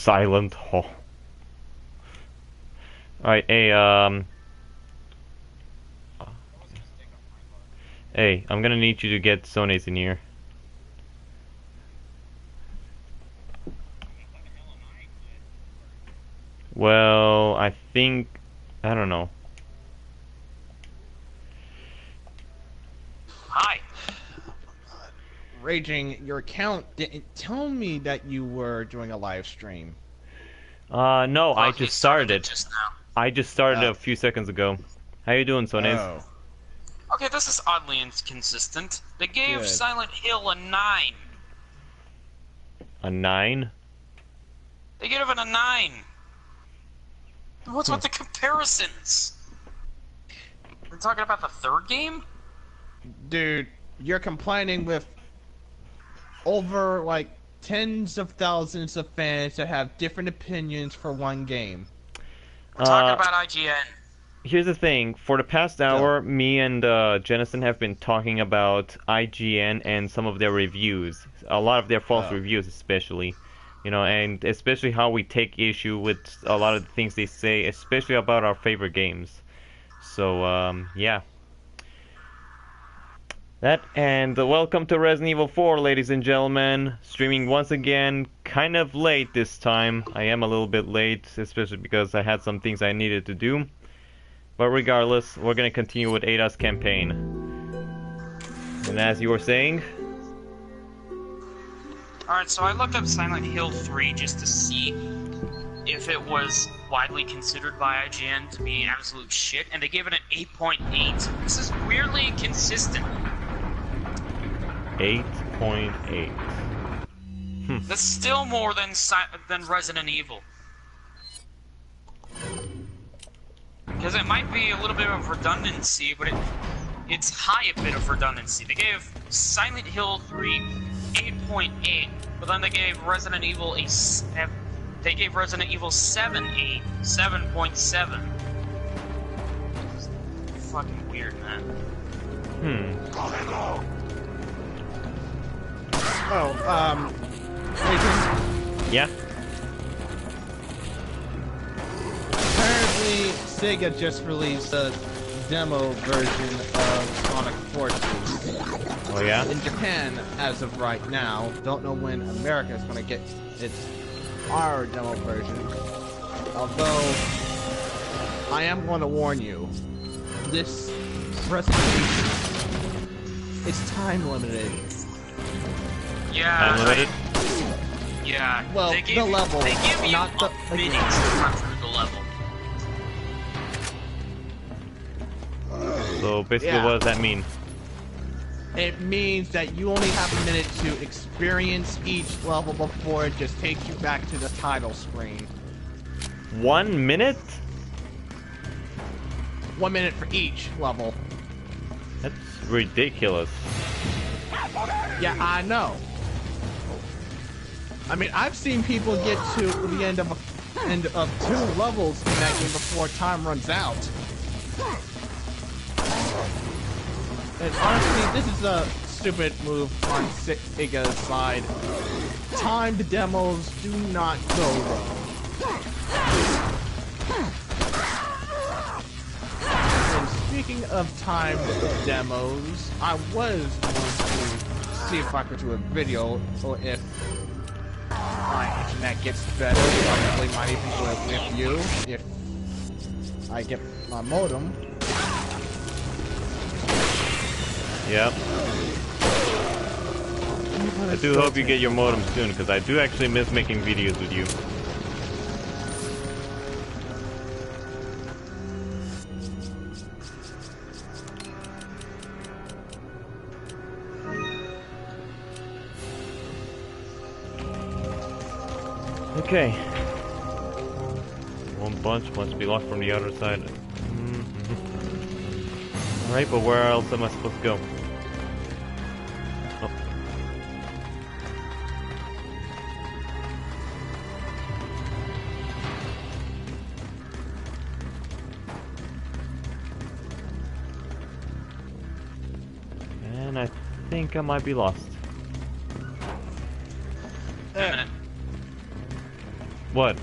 Silent Hall. Alright, hey, I'm gonna need you to get Sones in here. Well, I don't know. Hi. Raging, your account didn't tell me that you were doing a live stream. No, I Well, he just started it. just now. I just started a few seconds ago. How you doing, Sones? Oh, Okay, this is oddly inconsistent. They gave Good. Silent Hill a 9. A 9? They gave it a 9. What's with the comparisons? We're talking about the third game? dude, you're complaining with over like tens of thousands of fans that have different opinions for one game. We're talking about IGN. Here's the thing. For the past hour, me and Jennison have been talking about IGN and some of their reviews. A lot of their false reviews, especially. You know, and especially how we take issue with a lot of the things they say, especially about our favorite games. So, yeah. That, and welcome to Resident Evil 4, ladies and gentlemen. Streaming once again, kind of late this time. I am a little bit late, especially because I had some things I needed to do. But regardless, we're gonna continue with Ada's campaign. And as you were saying... Alright, so I looked up Silent Hill 3 just to see if it was widely considered by IGN to be absolute shit, and they gave it an 8.8. This is weirdly inconsistent. 8.8. That's still more than Resident Evil. Because it might be a little bit of redundancy, but it's high a bit of redundancy. They gave Silent Hill 3 8.8, but then they gave Resident Evil they gave Resident Evil 7 7.7. Fucking weird, man. Raging, Yeah? apparently Sega just released a demo version of Sonic Forces. Oh yeah? In Japan, as of right now, don't know when America is going to get our demo version. Although, I am going to warn you, this presentation is time limited. Yeah. Time limited? Yeah. Well, they gave the level, they give you not the minutes to run through the level. So basically Yeah. what does that mean? It means that you only have a minute to experience each level before it just takes you back to the title screen. 1 minute? 1 minute for each level. That's ridiculous. Yeah, I know. I mean, I've seen people get to the end of 2 levels in that game before time runs out. And honestly, this is a stupid move on Sega's side. Timed demos do not go well. And speaking of timed demos, I was going to see if I could do a video, or if my internet gets better, probably might even do it with you, if I get my modem. Yep. I do hope you get your modem soon, because I do actually miss making videos with you. Okay. One bunch must be locked from the other side. Alright, but where else am I supposed to go? Oh. And I think I might be lost. What?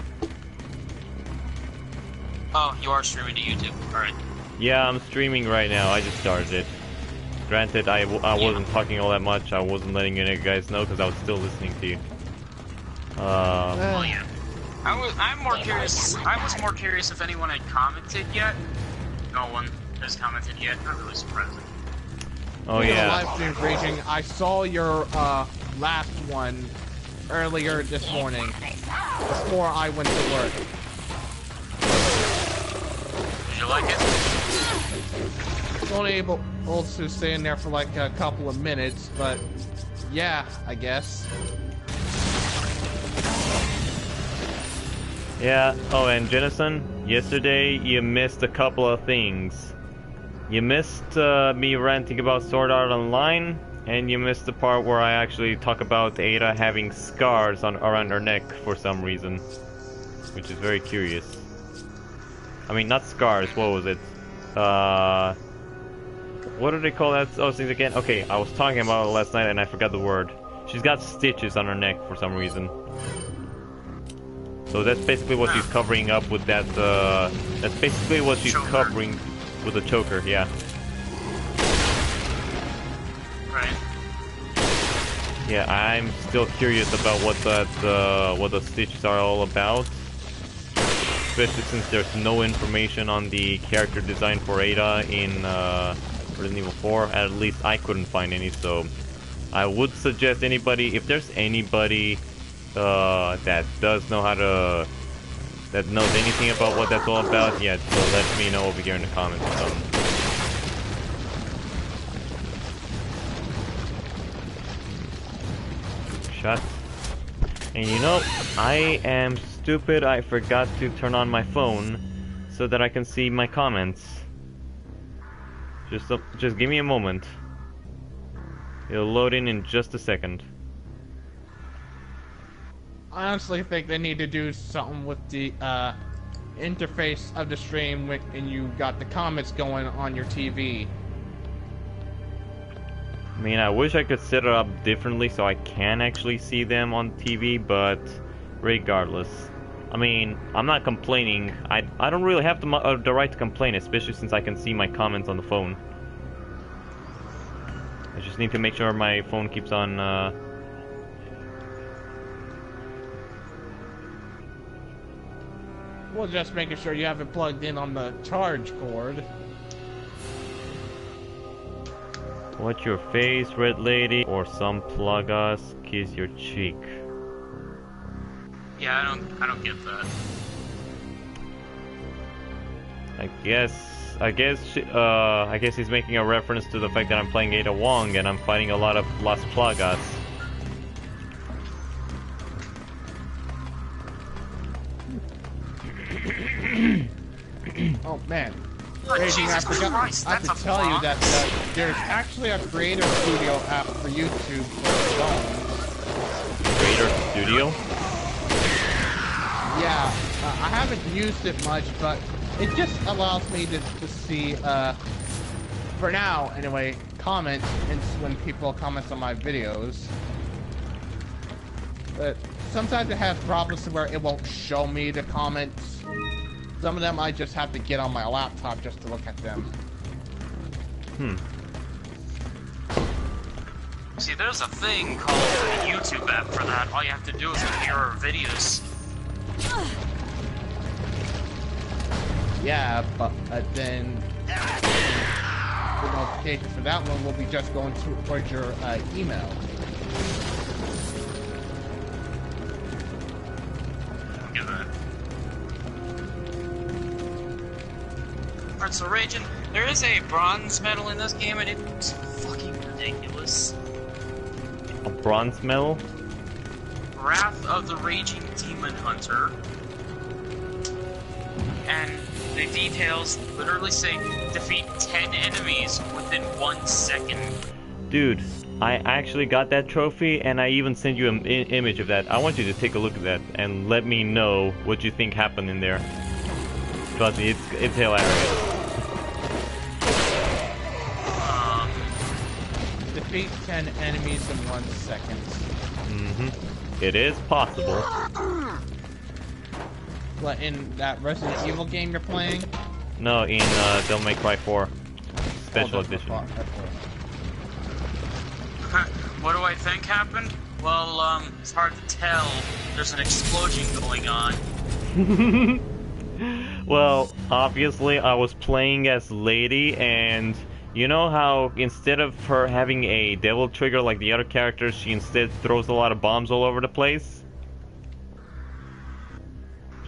Oh, you are streaming to YouTube. Alright. Yeah, I'm streaming right now. I just started it. Granted, I wasn't talking all that much. I wasn't letting you guys know because I was still listening to you. Oh yeah. I'm more curious. I was more curious if anyone had commented yet. No one has commented yet. Not really surprising. Oh yeah. Live stream Raging. I saw your last one earlier this morning before I went to work. Did you like it? Was only able to stay in there for like a couple of minutes, but yeah, I guess. Yeah. Oh, and Jennison, yesterday you missed a couple of things. You missed me ranting about Sword Art Online, and you missed the part where I actually talk about Ada having scars around her neck for some reason, which is very curious. I mean, not scars. What was it? What do they call those things again? Okay, I was talking about it last night and I forgot the word. She's got stitches on her neck for some reason. So that's basically what she's covering up with that, that's basically what she's Choker. covering with the choker, yeah. Right. Yeah, I'm still curious about what the stitches are all about. Especially since there's no information on the character design for Ada in Resident Evil 4. At least I couldn't find any, so I would suggest anybody, if there's anybody that does know how to, that knows anything about what that's all about, yeah, so let me know over here in the comments or something. Shut. And you know, I am stupid, I forgot to turn on my phone so that I can see my comments. Just give me a moment. It'll load in just a second. I honestly think they need to do something with the interface of the stream when you got the comments going on your TV. I mean, I wish I could set it up differently so I can actually see them on TV, but regardless. I mean, I'm not complaining. I don't really have the right to complain, especially since I can see my comments on the phone. I just need to make sure my phone keeps on, Well, just making sure you have it plugged in on the charge cord. What's your face, red lady? Or some plug us, kiss your cheek. Yeah, I don't get that. I guess he's making a reference to the fact that I'm playing Ada Wong and I'm fighting a lot of Las Plagas. Oh man. Oh, Raging, I Jesus forgot. Christ, I have that's to a tell you flaw. that there's actually a Creator Studio app for YouTube for phones. Raider Studio? Yeah, I haven't used it much, but it just allows me to see, for now anyway, comments and when people comment on my videos. But sometimes it has problems to where it won't show me the comments. Some of them I just have to get on my laptop just to look at them. See, there's a thing called a YouTube app for that. All you have to do is mirror videos. Yeah, but then the notification for that one will be just going towards your email. Get that. Alright, so Raging, there is a bronze medal in this game, and it's fucking ridiculous. A bronze medal? Wrath of the Raging Demon Hunter. And the details literally say defeat 10 enemies within 1 second. Dude, I actually got that trophy and I even sent you an image of that. I want you to take a look at that and let me know what you think happened in there. Trust me, it's hilarious. Defeat 10 enemies in 1 second. It is possible. What, in that Resident Evil game you're playing? No, in Devil May Cry 4 Special Edition. What do I think happened? Well, it's hard to tell. There's an explosion going on. Well, obviously I was playing as Lady, and you know how instead of her having a devil trigger like the other characters, she instead throws a lot of bombs all over the place?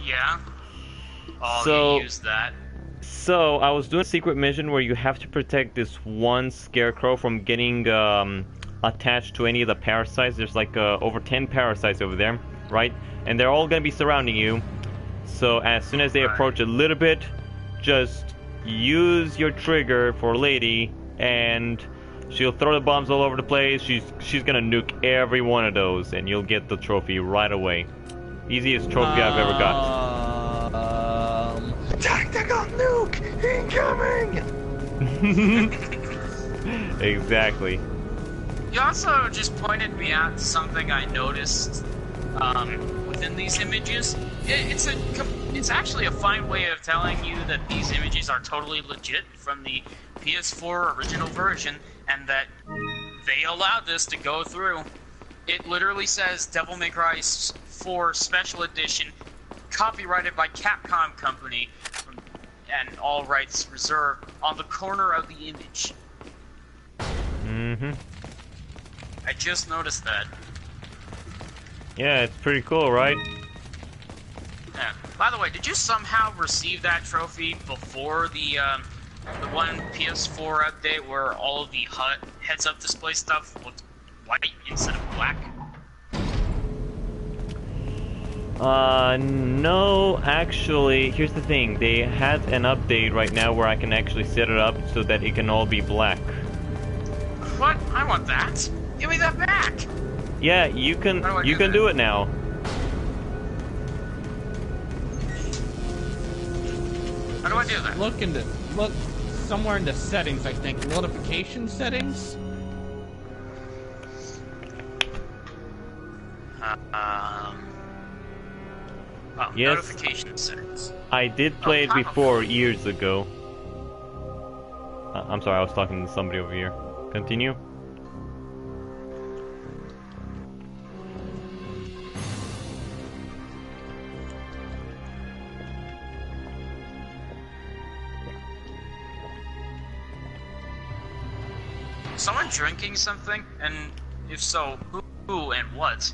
Yeah. Oh, So- you used that. So, I was doing a secret mission where you have to protect this one scarecrow from getting attached to any of the parasites. There's like over 10 parasites over there, right? And they're all gonna be surrounding you. So as soon as they Right. approach a little bit, just use your trigger for Lady, and she'll throw the bombs all over the place. She's gonna nuke every one of those, and you'll get the trophy right away. Easiest trophy I've ever got. Tactical nuke incoming! Exactly. You also just pointed me out to something I noticed within these images. It's actually a fine way of telling you that these images are totally legit from the PS4 original version, and that they allowed this to go through. It literally says Devil May Cry 4 Special Edition, copyrighted by Capcom Company, and all rights reserved, on the corner of the image. Mm-hmm. I just noticed that. Yeah, it's pretty cool, right? Yeah. By the way, did you somehow receive that trophy before the one PS4 update where all of the heads-up display stuff looked white instead of black? No, actually, here's the thing. They had an update right now where I can actually set it up so that it can all be black. What? I want that. Give me that back. Yeah, you can How do I you do can that? do it now. How do I do that? Look somewhere in the settings, I think. Notification settings? Oh, Yes. notification settings. I did play it Oh, before years ago. I'm sorry, I was talking to somebody over here. Continue. Someone drinking something? And if so, who and what?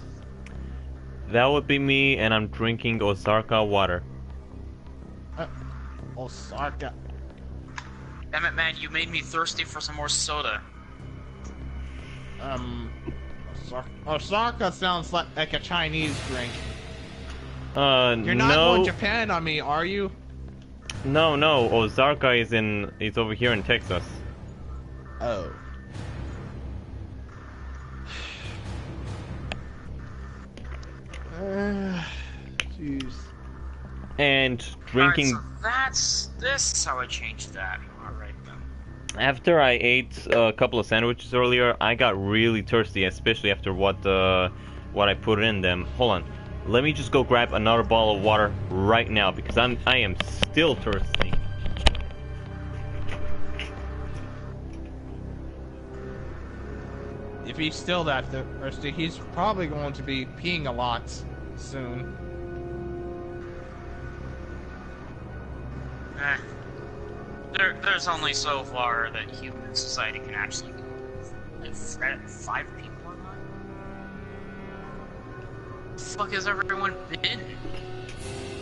That would be me, and I'm drinking Osaka water. Osaka. Damn it, man, you made me thirsty for some more soda. Osaka sounds like a Chinese drink. You're not no, going Japan on me, are you? no, Osaka is over here in Texas. Oh. Jeez. And drinking. Alright, so this is how I changed that. Alright then. After I ate a couple of sandwiches earlier, I got really thirsty, especially after what I put in them. Hold on, let me just go grab another bottle of water right now because I am still thirsty. If he's still that thirsty, he's probably going to be peeing a lot soon. There's only so far that human society can actually go. If 5 people or not? The fuck has everyone been?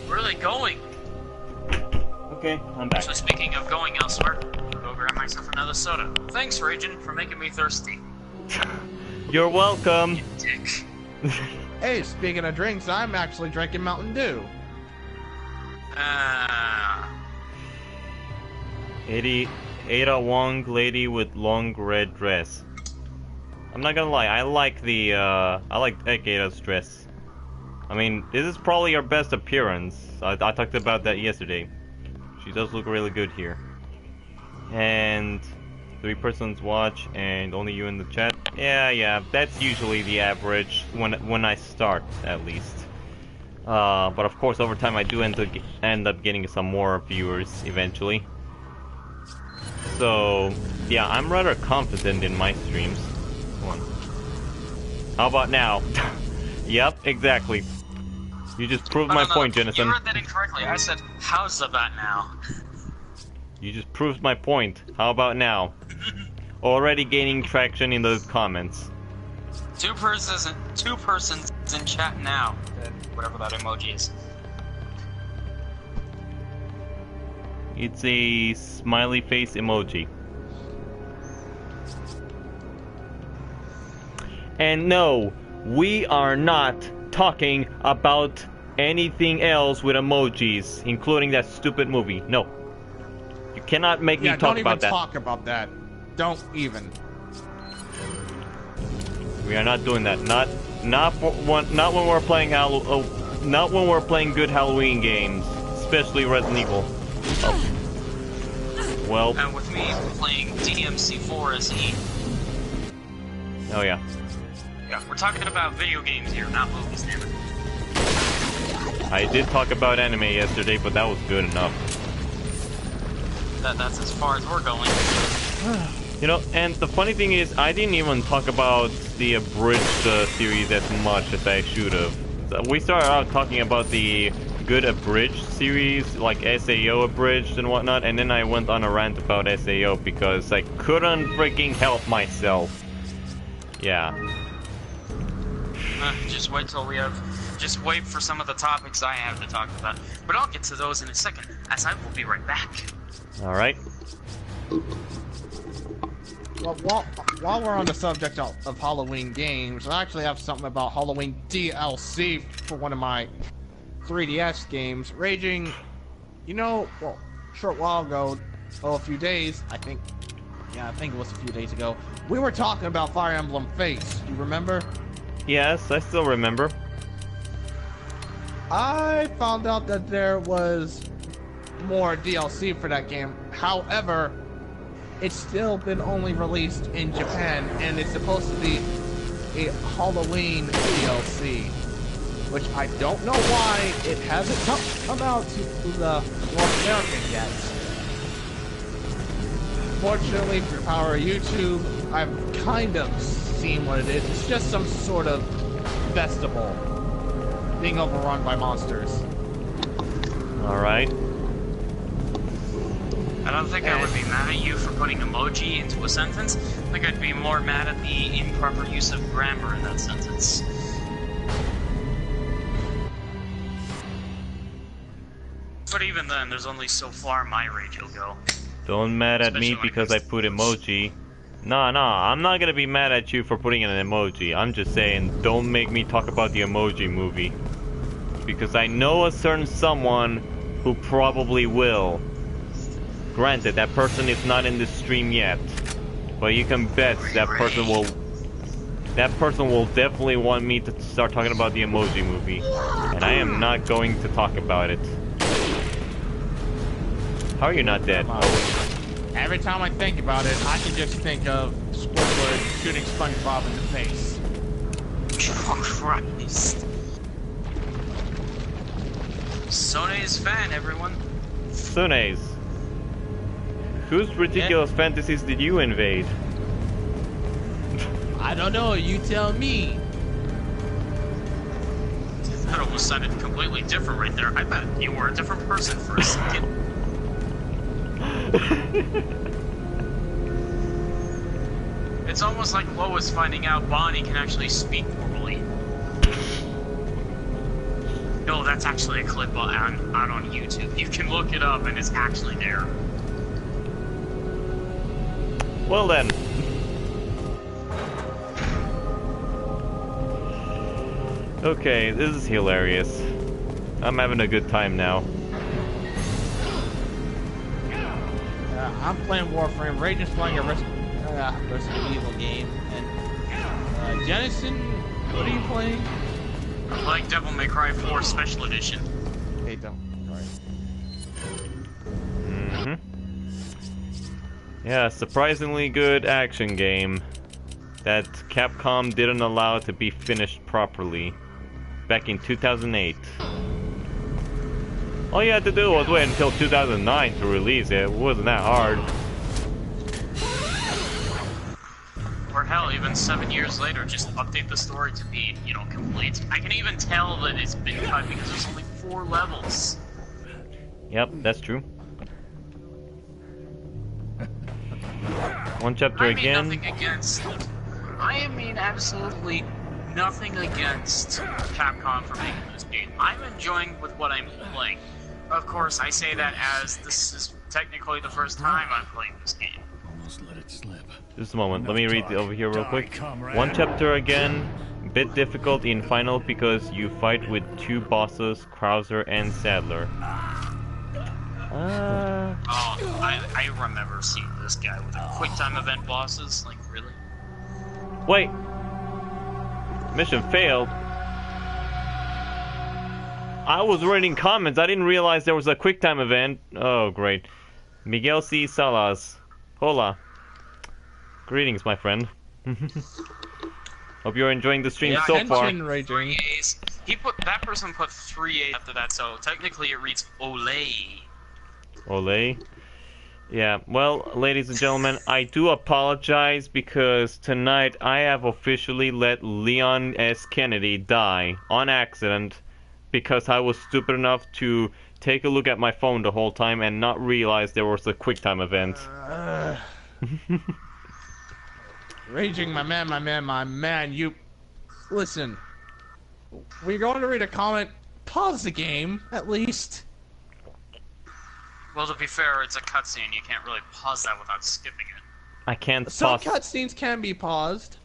Where are they going? Okay, I'm back. So speaking of going elsewhere, I'll go grab myself another soda. Thanks, Ragin, for making me thirsty. You're welcome. You dick. Hey, speaking of drinks, I'm actually drinking Mountain Dew. Ada Wong, lady with long red dress. I'm not gonna lie, I like Ada's dress. I mean, this is probably her best appearance. I talked about that yesterday. She does look really good here. And 3 persons watch and only you in the chat. Yeah, that's usually the average when I start, at least. But of course, over time, I do end up getting some more viewers eventually. So, yeah, I'm rather confident in my streams. Come on. How about now? Yep, exactly. You just proved my point, Jennison. You read that incorrectly. I said, how's about now? You just proved my point. How about now? Already gaining traction in those comments. Two persons in chat now. Whatever that emoji is. It's a smiley face emoji. And no, we are not talking about anything else with emojis, including that stupid movie. No. You cannot make me talk about that. Don't even talk about that. Don't even. We are not doing that. Not when we're playing not when we're playing good Halloween games, especially Resident Evil. Oh. Well. And with me playing DMC4 SE. Oh yeah. Yeah, we're talking about video games here, not movies, damn it. I did talk about anime yesterday, but that was good enough. That's as far as we're going. You know, and the funny thing is, I didn't even talk about the abridged series as much as I should have. So we started out talking about the good abridged series, like SAO abridged and whatnot, and then I went on a rant about SAO because I couldn't freaking help myself. Yeah. Just wait till we have... Just wait for some of the topics I have to talk about. But I'll get to those in a second, as I will be right back. Alright. Well, while we're on the subject of Halloween games, I actually have something about Halloween DLC for one of my 3DS games. Raging, you know, well, a short while ago, a few days, I think it was a few days ago, we were talking about Fire Emblem Fates. Do you remember? Yes, I still remember. I found out that there was more DLC for that game. However, it's still been only released in Japan, and it's supposed to be a Halloween DLC, which I don't know why it hasn't come out to the North American yet. Fortunately, through the power of YouTube, I've kind of seen what it is. It's just some sort of festival being overrun by monsters. Alright. I don't think I would be mad at you for putting emoji into a sentence. I think I'd be more mad at the improper use of grammar in that sentence. But even then, there's only so far my rage will go. Don't mad at me because I put emoji. Nah, I'm not gonna be mad at you for putting an emoji. I'm just saying, don't make me talk about the Emoji Movie. Because I know a certain someone who probably will. Granted, that person is not in this stream yet. But you can bet that person will definitely want me to start talking about the Emoji Movie. And I am not going to talk about it. How are you not dead? Every time I think about it, I can just think of Squidward shooting SpongeBob in the face. Oh, Christ. Sone's fan, everyone. Sone's. Whose ridiculous fantasies did you invade? I don't know, you tell me. That almost sounded completely different right there. I bet you were a different person for a second. It's almost like Lois finding out Bonnie can actually speak normally. No, that's actually a clip out on YouTube. You can look it up and it's actually there. Well then. Okay, this is hilarious. I'm having a good time now. I'm playing Warframe. Raging's playing a Resident Evil game. And Jennison, what are you playing? I'm playing Devil May Cry 4 Special Edition. Hey, don't. Mm-hmm. Yeah, surprisingly good action game that Capcom didn't allow to be finished properly back in 2008. All you had to do was wait until 2009 to release it. It wasn't that hard. Or hell, even 7 years later, just update the story to be, you know, complete. I can even tell that it's been cut because there's only 4 levels. Yep, that's true. One chapter again. I mean absolutely nothing against Capcom for making this game. I'm enjoying with what I'm playing. Of course, I say that as this is technically the first time I'm playing this game. Almost let it slip. Just a moment, let me read over here real quick. One chapter again, bit difficult in final because you fight with 2 bosses, Krauser and Sadler. Oh, I remember seeing this guy with a quick time event bosses, like really? Wait! Mission failed? I was reading comments, I didn't realize there was a quick time event. Oh great. Miguel C. Salas. Hola. Greetings, my friend. Hope you're enjoying the stream so far. Raging. That person put 3 A's after that, so technically it reads Olay. Olay. Yeah, well, ladies and gentlemen, I do apologize because tonight I have officially let Leon S. Kennedy die on accident because I was stupid enough to take a look at my phone the whole time and not realize there was a QuickTime event. Raging, my man, you... Listen. We're going to read a comment. Pause the game, at least. Well, to be fair, it's a cutscene. You can't really pause that without skipping it. I can't Some pause. cutscenes can be paused.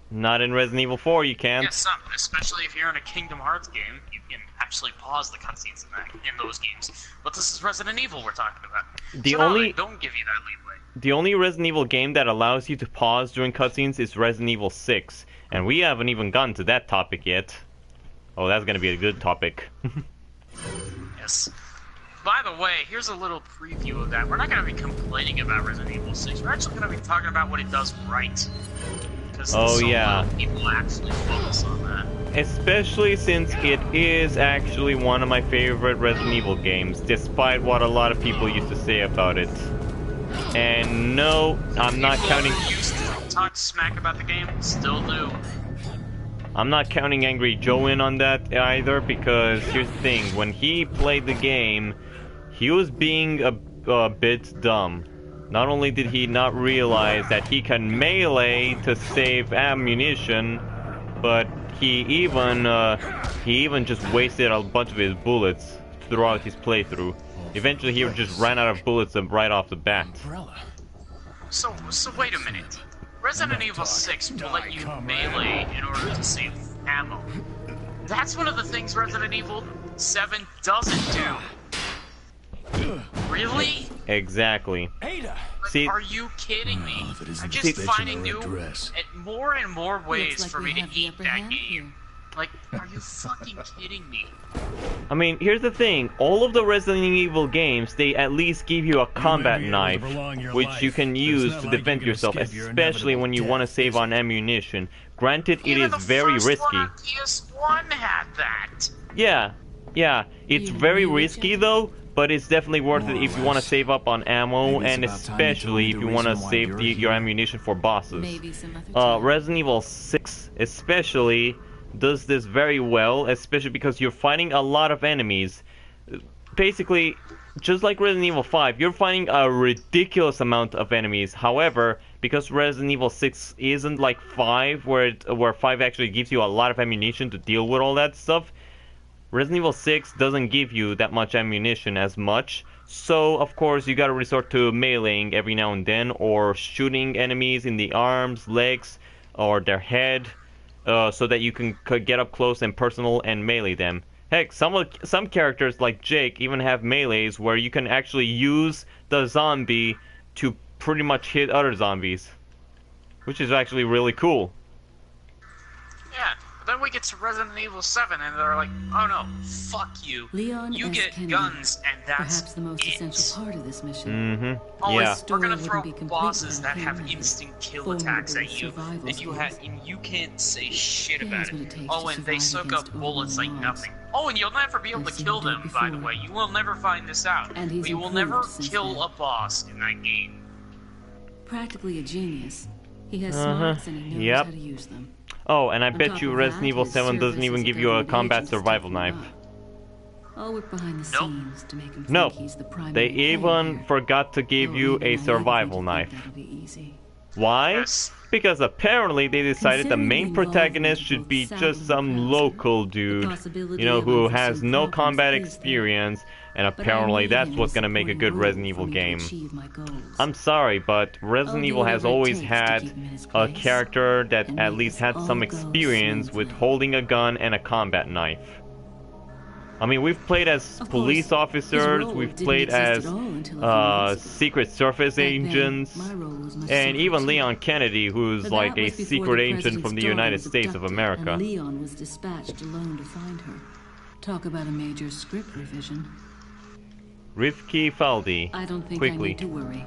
Not in Resident Evil 4, you can't. Yeah, some, especially if you're in a Kingdom Hearts game, you can actually pause the cutscenes in those games. But this is Resident Evil we're talking about. The so only they don't give you that leeway. The only Resident Evil game that allows you to pause during cutscenes is Resident Evil 6, and we haven't even gotten to that topic yet. Oh, that's gonna be a good topic. Yes. By the way, here's a little preview of that. We're not going to be complaining about Resident Evil 6. We're actually going to be talking about what it does right. Because so yeah. People actually focus on that. Especially since it is actually one of my favorite Resident Evil games, despite what a lot of people used to say about it. And no, I'm not counting... People used to talk smack about the game, still do. I'm not counting Angry Joe in on that either, because here's the thing, when he played the game, he was being a bit dumb. Not only did he not realize that he can melee to save ammunition, but he even just wasted a bunch of his bullets throughout his playthrough. Eventually he just ran out of bullets right off the bat. So wait a minute. Resident Evil 6 will let you melee in order to save ammo. That's one of the things Resident Evil 7 doesn't do. Really? Exactly. Ada! See, are you kidding me? I'm just finding new more and more ways for me to eat that game. Like, are you fucking kidding me? I mean, here's the thing. All of the Resident Evil games, they at least give you a combat knife, which you can use to defend yourself, especially when you want to save on ammunition. Granted, it is very risky. Even the first one on PS1 had that. Yeah, it's very risky though, but it's definitely worth it if you want to save up on ammo, and especially if you want to save your ammunition for bosses. Resident Evil 6 especially does this very well, especially because you're fighting a lot of enemies. Basically, just like Resident Evil 5, you're fighting a ridiculous amount of enemies. However, because Resident Evil 6 isn't like 5, where 5 actually gives you a lot of ammunition to deal with all that stuff, Resident Evil 6 doesn't give you that much ammunition as much. So, of course, you gotta resort to meleeing every now and then, or shooting enemies in the arms, legs, or their head, so that you can get up close and personal and melee them. Heck, some characters like Jake even have melees where you can actually use the zombie to pretty much hit other zombies, which is actually really cool. Yeah, but then we get to Resident Evil 7 and they're like, oh no, fuck you. Leon You S. get Kennedy, guns and that's perhaps the most it. essential part of this mission. Mm-hmm. Oh, Yeah. we're gonna Story throw wouldn't be complete bosses without that have him. instant kill Formidable attacks at you, survival and you can't say shit He about has it. what it takes Oh, to and they survive soak up against bullets like overwhelming odds. nothing. Oh, and you'll never be able I've to seen kill him do it them, by the before. way. You will never find this out. And he's But you will improved never since kill then. a boss in that game. Practically a genius. He has Uh-huh. smarts and he knows Yep. how to use them. Oh, and I On bet top you of Resident that, Evil his 7 doesn't service even as give you a government combat agent is survival tough knife. enough. I'll work behind the Nope. scenes to make him No, think he's the primary they player even here. forgot to give Though you even a I think survival knife. that'll be easy. Why? Yes. Because apparently they decided the Considering main the protagonist involvement should of be both just Salvador some and Krauser, local the dude, possibility you know, of who unforeseen has no problems combat is there. experience, and But I apparently need that's him what's in a gonna make a good supporting Resident role Evil for me to game. achieve my goals. I'm sorry, but Resident I'll do Evil has whatever it always takes to had keep him in his a place character that and at make least this had all some go experience with smoothly. holding a gun and a combat knife. I mean, we've played as Of police course, officers, his role we've didn't played exist as at all until a few years ago. Secret Service Back then, agents, my role was much and simpler, even too. Leon Kennedy, who's But like that a was before secret the agent from president's the daughter United was States of abducted, America. And Leon was dispatched alone to find her. Talk about a major script revision. Rifki Faldi. I don't think Quickly. I need to worry.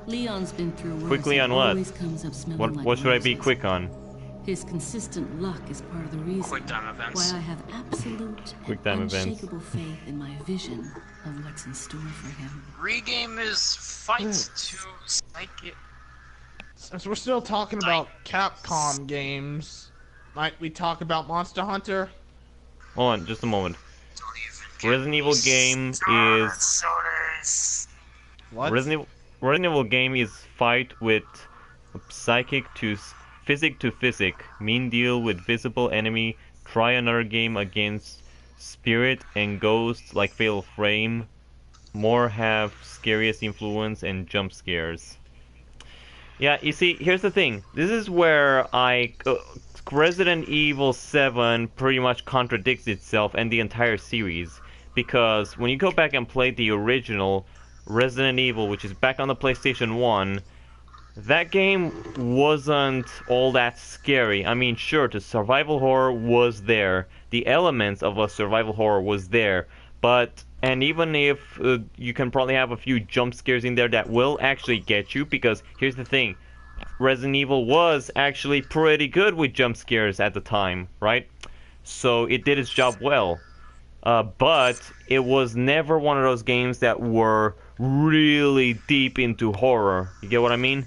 Leon's been through worse. Quickly and on what? always comes up smelling What like should I be roses. quick on? His consistent luck is part of the reason Quick time events. why I have absolute Quick and time events. unshakable faith in my vision of what's in store for him. Regame is fight to psych it. Since we're still talking about Capcom games, might we talk about Monster Hunter? Hold on, just a moment. Don't even get Resident Evil me game started, is Sodas. What? Resident Evil game is fight with psychic to physic to physic. Mean deal with visible enemy. Try another game against spirit and ghosts like Fatal Frame. More have scariest influence and jump scares. Yeah, you see, here's the thing. This is where Resident Evil 7 pretty much contradicts itself and the entire series. Because when you go back and play the original Resident Evil, which is back on the PlayStation 1, that game wasn't all that scary. I mean, sure, the survival horror was there. The elements of a survival horror was there. And even if you can probably have a few jump scares in there that will actually get you, because here's the thing. Resident Evil was actually pretty good with jump scares at the time, right? So it did its job well. But it was never one of those games that were really deep into horror. You get what I mean?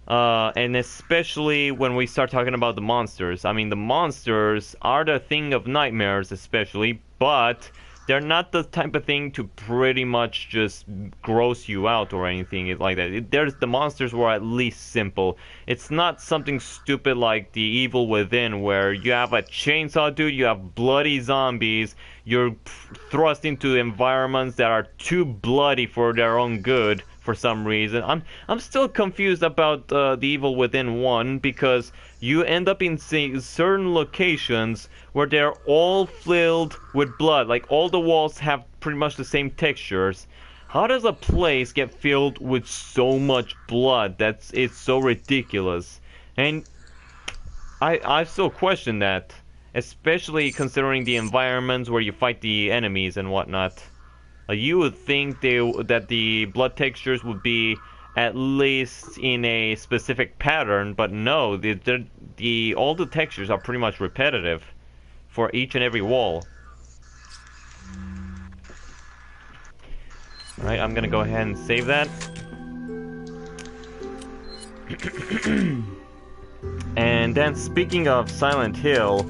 And especially when we start talking about the monsters. I mean, the monsters are the thing of nightmares, especially, but they're not the type of thing to pretty much just gross you out or anything like that. The monsters were at least simple. It's not something stupid like the Evil Within, where you have a chainsaw dude, you have bloody zombies, you're thrust into environments that are too bloody for their own good for some reason. I'm still confused about the Evil Within 1, because you end up in certain locations where they're all filled with blood. Like, all the walls have pretty much the same textures. How does a place get filled with so much blood? It's so ridiculous. And I still question that, especially considering the environments where you fight the enemies and whatnot. You would think that the blood textures would be at least in a specific pattern, but no, all the textures are pretty much repetitive for each and every wall. Alright, I'm gonna go ahead and save that. And then, speaking of Silent Hill,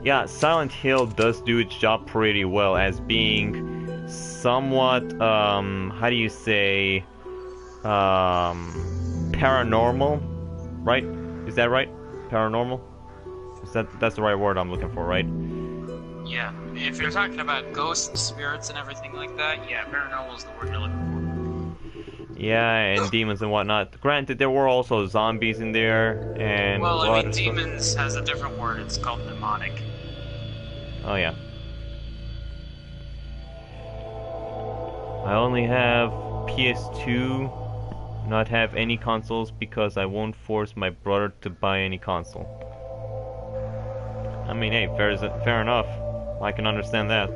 yeah, Silent Hill does do its job pretty well as being somewhat, how do you say, paranormal, right? Is that right? Paranormal? That's the right word I'm looking for, right? Yeah, if you're talking about ghosts, spirits, and everything like that, yeah, paranormal is the word you're looking Yeah, and demons and whatnot. Granted, there were also zombies in there, and... for. Well, I mean, stuff. demons has a different word, it's called demonic. Oh, yeah. I only have PS2, not have any consoles, because I won't force my brother to buy any console. I mean, hey, fair enough. I can understand that.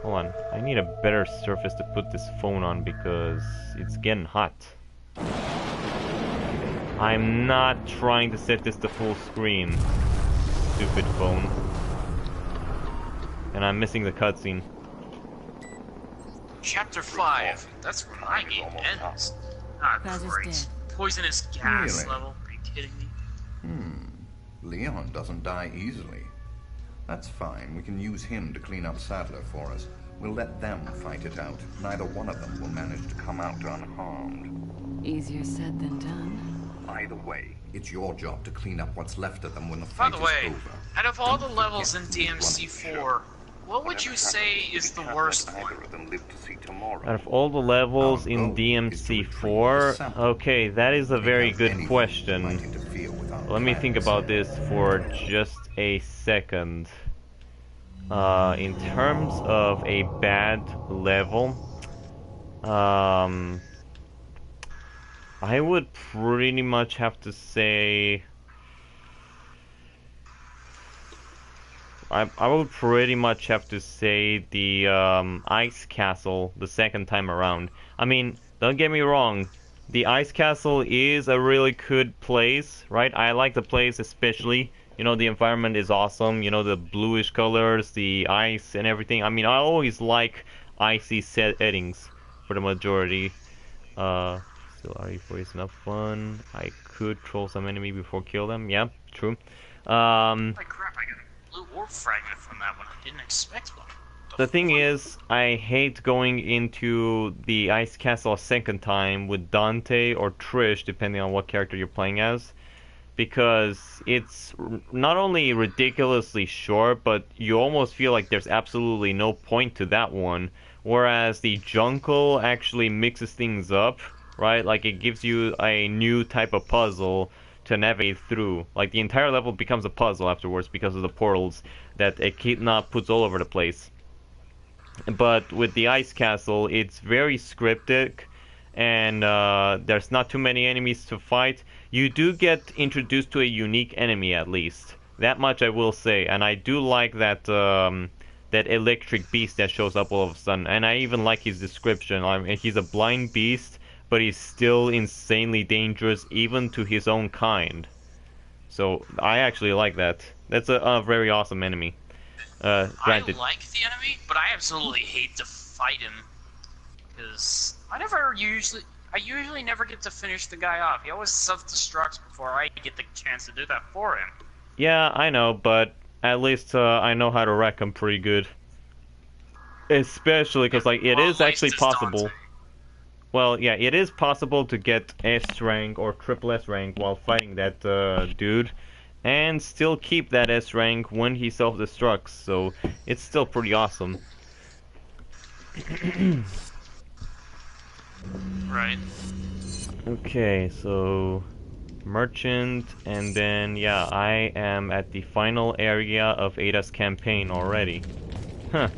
Hold on, I need a better surface to put this phone on because it's getting hot. I'm not trying to set this to full screen, stupid phone. And I'm missing the cutscene. Chapter 5. That's where my game ends. Ah, Kaz is great. dead. Poisonous gas Really? level. Are you kidding me? Leon doesn't die easily. That's fine. We can use him to clean up Sadler for us. We'll let them fight it out. Neither one of them will manage to come out unharmed. Easier said than done. Either way, it's your job to clean up what's left of them when the By fight the is way, over. out of all the Don't levels in forget who's running the DMC4, show. what would you say is the worst one? Either of them live to see tomorrow. Out of all the levels Our in goal is to retrieve the DMC4, sample. okay, that is a very Because good anything question. might interfere with our Let me think plans. about this for just a second. In terms of a bad level, I would pretty much have to say I would pretty much have to say the Ice Castle the second time around. I mean, don't get me wrong, the Ice Castle is a really good place, right? I like the place especially. You know, the environment is awesome. You know, the bluish colors, the ice and everything. I mean, I always like icy settings for the majority. Still RE4 is enough fun. I could troll some enemy before kill them. Yeah, true. Holy crap, I got a blue orb fragment from that one. I didn't expect one. The thing is, I hate going into the Ice Castle a second time with Dante or Trish, depending on what character you're playing as, because it's not only ridiculously short, but you almost feel like there's absolutely no point to that one, whereas the Jungle actually mixes things up, right? Like, it gives you a new type of puzzle to navigate through. Like, the entire level becomes a puzzle afterwards because of the portals that Echidna puts all over the place. But with the Ice Castle, it's very scripted, and there's not too many enemies to fight. You do get introduced to a unique enemy, at least. That much I will say, and I do like that that electric beast that shows up all of a sudden. And I even like his description. I mean, he's a blind beast, but he's still insanely dangerous, even to his own kind. So I actually like that. That's a very awesome enemy. Granted. I like the enemy, but I absolutely hate to fight him because I usually never get to finish the guy off. He always self-destructs before I get the chance to do that for him. Yeah, I know, but at least I know how to wreck him pretty good. Especially because, like, it is actually possible. Well, yeah, it is possible to get S rank or triple S rank while fighting that dude, and still keep that S rank when he self-destructs, so it's still pretty awesome. Right. Okay, so merchant, and then yeah, I am at the final area of Ada's campaign already. Huh.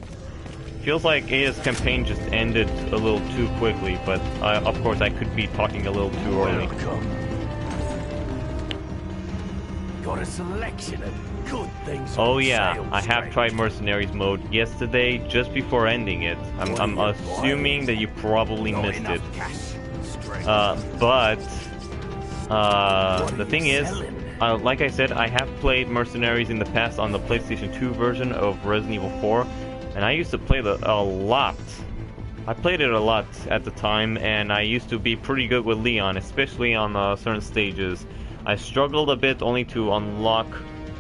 Feels like Ada's campaign just ended a little too quickly, but of course I could be talking a little too early. Got a selection of good things. Oh yeah, I have tried Mercenaries mode yesterday just before ending it. I'm assuming that you probably missed it. But the thing is, like I said, I have played Mercenaries in the past on the PlayStation 2 version of Resident Evil 4, and I used to play it a lot. I played it a lot at the time, and I used to be pretty good with Leon, especially on certain stages. I struggled a bit only to unlock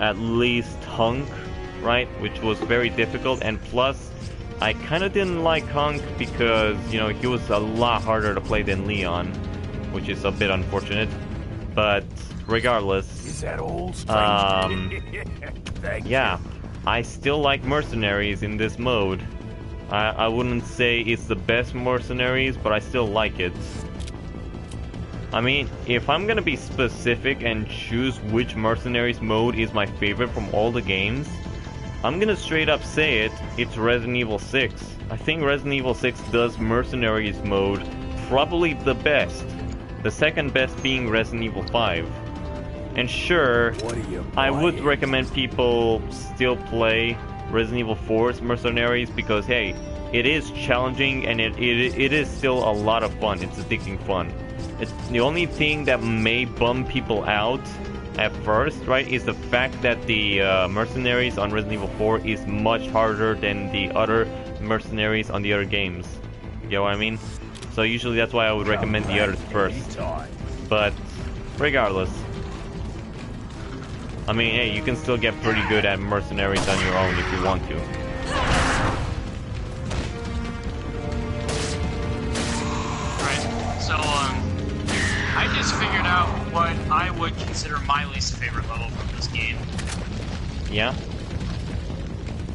at least Hunk, right, which was very difficult, and plus, I kind of didn't like Hunk because, you know, he was a lot harder to play than Leon, which is a bit unfortunate, but regardless, Is that all, yeah, I still like Mercenaries in this mode. I wouldn't say it's the best Mercenaries, but I still like it. I mean, if I'm gonna be specific and choose which Mercenaries mode is my favorite from all the games, I'm gonna straight up say it's Resident Evil 6. I think Resident Evil 6 does Mercenaries mode probably the best. The second best being Resident Evil 5. And sure, What are you I would buying? recommend people still play Resident Evil 4's Mercenaries because, hey, it is challenging and it is still a lot of fun. It's addicting fun. It's the only thing that may bum people out at first, right, is the fact that the Mercenaries on Resident Evil 4 is much harder than the other Mercenaries on the other games. You know what I mean? So usually that's why I would recommend the others first. Anytime. But regardless, I mean, hey, you can still get pretty good at Mercenaries on your own if you want to. Right. So, I just figured out what I would consider my least favorite level from this game. Yeah?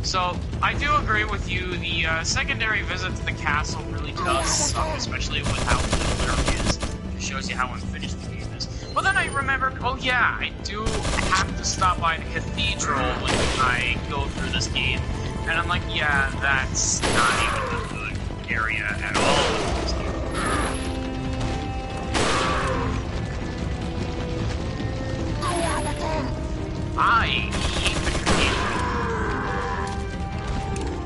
So, I do agree with you, the secondary visit to the castle really does suck, especially with how little there is. It shows you how unfinished the game is. But then I remembered, oh yeah, I do have to stop by the cathedral when I go through this game. And I'm like, yeah, that's not even a good area at all in this game. I hate the cathedral.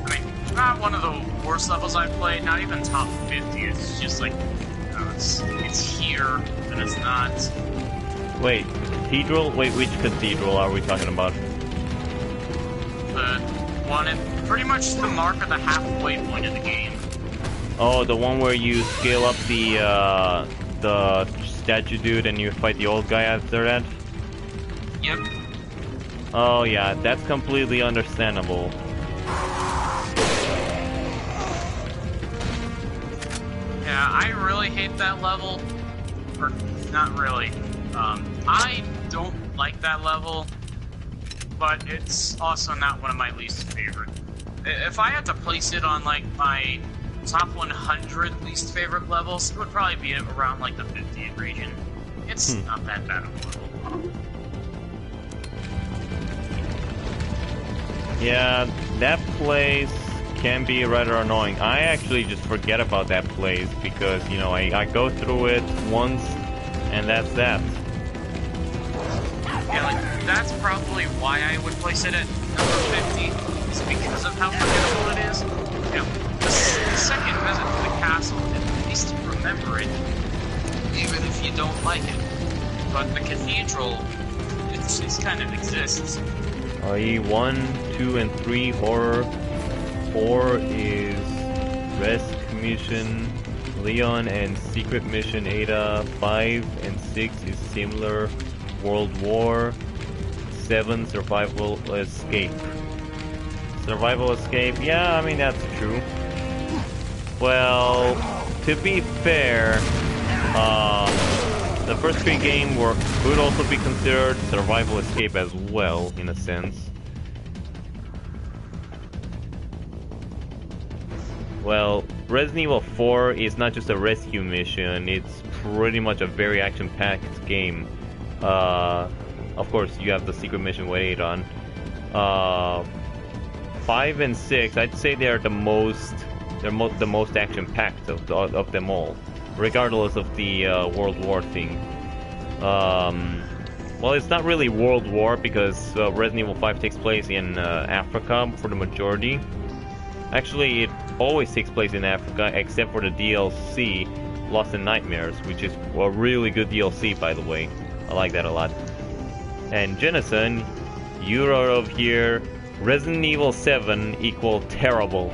I mean, not one of the worst levels I've played, not even top 50. It's just like, it's here, and it's not. Wait, cathedral? Wait, which cathedral are we talking about? The one at pretty much the mark of the halfway point of the game. Oh, the one where you scale up the statue dude and you fight the old guy after that? Yep. Oh yeah, that's completely understandable. Yeah, I really hate that level. Or, not really. I don't like that level, but it's also not one of my least favorite. If I had to place it on, like, my top 100 least favorite levels, it would probably be around, like, the 50th region. It's not that bad of a level. Yeah, that place can be rather annoying. I actually just forget about that place because, you know, I go through it once and that's that. Yeah, like, that's probably why I would place it at number 50, is because of how forgettable it is. You know, the second visit to the castle, at least you remember it, even if you don't like it. But the cathedral, it just kind of exists. i.e. 1, 2, and 3 horror. 4 is Rescue Mission, Leon and Secret Mission Ada. 5 and 6 is similar, World War. 7 Survival Escape. Survival Escape, yeah, I mean that's true. Well, to be fair, the first 3 games could also be considered Survival Escape as well, in a sense. Well, Resident Evil 4 is not just a rescue mission, it's pretty much a very action-packed game. Of course, you have the secret mission with Adon. 5 and 6, I'd say they're the most action-packed of them all, regardless of the World War thing. Well, it's not really World War because Resident Evil 5 takes place in Africa for the majority. Actually, it always takes place in Africa except for the DLC Lost in Nightmares, which is a really good DLC, by the way. I like that a lot. And Jennison, you wrote over here, Resident Evil 7 equal terrible.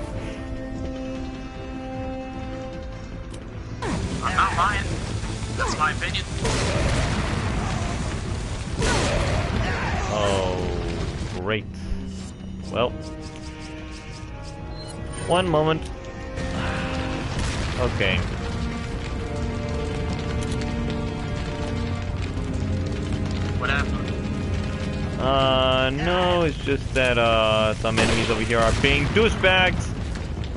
I'm not lying. That's my opinion. Oh, great. Well, one moment. Okay. What happened? No, it's just that, some enemies over here are being douchebags!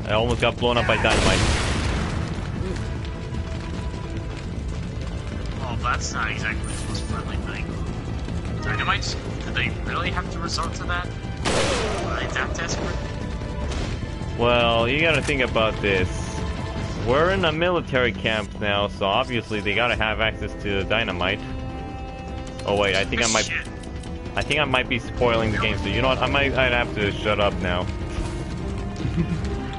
I almost got blown up by dynamite. Well, that's not exactly the most friendly thing. Dynamite? Did they really have to resort to that? Are they that desperate? Well, you gotta think about this. We're in a military camp now, so obviously they gotta have access to dynamite. Oh wait, I think I might. Shit. I think I might be spoiling the game. So you know what? I'd have to shut up now.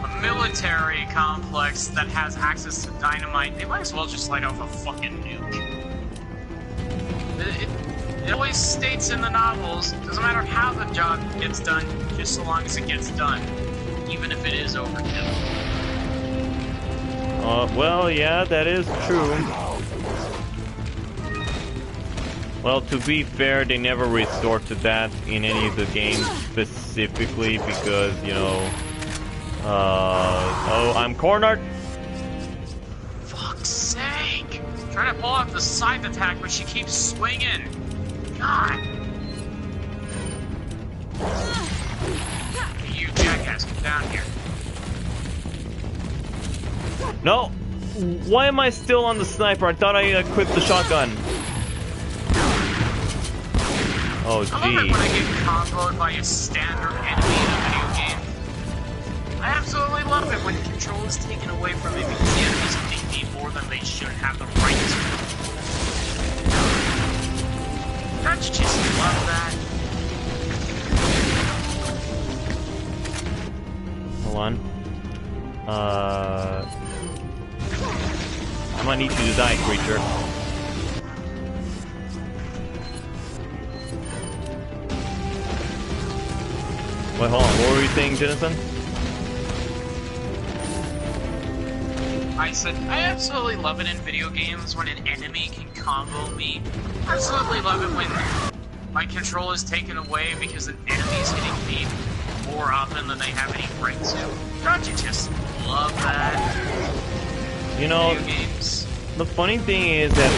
A military complex that has access to dynamite. They might as well just light off a fucking nuke. It always states in the novels, doesn't matter how the job gets done, just so long as it gets done, even if it is overkill. Well, yeah, that is true. Well, to be fair, they never resort to that in any of the games specifically because, you know... oh, I'm cornered! Fuck's sake! Trying to pull off the side attack, but she keeps swinging! God! Hey, you jackass, get down here. No! Why am I still on the sniper? I thought I equipped the shotgun. Oh, I love it gee. when I get comboed by a standard enemy in a video game. I absolutely love it when control is taken away from me because the enemies hate me more than they should have the right to. Don't you just love that? Hold on. I might need you to die, creature. Wait, hold on. What were you saying, Jenison? I said, I absolutely love it in video games when an enemy can combo me. I absolutely love it when my control is taken away because an enemy is hitting me more often than they have any right to. Don't you just love that? You know, Video games. the funny thing is that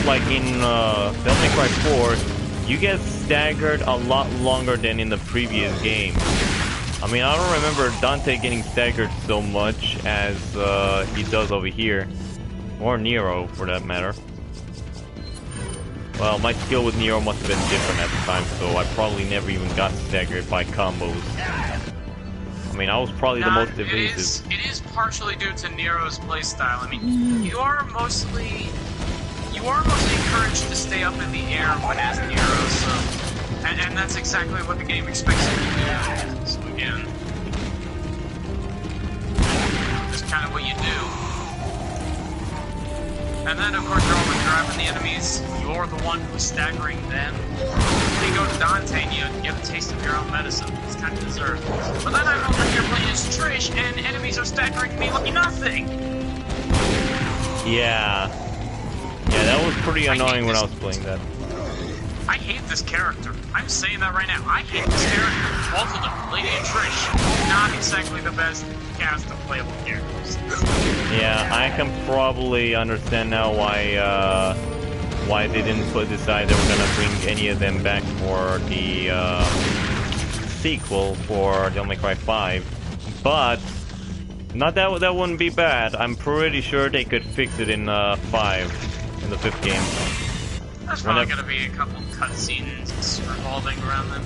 like in Devil May Cry 4, you get staggered a lot longer than in the previous game. I mean, I don't remember Dante getting staggered so much as he does over here. Or Nero, for that matter. Well, my skill with Nero must have been different at the time, so I probably never even got staggered by combos. I mean, I was probably the most evasive. It is partially due to Nero's playstyle. I mean, you are mostly encouraged to stay up in the air when as Nero, so... And that's exactly what the game expects you to do. So again... That's kind of what you do. And then, of course, you're always grabbing the enemies. You're the one who's staggering them. Then you go to Dante and you get a taste of your own medicine. It's kind of deserved. But then I'm over here playing as Trish, and enemies are staggering me like nothing! Yeah. Yeah, that was pretty annoying when I was playing that. I hate this character. I'm saying that right now. I hate this character. Both of them, Lady and Trish, not exactly the best cast of playable characters. Yeah, I can probably understand now why they didn't decide they were gonna bring any of them back for the sequel for Devil May Cry 5. But not that wouldn't be bad. I'm pretty sure they could fix it in 5. In the 5th game. There's probably gonna be a couple cutscenes revolving around them.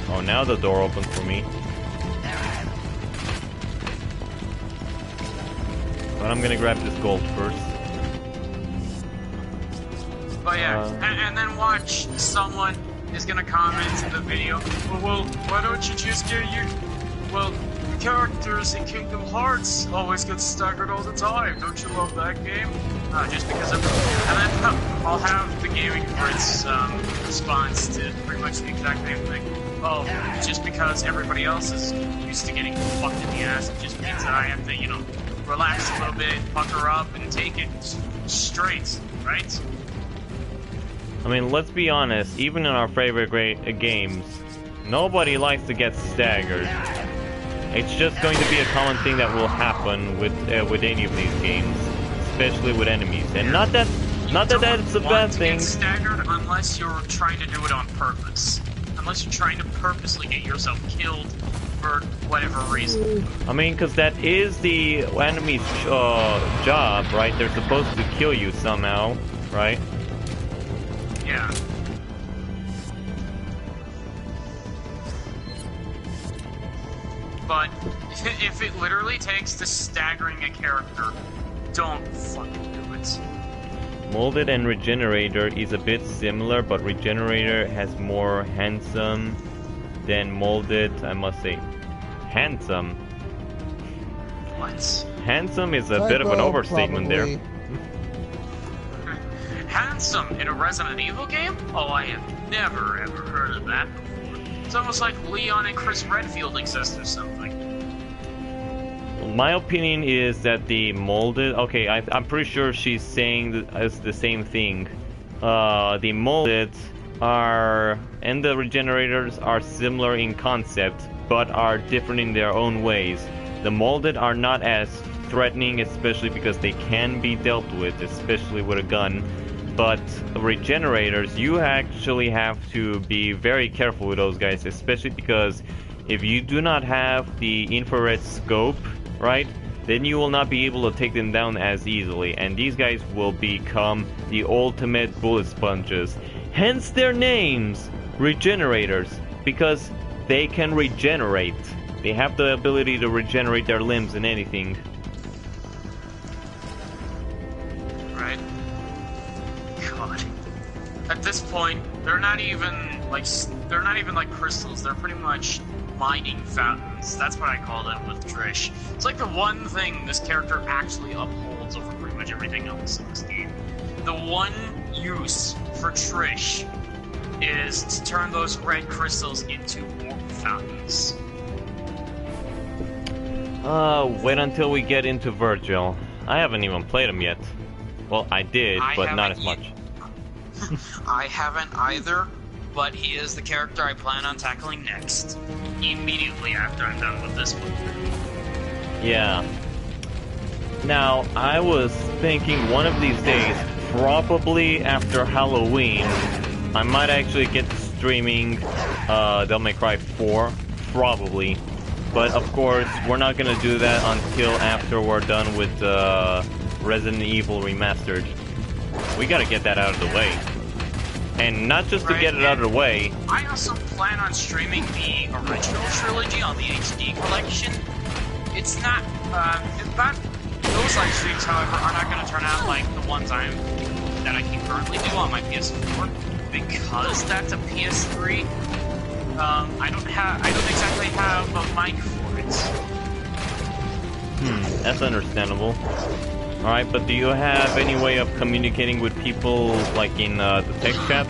Oh, now the door opens for me. But I'm gonna grab this gold first. But yeah, and then watch someone is gonna comment in the video, well, why don't you just get your... Well, characters in Kingdom Hearts always get staggered all the time. Don't you love that game? Just because of... And then I'll have the Gaming Crits response to pretty much the exact same thing. Oh, just because everybody else is used to getting fucked in the ass, it just means that I have to, you know, relax a little bit, pucker up, and take it straight, right? I mean, let's be honest, even in our favorite games, nobody likes to get staggered. It's just going to be a common thing that will happen with any of these games, especially with enemies. And not that that's a bad thing. Get staggered unless you're trying to do it on purpose. Unless you're trying to purposely get yourself killed for whatever reason. I mean, because that is the enemy's job, right? They're supposed to kill you somehow, right? Yeah. But If it literally takes to staggering a character, don't fucking do it. Molded and Regenerator is a bit similar, but Regenerator has more handsome than Molded, I must say. Handsome? What? Handsome is a bit of an overstatement there. Handsome in a Resident Evil game? Oh, I have never ever heard of that before. It's almost like Leon and Chris Redfield exist or something. My opinion is that the Molded... Okay, I'm pretty sure she's saying the same thing. The Molded are... and the Regenerators are similar in concept, but are different in their own ways. The Molded are not as threatening, especially because they can be dealt with, especially with a gun. But Regenerators, you actually have to be very careful with those guys, especially because if you do not have the infrared scope, right, then you will not be able to take them down as easily, and these guys will become the ultimate bullet sponges. Hence their names, Regenerators, because they can regenerate. They have the ability to regenerate their limbs and anything. Right. God. At this point, they're not even like crystals. They're pretty much mining fountains. That's what I call them with Trish. It's like the one thing this character actually upholds over pretty much everything else in this game. The one use for Trish is to turn those red crystals into warp fountains. Wait until we get into Virgil. I haven't even played him yet. Well, I did, but not as much. I haven't either, but he is the character I plan on tackling next. Immediately after I'm done with this one. Yeah. Now, I was thinking one of these days, probably after Halloween, I might actually get to streaming Devil May Cry 4. Probably. But of course, we're not gonna do that until after we're done with Resident Evil Remastered. We gotta get that out of the way. And not just to get it out of the way. I also plan on streaming the original trilogy on the HD collection. It's not, those live streams, however, are not gonna turn out like the ones that I can currently do on my PS4. Because that's a PS3, I don't exactly have a mic for it. That's understandable. Alright, but do you have any way of communicating with people, like in the text chat?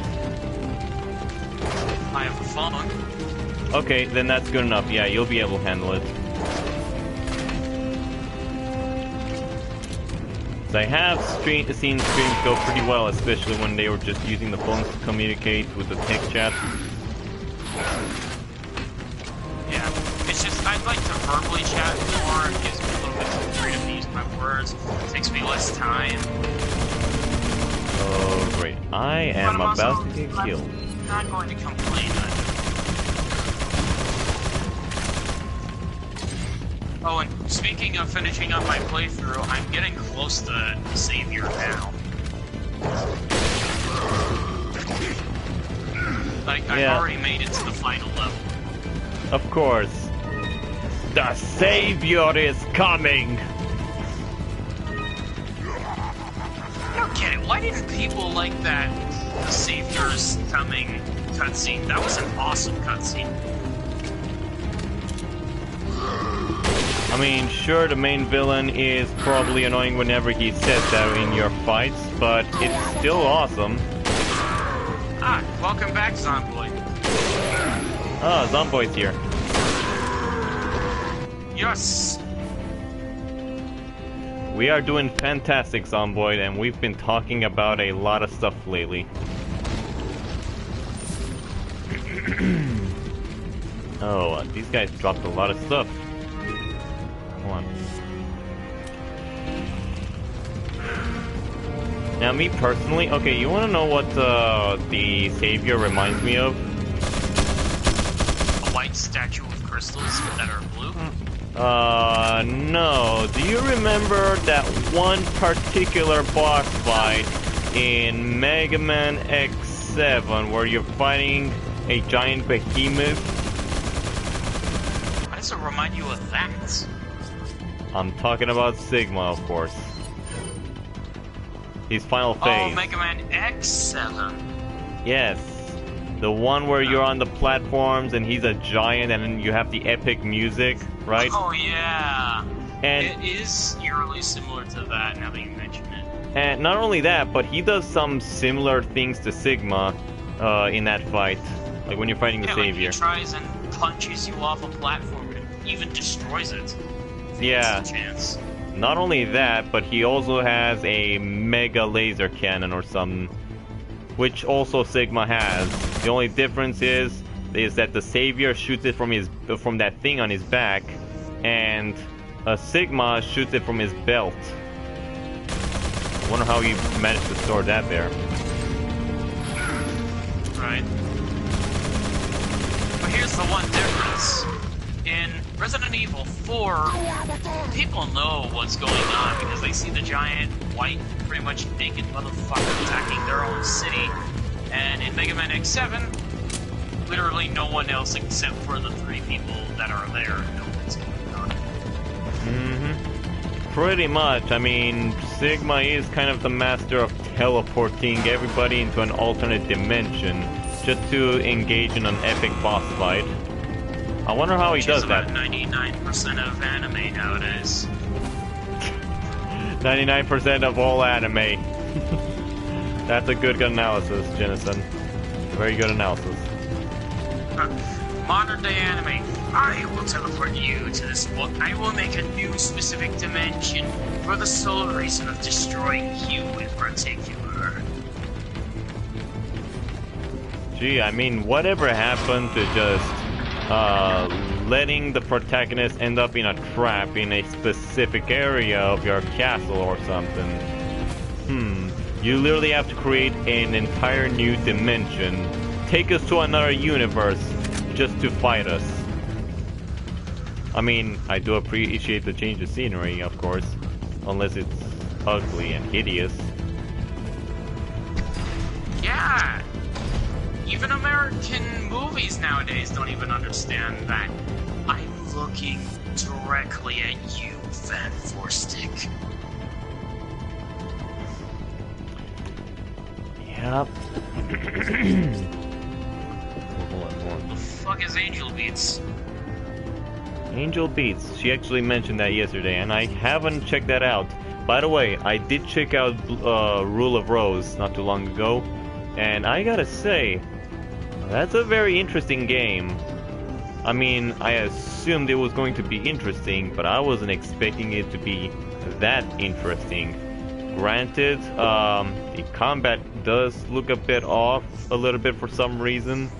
I have a phone. Okay, then that's good enough. Yeah, you'll be able to handle it. So I have seen streams go pretty well, especially when they were just using the phones to communicate with the text chat. Yeah, it's just, I'd like to verbally chat more. It gives me a little bit of freedom to use my words. It takes me less time. Oh, great. I am about to get killed. I'm not going to complain. Oh, and speaking of finishing up my playthrough, I'm getting close to Savior now. Like, I've already made it to the final level. Of course. The Savior is coming! I don't get it. Why didn't people like that The Savior's Coming cutscene? That was an awesome cutscene. I mean, sure, the main villain is probably annoying whenever he says that in your fights, but it's still awesome. Ah, welcome back, Zomboid. Ah, Zomboid's here. Yes! We are doing fantastic, Zomboid, and we've been talking about a lot of stuff lately. Oh, these guys dropped a lot of stuff. Come on. Now, me personally, okay, you want to know what the Savior reminds me of? A white statue of crystals that are blue? No. Do you remember that one particular boss fight in Mega Man X7 where you're fighting a giant behemoth? I also remind you of that? I'm talking about Sigma, of course. His final phase. Oh, Mega Man X7. Yes. The one where you're on the platforms and he's a giant and then you have the epic music, right? Oh, yeah. And it is eerily similar to that now that you mention it. And not only that, but he does some similar things to Sigma in that fight. Like when you're fighting the Savior. Like he tries and punches you off a platform and even destroys it. Yeah. Chance. Not only that, but he also has a mega laser cannon or something, which also Sigma has. The only difference is that the Savior shoots it from that thing on his back, and Sigma shoots it from his belt. I wonder how he managed to store that there. Right. But here's the one difference. In Resident Evil 4, people know what's going on because they see the giant, white, pretty much naked motherfucker attacking their own city. And in Mega Man X7, literally no one else except for the 3 people that are there know what's going on. Pretty much. I mean, Sigma is kind of the master of teleporting everybody into an alternate dimension just to engage in an epic boss fight. I wonder how he does that. 99% of anime nowadays. 99% of all anime. That's a good analysis, Jennison. Very good analysis. Modern day anime. I will teleport you to this book. I will make a new specific dimension for the sole reason of destroying you in particular. Gee, I mean, whatever happened to just letting the protagonist end up in a trap in a specific area of your castle or something? You literally have to create an entire new dimension. Take us to another universe just to fight us. I mean, I do appreciate the change of scenery, of course. Unless it's ugly and hideous. Yeah! Even American movies nowadays don't even understand that. I'm looking directly at you, Van Forstick. Yep. What the fuck is Angel Beats? Angel Beats. She actually mentioned that yesterday, and I haven't checked that out. By the way, I did check out Rule of Rose not too long ago, and I gotta say, that's a very interesting game. I mean, I assumed it was going to be interesting, but I wasn't expecting it to be that interesting. Granted, the combat does look a bit off a little bit for some reason,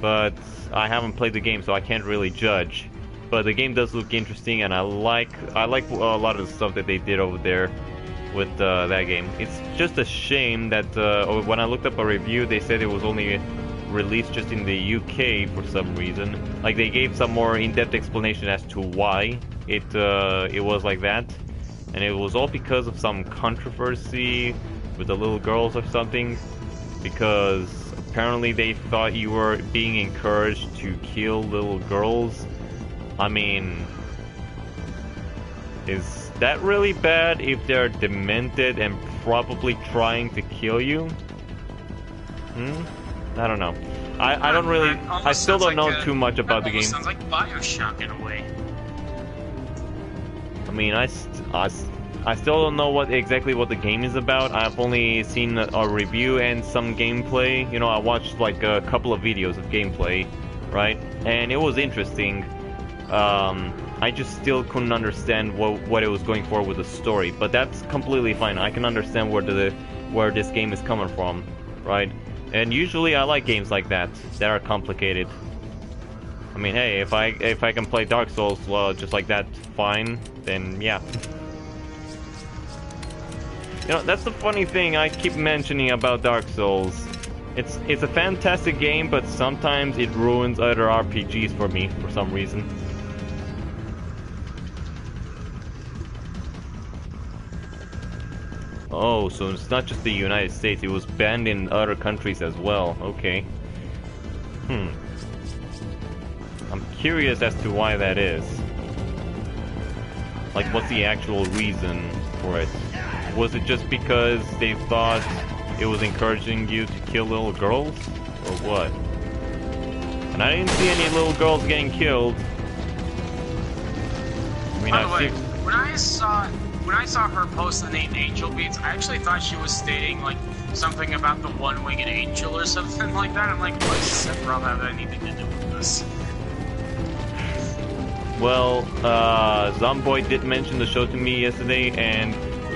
but I haven't played the game, so I can't really judge. But the game does look interesting, and I like a lot of the stuff that they did over there with that game. It's just a shame that when I looked up a review, they said it was only released just in the UK for some reason. Like, they gave some more in-depth explanation as to why it was like that, and it was all because of some controversy with the little girls or something, because apparently they thought you were being encouraged to kill little girls. I mean, is that really bad if they're demented and probably trying to kill you? I don't know. I don't really. I still don't know too much about the game. Sounds like BioShock in a way. I mean, I still don't know exactly what the game is about. I've only seen a review and some gameplay. You know, I watched like a couple of videos of gameplay, right? And it was interesting. I just still couldn't understand what it was going for with the story, but that's completely fine. I can understand where this game is coming from, right? And usually I like games like that are complicated. I mean, hey, if I can play Dark Souls just like that, fine, then yeah. You know, that's the funny thing I keep mentioning about Dark Souls. It's a fantastic game, but sometimes it ruins other RPGs for me for some reason. Oh, so it's not just the United States, it was banned in other countries as well. Okay. I'm curious as to why that is. Like, what's the actual reason for it? Was it just because they thought it was encouraging you to kill little girls? Or what? And I didn't see any little girls getting killed. I mean, By the way, when I saw her post the name Angel Beats, I actually thought she was stating like something about the one-winged angel or something like that. I'm like, what does Sephiroth have anything to do with this? Well, Zomboy did mention the show to me yesterday, and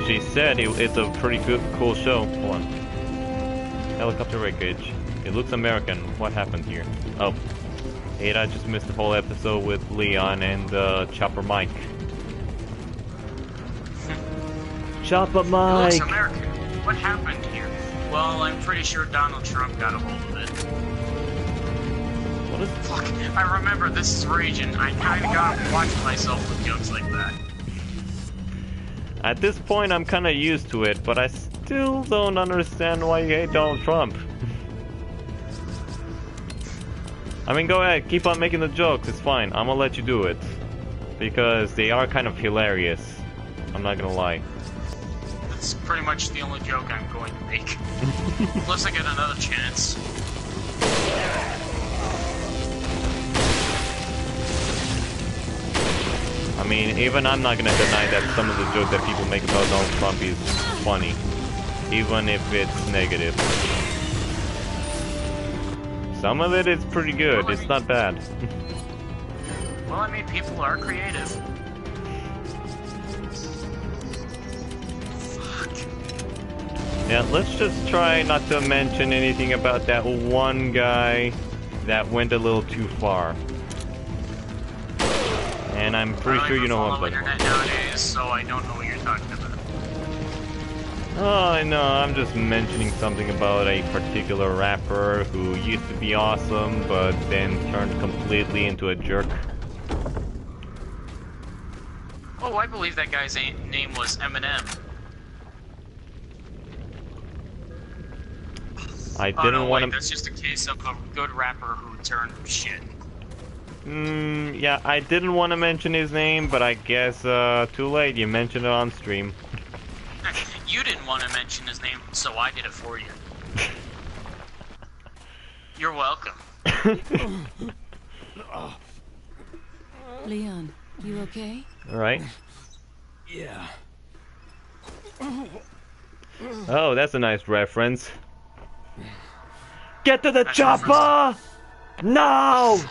she said it's a pretty cool show. Hold on. Helicopter wreckage. It looks American. What happened here? Oh. Ada just missed the whole episode with Leon and Chopper Mike. Chopper Mike! It looks American. What happened here? Well, I'm pretty sure Donald Trump got a hold of it. What is... Fuck, I remember this is Raging. I kinda got watching myself with jokes like that. At this point, I'm kinda used to it, but I still don't understand why you hate Donald Trump. I mean, go ahead, keep on making the jokes, it's fine. I'm gonna let you do it. Because they are kind of hilarious. I'm not gonna lie. That's pretty much the only joke I'm going to make. Unless I get another chance. I mean, even I'm not gonna deny that some of the jokes that people make about Donald Trump is funny. Even if it's negative. Some of it is pretty good, Well, it's not bad. Well, I mean, people are creative. Yeah, let's just try not to mention anything about that one guy that went a little too far. And I'm pretty sure you know what I'm talking about. internet nowadays, so I don't know what you're talking about. Oh, no, I'm just mentioning something about a particular rapper who used to be awesome, but then turned completely into a jerk. Oh, I believe that guy's name was Eminem. I didn't want to... That's just a case of a good rapper who turned shit. Yeah, I didn't want to mention his name, but I guess, too late, you mentioned it on stream. You didn't want to mention his name, so I did it for you. You're welcome. Leon, you okay? Alright. Yeah. Oh, that's a nice reference. Get to the chopper! No!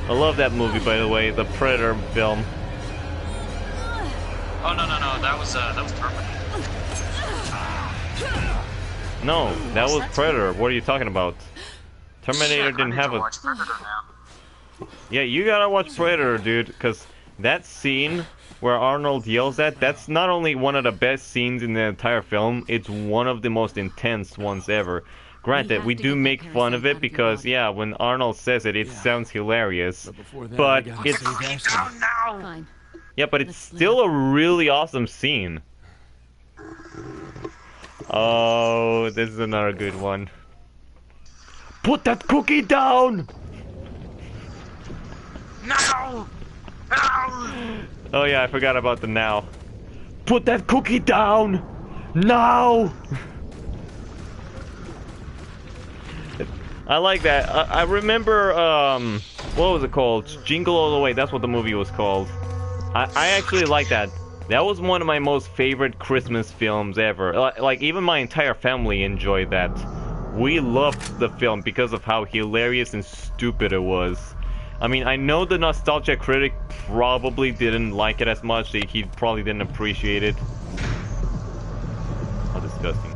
I love that movie, by the way, the Predator film. Oh no, that was Terminator. No, that was Predator. What are you talking about? Terminator didn't have a... Watch Predator now. Yeah, you gotta watch Predator, dude, because that scene where Arnold yells that's not only one of the best scenes in the entire film, it's one of the most intense ones ever. Granted, we do make fun of it because, yeah, when Arnold says it, it sounds hilarious. But it's... Fine. Yeah, but it's still a really awesome scene. Oh, this is another good one. Put that cookie down! No! No! Oh yeah, I forgot about the now. Put that cookie down! Now! I like that. I remember, what was it called? Jingle All the Way, that's what the movie was called. I actually like that. That was one of my most favorite Christmas films ever. Like, even my entire family enjoyed that. We loved the film because of how hilarious and stupid it was. I mean, I know the Nostalgia Critic probably didn't like it as much. He probably didn't appreciate it. How disgusting.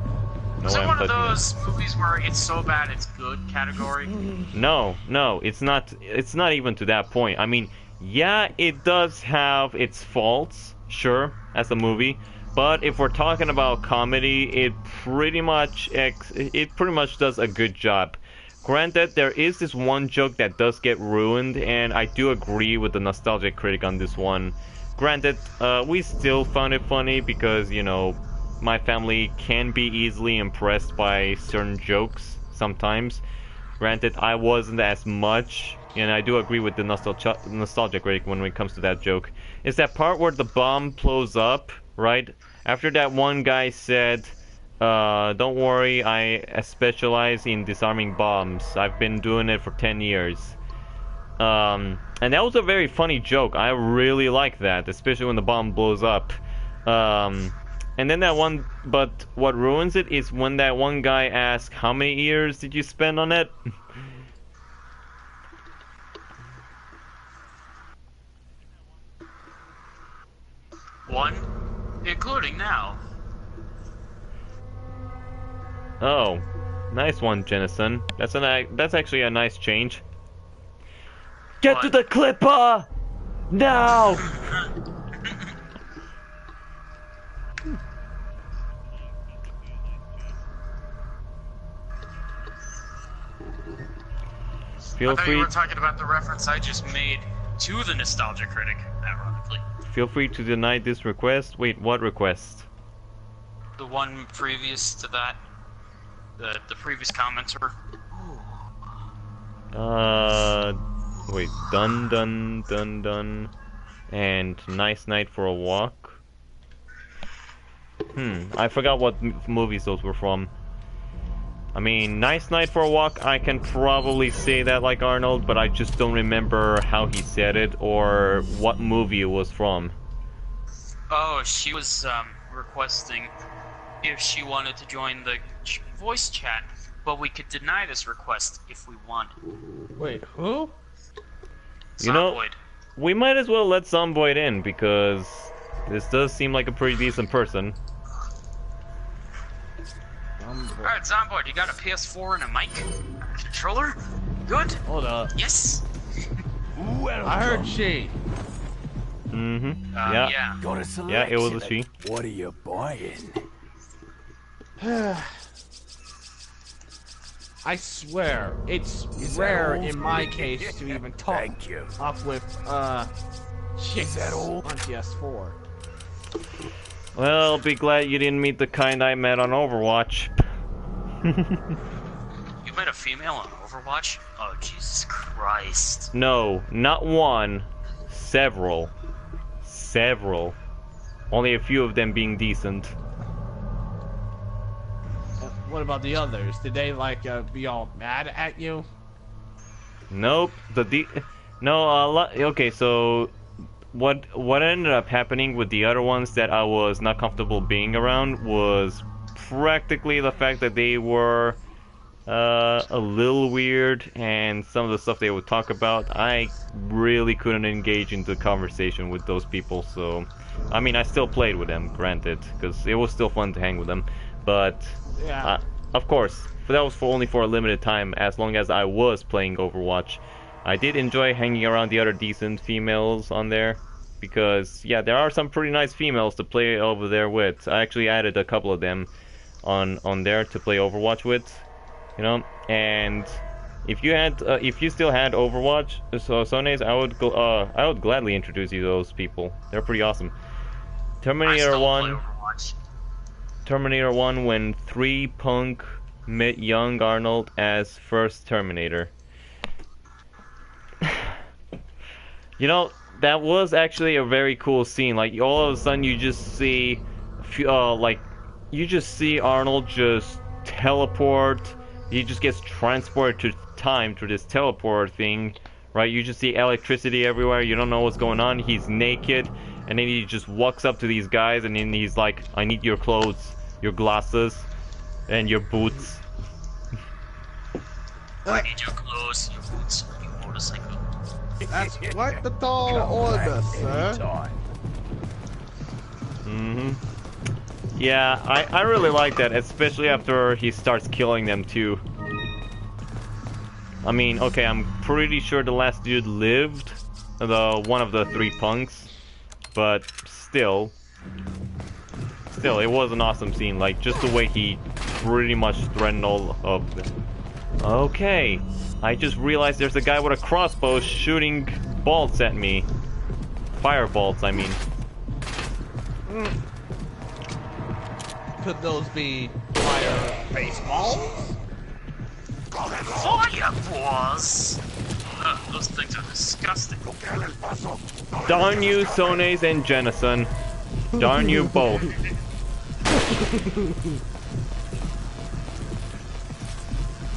No, Is it I'm one of touching those movies where it's so bad it's good category? No, it's not. It's not even to that point. I mean, yeah, it does have its faults, sure, as a movie. But if we're talking about comedy, it pretty much does a good job. Granted, there is this one joke that does get ruined, and I do agree with the Nostalgic Critic on this one. Granted, we still found it funny because, you know, my family can be easily impressed by certain jokes sometimes. Granted, I wasn't as much, and I do agree with the nostalgia critic when it comes to that joke. It's that part where the bomb blows up, right? After that one guy said, don't worry, I specialize in disarming bombs. I've been doing it for 10 years. And that was a very funny joke. I really like that, especially when the bomb blows up. And then that one, but what ruins it is when that one guy asks, how many years did you spend on it? One, including now. Oh, nice one, Jennison. That's actually a nice change. Get to the clipper! Now! I thought you were talking about the reference I just made to the Nostalgia Critic, ironically. Feel free to deny this request. Wait, what request? The one previous to that. The previous commenter. Wait, dun, and nice night for a walk. I forgot what movies those were from. I mean, nice night for a walk, I can probably say that like Arnold, but I just don't remember how he said it or what movie it was from. Oh, she was requesting if she wanted to join the voice chat, but we could deny this request if we wanted. Wait, who? You know, Zomboid. we might as well let Zomboid in because this does seem like a pretty decent person. Alright, Zomboid, you got a PS4 and a mic? Controller? Good? Hold up. Yes? I heard she. Yeah. Yeah. Got a Yeah, selection it was a of- she. What are you buying? I swear, it's Is that rare all? in my case to even talk Thank you. up with, chicks that all? on PS4. Well, be glad you didn't meet the kind I met on Overwatch. You met a female on Overwatch? Oh, Jesus Christ. No, not one. Several. Several. Only a few of them being decent. What about the others? Did they, like, be all mad at you? Nope. Okay, so what ended up happening with the other ones that I was not comfortable being around was practically the fact that they were a little weird, and some of the stuff they would talk about, I really couldn't engage into conversation with those people. So, I mean, I still played with them, granted, because it was still fun to hang with them, but Yeah. of course, but that was only for a limited time. As long as I was playing Overwatch, I did enjoy hanging around the other decent females on there, because yeah, there are some pretty nice females to play over there with. I actually added a couple of them on there to play Overwatch with, you know. And if you still had Overwatch, so Sones, I would gladly introduce you to those people. They're pretty awesome. I Terminator still 1. play Overwatch. Terminator 1 when 3 Punk met young Arnold as first Terminator. You know, that was actually a very cool scene. Like, all of a sudden you just see, Arnold just teleport. He just gets transported to time through this teleport thing, right? You just see electricity everywhere. You don't know what's going on. He's naked, and then he just walks up to these guys, and then he's like, I need your clothes, your glasses, and your boots. I need your clothes, your boots, your motorcycle. That's quite the tall order, sir. Yeah, I really like that, especially after he starts killing them too. I mean, okay, I'm pretty sure the last dude lived, one of the 3 punks, but still, it was an awesome scene. Like, just the way he pretty much threatened all of them. Okay, I just realized there's a guy with a crossbow shooting bolts at me. Fire bolts, I mean. could those be fire baseballs? Fireballs! Those things are disgusting. Darn you, Sones and Jennison. Darn you both.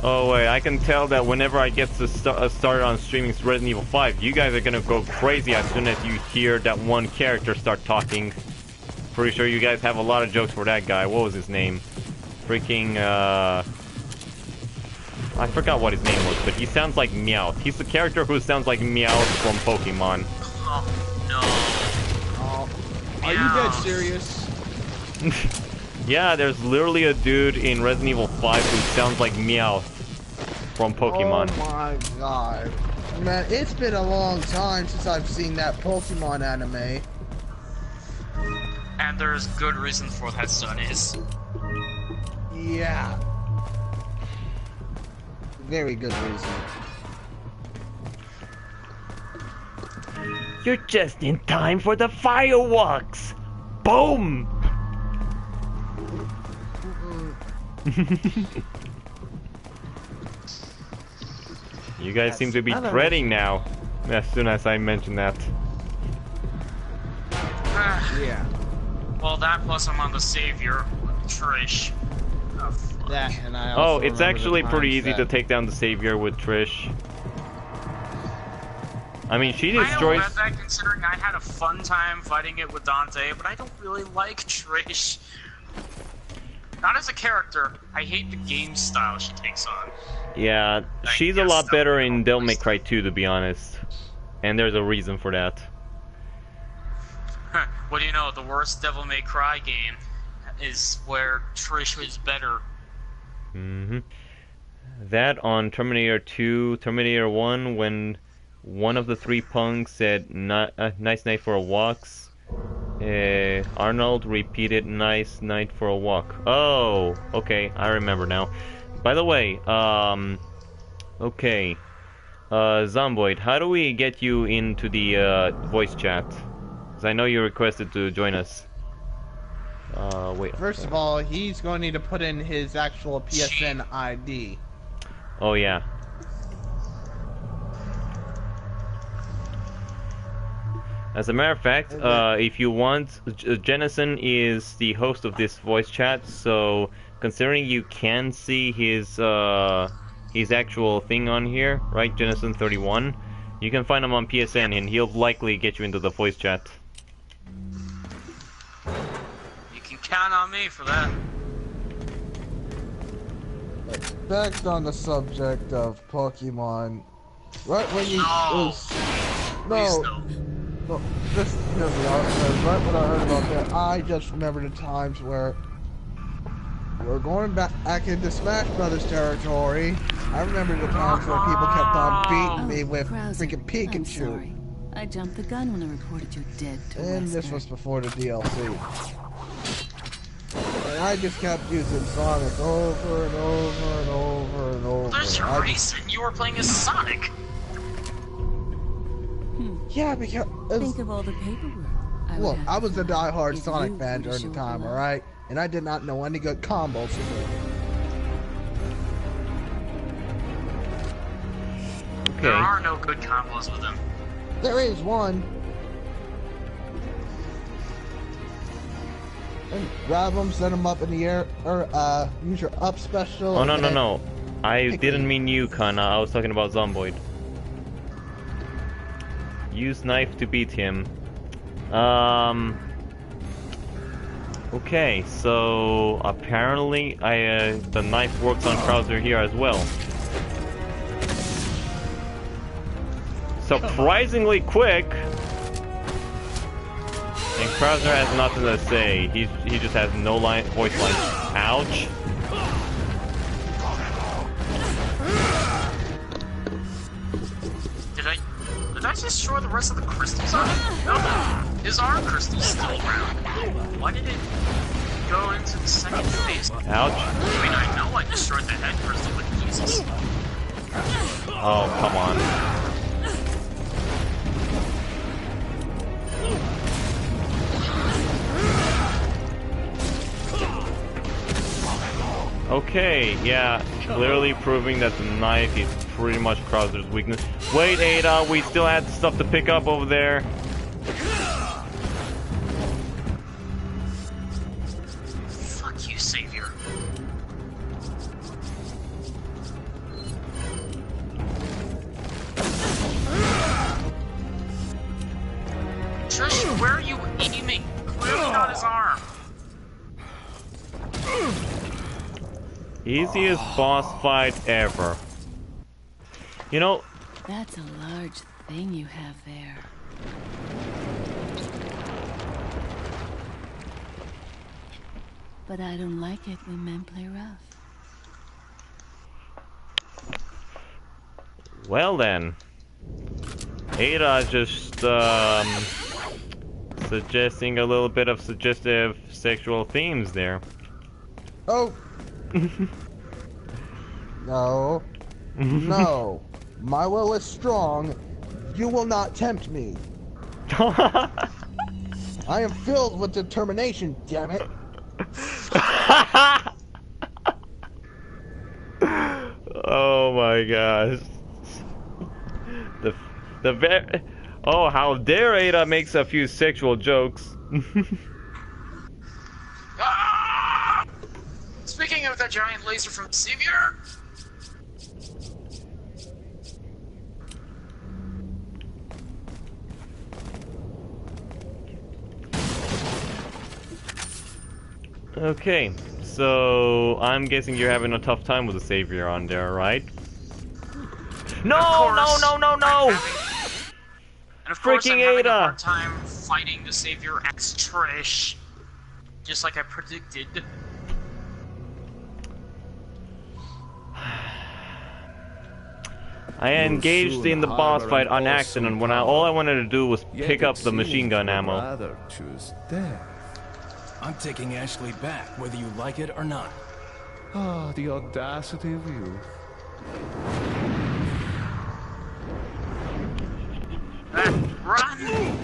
Oh wait, I can tell that whenever I get to started on streaming Resident Evil 5, you guys are gonna go crazy as soon as you hear that one character start talking. Pretty sure you guys have a lot of jokes for that guy. What was his name? Freaking, I forgot what his name was, but he sounds like Meowth. He's the character who sounds like Meowth from Pokemon. Oh, no. Oh, are you dead serious? Yeah, there's literally a dude in Resident Evil 5 who sounds like Meowth from Pokemon. Oh my god. Man, it's been a long time since I've seen that Pokemon anime. And there's good reason for that, Sunnies. Yeah. Very good reason. You're just in time for the fireworks! Boom! You guys seem to be dreading now, as soon as I mention that. Yeah. Well, that plus I'm on the Savior, Trish. Oh, fuck. That and I Oh, also it's remember actually the pretty times easy to that- take down the Savior with Trish. I mean, she I don't destroys... have that considering I had a fun time fighting it with Dante, but I don't really like Trish. Not as a character. I hate the game style she takes on. Yeah, she's a lot better in Devil May Cry 2, to be honest. And there's a reason for that. What do you know? The worst Devil May Cry game is where Trish was better. That on Terminator 2, Terminator 1, when one of the three punks said, nice night for a walks, Arnold repeated, nice night for a walk. Oh, okay, I remember now. By the way, okay, Zomboid, how do we get you into the voice chat? Because I know you requested to join us. Wait. First of all, he's going to need to put in his actual PSN ID. Oh, yeah. As a matter of fact, if you want, Jennison is the host of this voice chat, so considering you can see his actual thing on here, right, Jennison31, you can find him on PSN and he'll likely get you into the voice chat. You can count on me for that. Back on the subject of Pokemon, right when you No. Please no. no, this hear me out, because right when I heard about that, I just remember the times where we're going back into Smash Brothers territory. I remember the times where people kept on beating me with Krauser, freaking I'm Pikachu. sorry. I jumped the gun when I reported you dead to And Wesker. this was before the DLC. And I just kept using Sonic over and over and over and over. There's I a just- reason you were playing as Sonic. Yeah, because Think of all the paperwork. look, would have I to was a fill out diehard if Sonic you fan were to during show the up time, alone. alright? And I did not know any good combos to do. There Okay. are no good combos with him. There is one. And grab them, send them up in the air, or use your up special. Oh, no, and no, then- no. I didn't mean you, Kana. I was talking about Zomboid. Use knife to beat him. Okay, so apparently the knife works on Krauser here as well. Surprisingly quick. And Krauser has nothing to say. He just has no voice line. Ouch. Did I destroy the rest of the crystals on him? No. His arm crystal's still around. Why did it go into the second phase? Ouch. I mean, I know I destroyed the head crystal, but Jesus. Oh, come on. Okay, yeah, clearly proving that the knife is pretty much Krauser's weakness. Wait, Ada, we still had stuff to pick up over there. Fuck you, Savior. Trish, where are you aiming? Clearly not his arm. Easiest boss fight ever. You know... That's a large thing you have there. But I don't like it when men play rough. Well then. Ada just, suggesting a little bit of suggestive sexual themes there. Oh. No. No. My will is strong. You will not tempt me. I am filled with determination, damn it. Oh my gosh. Oh, how dare Ada makes a few sexual jokes. Ah! Speaking of that giant laser from Savior. Okay, so I'm guessing you're having a tough time with the Savior on there, right? No, no, no, no, no! And of course, Freaking I'm having Ada! a hard time fighting the Savior X Trish, just like I predicted. I engaged in the boss fight on accident when all I wanted to do was pick up the machine gun ammo. Rather choose death. I'm taking Ashley back, whether you like it or not. Ah, the audacity of youth. Run!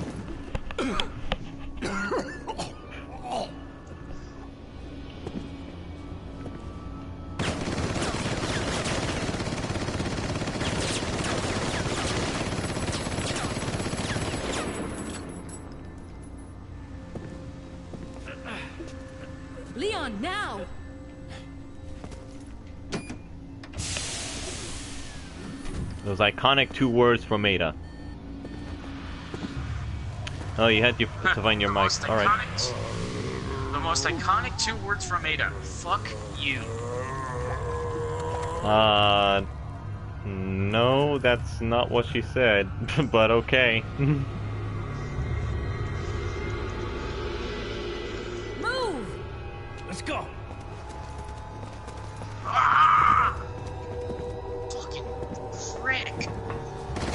Leon, now! Those iconic 2 words from Ada. Oh, you had to find your mic. Alright. The most iconic 2 words from Ada. Fuck you. No, that's not what she said, but okay. Move! Let's go. Ah! Fucking frick.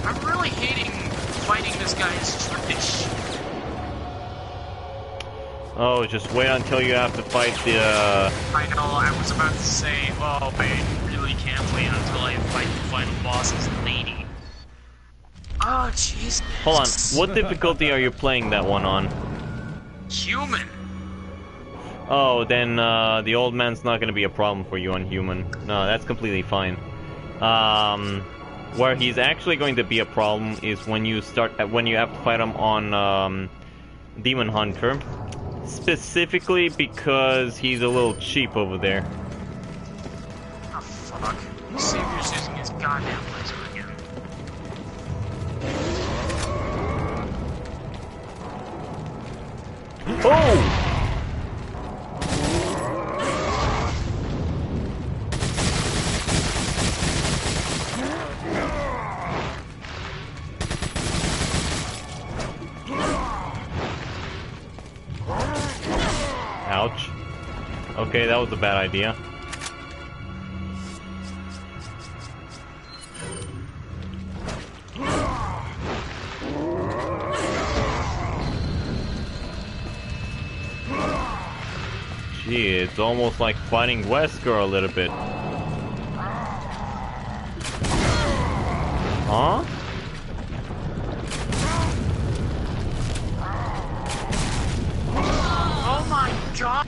I'm really hating fighting this guy's Trish. Oh, just wait until you have to fight the, I know, I was about to say, oh, I really can't wait until I fight the final boss's lady. Oh, jeez. Hold on, what difficulty are you playing that one on? Human. Oh, then, the old man's not gonna be a problem for you on human. No, that's completely fine. Where he's actually going to be a problem is when you have to fight him on, Demon Hunter. Specifically because he's a little cheap over there. Oh, fuck. Savior's using his goddamn laser again. Oh! Ouch. Okay, that was a bad idea. Gee, it's almost like fighting Wesker a little bit. Huh? Oh my god,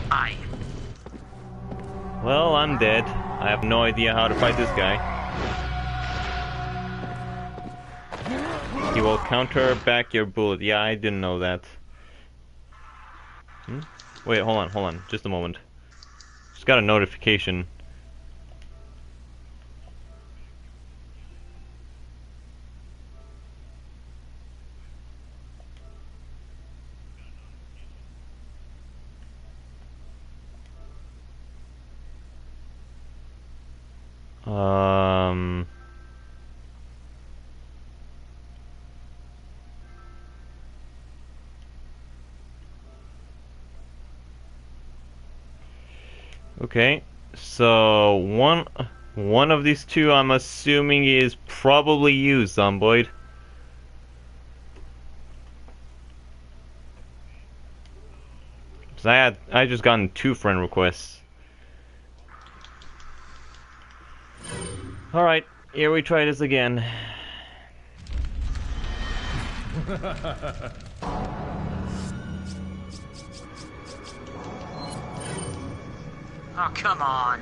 guy. Well, I'm dead. I have no idea how to fight this guy. He will counter back your bullet. Yeah, I didn't know that. Wait, hold on. Just a moment. Just got a notification. Okay, so one of these two I'm assuming is probably you, Zomboid. Cause I just gotten 2 friend requests. Alright, here we try this again. Oh, come on.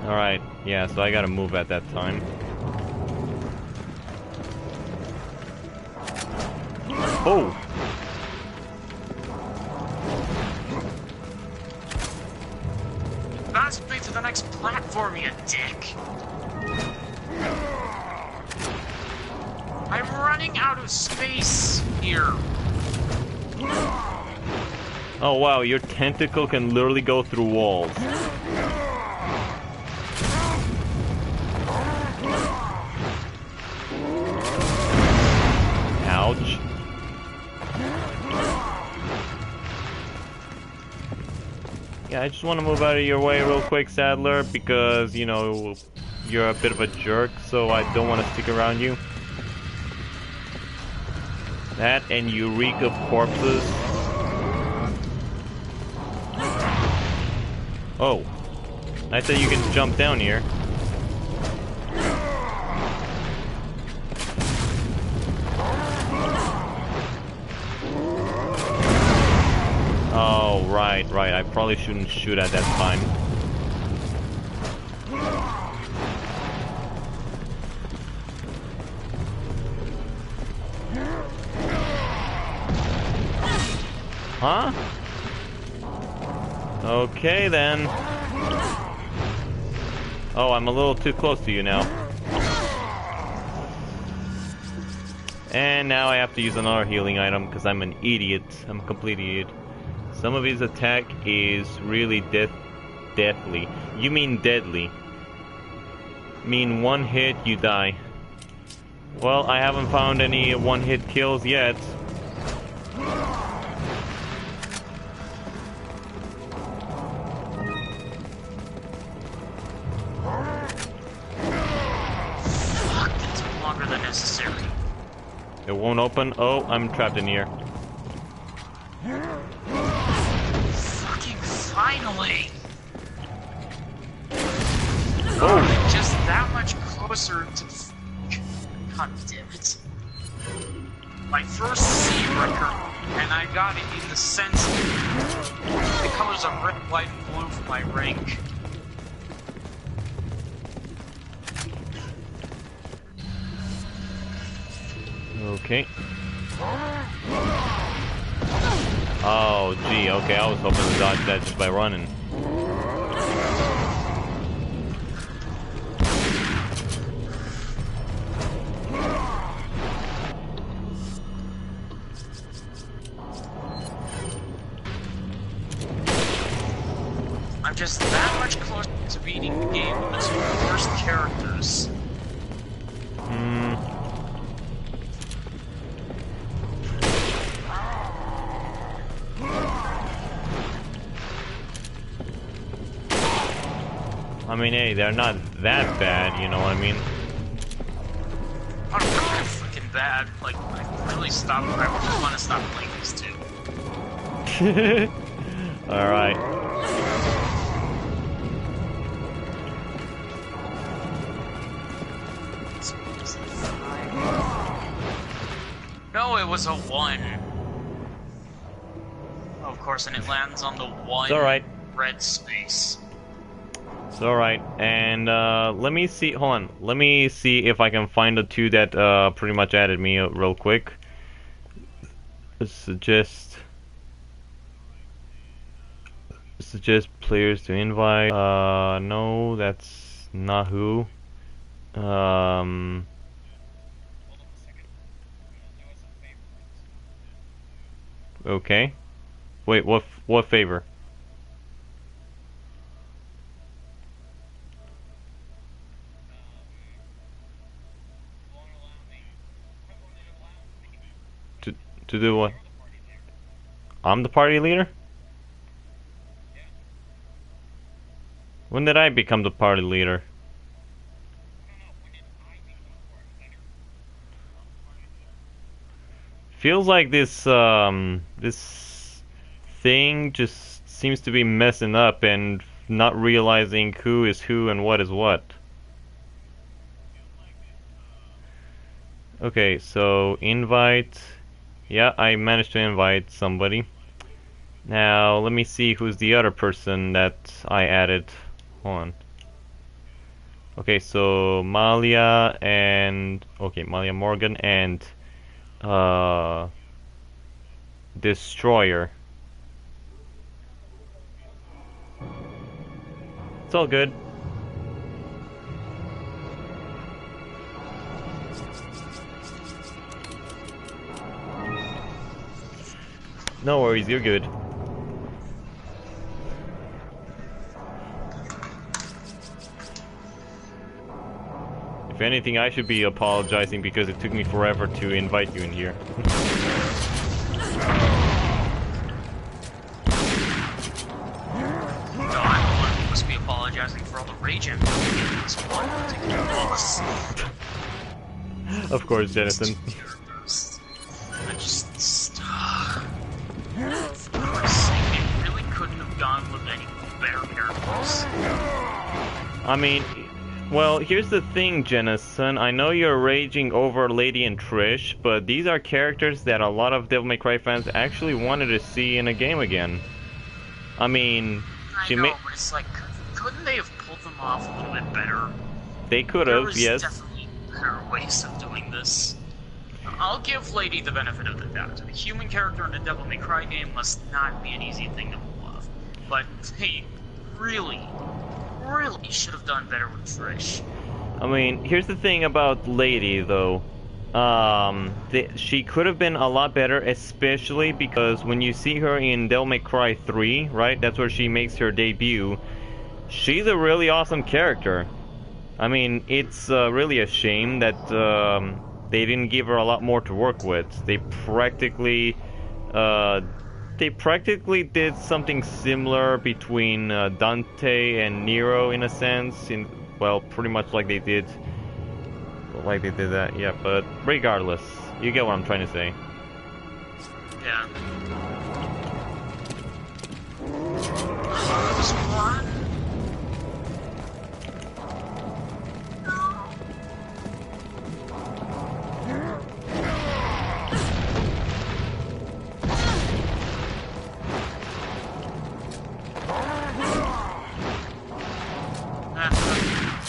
Alright, yeah, so I gotta move at that time. Oh! Pass me to the next platform, you dick. I'm running out of space here. Oh wow, your tentacle can literally go through walls. Ouch. Yeah, I just want to move out of your way real quick, Sadler, because, you know, you're a bit of a jerk, so I don't want to stick around you. That and you reek of corpses. Oh. I thought you could jump down here. Oh, right. I probably shouldn't shoot at that time. Huh? Okay then. Oh, I'm a little too close to you now. And now I have to use another healing item because I'm an idiot. I'm a complete idiot. Some of his attack is really deathly. You mean deadly. Mean one hit, you die. Well, I haven't found any one-hit kills yet. It won't open. Oh, I'm trapped in here. Fucking finally! Oh! I'm just that much closer to... God damn it. My first C record, and I got it in the sense of the colors of red, white, and blue for my rank. Okay. Oh, gee, okay, I was hoping to dodge that just by running. I'm just that much closer to beating the game with the 2 first characters. I mean, hey, they're not that bad, you know what I mean? Oh, they're freaking bad. Like, I really stopped. I really want to stop playing these 2. Alright. No, it was a 1. Oh, of course, and it lands on the 1 It's alright. red space. It's alright. And let me see. Hold on. Let me see if I can find the 2 that pretty much added me real quick. Suggest players to invite. No, that's not who. Okay. Wait, what favor? To do what? I'm the party leader? When did I become the party leader? Feels like this this thing just seems to be messing up and not realizing who is who and what is what. Okay, so invite. Yeah, I managed to invite somebody. Now, let me see who's the other person that I added. Hold on. Okay, so Malia and... Okay, Malia Morgan and... Destroyer. It's all good. No worries, you're good. If anything, I should be apologizing because it took me forever to invite you in here. No, I'm the one who must be apologizing for all the rage I'm feeling in this one particular boss. Of course, Jensen. I just... For Christ's sake, it really couldn't have gone with any better characters. I mean, well, here's the thing, Jennison. I know you're raging over Lady and Trish, but these are characters that a lot of Devil May Cry fans actually wanted to see in a game again. I mean, I know, but it's like, couldn't they have pulled them off a little bit better? They could There have, was yes. definitely better ways of doing this. I'll give Lady the benefit of the doubt. A human character in a Devil May Cry game must not be an easy thing to pull off. But they really should have done better with Trish. I mean, here's the thing about Lady, though. She could have been a lot better, especially because when you see her in Devil May Cry 3, right? That's where she makes her debut. She's a really awesome character. I mean, it's really a shame that they didn't give her a lot more to work with. They practically did something similar between Dante and Nero in a sense. Well, pretty much like they did that. Yeah, but regardless, you get what I'm trying to say. Yeah. Squad?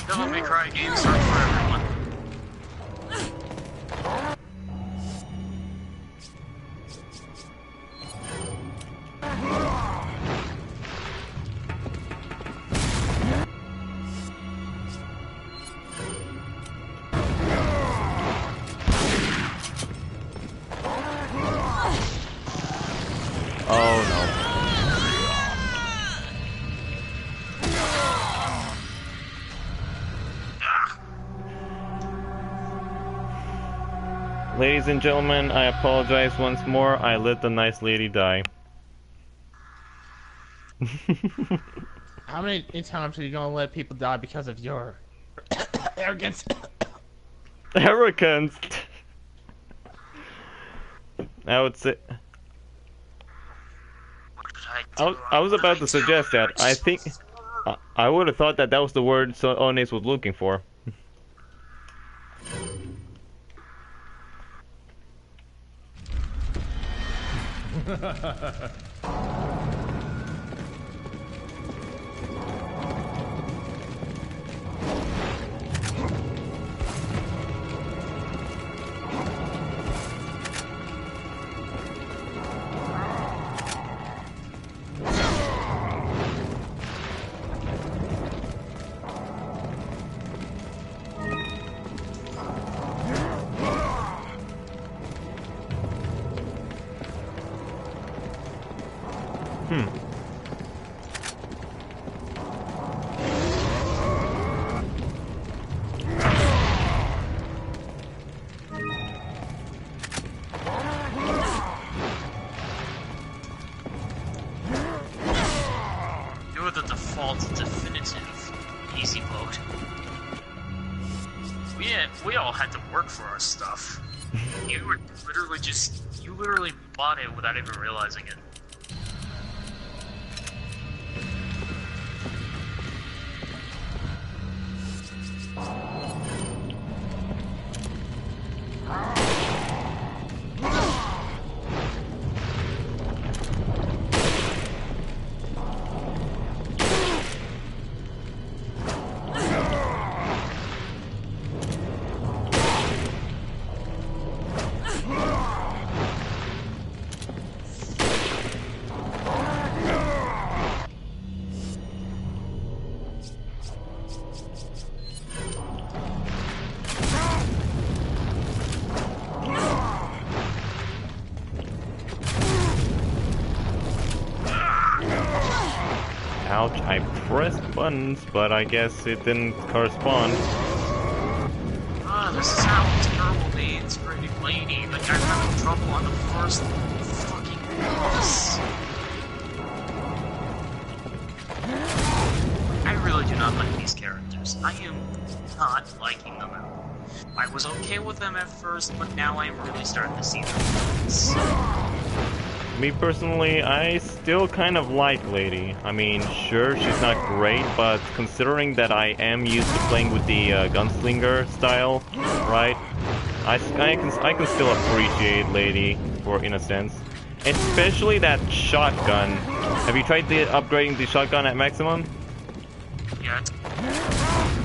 Devil May Cry games aren't for everyone. Oh no. Ladies and gentlemen, I apologize once more. I let the nice lady die. How many times are you gonna let people die because of your arrogance? Arrogance. I would say. I was about to suggest that. I think I would have thought that was the word Onis was looking for. You're the default definitive easy mode. We all had to work for our stuff. You were literally you literally bought it without even realizing it. Ouch, I pressed buttons, but I guess it didn't correspond. Ah, this is how terrible the integrated lady. Like, I'm having trouble on the first fucking boss. I really do not like these characters. I am not liking them at all. I was okay with them at first, but now I'm really starting to see them. Me personally, I still kind of like Lady. I mean, sure, she's not great, but considering that I am used to playing with the gunslinger style, right? I can still appreciate Lady, in a sense. Especially that shotgun. Have you tried upgrading the shotgun at maximum? Yet.